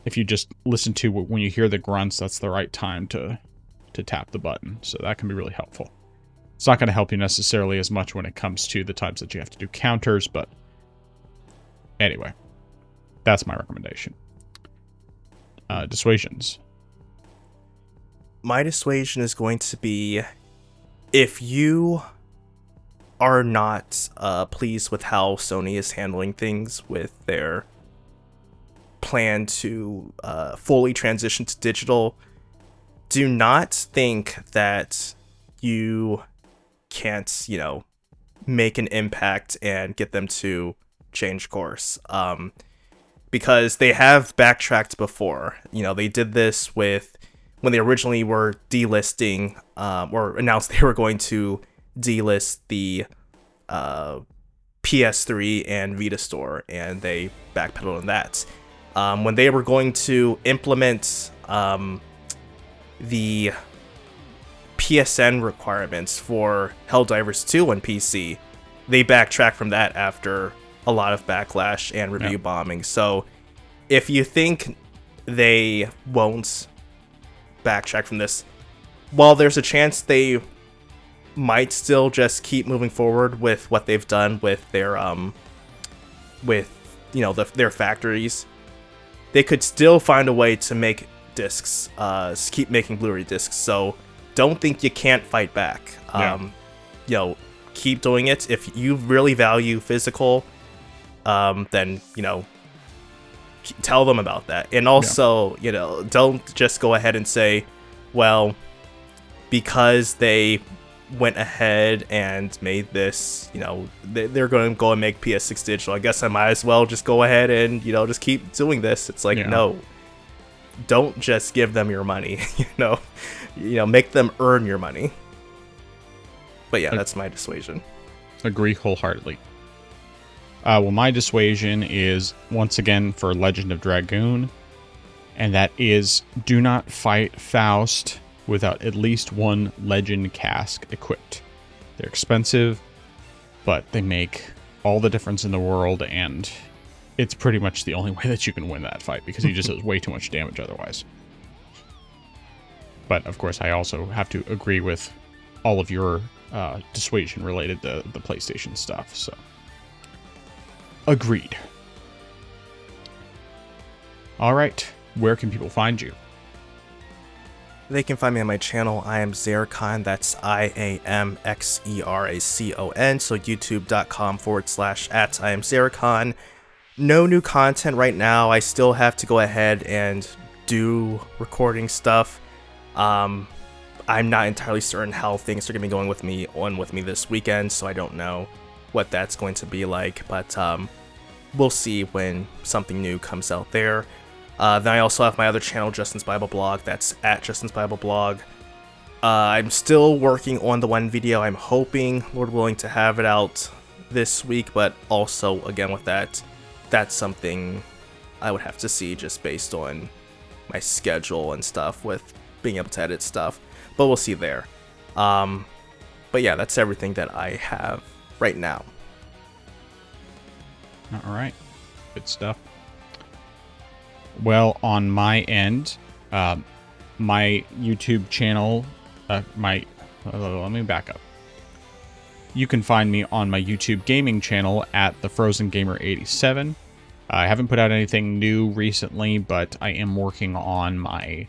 A: if you just listen to when you hear the grunts, that's the right time to tap the button. So that can be really helpful. It's not going to help you necessarily as much when it comes to the times that you have to do counters, but anyway, that's my recommendation. Dissuasions.
B: My dissuasion is going to be, if you are not pleased with how Sony is handling things with their plan to fully transition to digital, do not think that you can't, make an impact and get them to change course. Because they have backtracked before. They did this with when they originally were delisting, or announced they were going to delist the PS3 and Vita store, and they backpedaled on that. When they were going to implement the PSN requirements for Helldivers 2 on PC, they backtracked from that after a lot of backlash and review bombing. So if you think they won't backtrack from this, while there's a chance they might still just keep moving forward with what they've done with their their factories, they could still find a way to make discs, keep making Blu-ray discs. So don't think you can't fight back. Keep doing it. If you really value physical, then tell them about that. And also, don't just go ahead and say, well, because they went ahead and made this, they're going to go and make PS6 digital, I guess I might as well just go ahead and, just keep doing this. It's like, no, don't just give them your money, make them earn your money. But yeah, that's my dissuasion.
A: Agree wholeheartedly. Well, my dissuasion is, once again, for Legend of Dragoon, and that is, do not fight Faust without at least one Legend cask equipped. They're expensive, but they make all the difference in the world, and it's pretty much the only way that you can win that fight, because he just does way too much damage otherwise. But, of course, I also have to agree with all of your dissuasion related to the PlayStation stuff, so... Agreed. All right, where can people find you?
B: They can find me on my channel. I am Xeracon. That's IAMXERACON. So youtube.com/@IamXeracon. No new content right now. I still have to go ahead and do recording stuff. I'm not entirely certain how things are going to be going with me this weekend, so I don't know what that's going to be like, but we'll see when something new comes out there. Then I also have my other channel, Justin's Bible Blog. That's @Justin's Bible Blog. I'm still working on the one video. I'm hoping, Lord willing, to have it out this week, but also, again, with that's something I would have to see just based on my schedule and stuff with being able to edit stuff, but we'll see there. But yeah, that's everything that I have right now.
A: All right. Good stuff. Well, on my end, my YouTube channel, let me back up. You can find me on my YouTube gaming channel at the Frozen Gamer 87. I haven't put out anything new recently, but I am working on my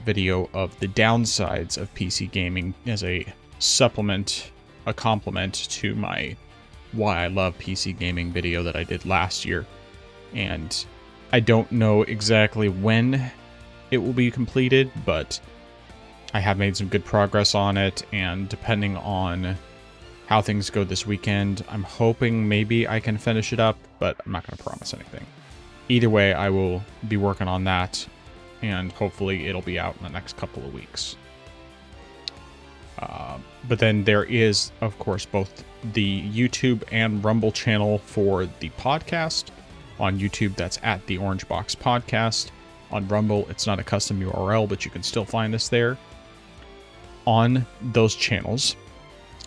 A: video of the downsides of PC gaming as a supplement, a complement to my Why I Love PC Gaming video that I did last year. And I don't know exactly when it will be completed, but I have made some good progress on it, and depending on how things go this weekend, I'm hoping maybe I can finish it up, but I'm not going to promise anything. Either way, I will be working on that, and hopefully it'll be out in the next couple of weeks. But then there is, of course, both the YouTube and Rumble channel for the podcast. On YouTube, that's at the Orange Box Podcast. On Rumble, it's not a custom URL, but you can still find us there. On those channels,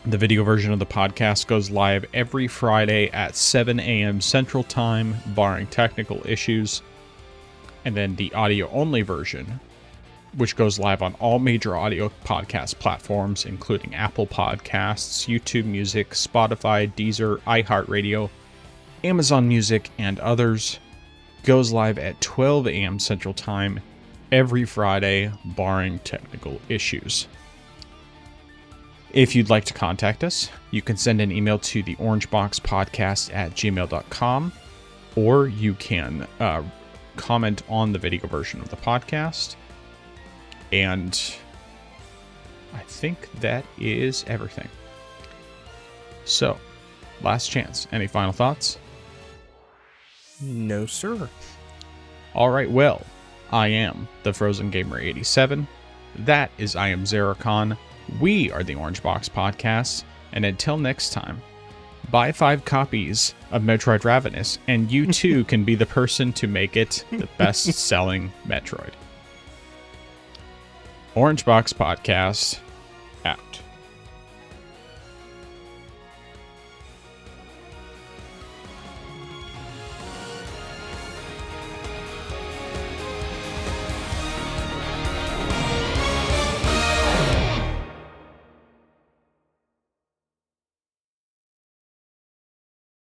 A: the video version of the podcast goes live every Friday at 7 a.m. Central Time, barring technical issues. And then the audio-only version, which goes live on all major audio podcast platforms, including Apple Podcasts, YouTube Music, Spotify, Deezer, iHeartRadio, Amazon Music, and others, goes live at 12 a.m. Central Time every Friday, barring technical issues. If you'd like to contact us, you can send an email to the orangeboxpodcast@gmail.com, or you can comment on the video version of the podcast. And I think that is everything. So, last chance. Any final thoughts?
B: No, sir.
A: All right, well, I am the Frozen Gamer 87. That is I am Zeracon. We are the Orange Box Podcast, and until next time, buy 5 copies of Metroid Ravenous, and you too can be the person to make it the best-selling Metroid. Orange Box Podcast, out.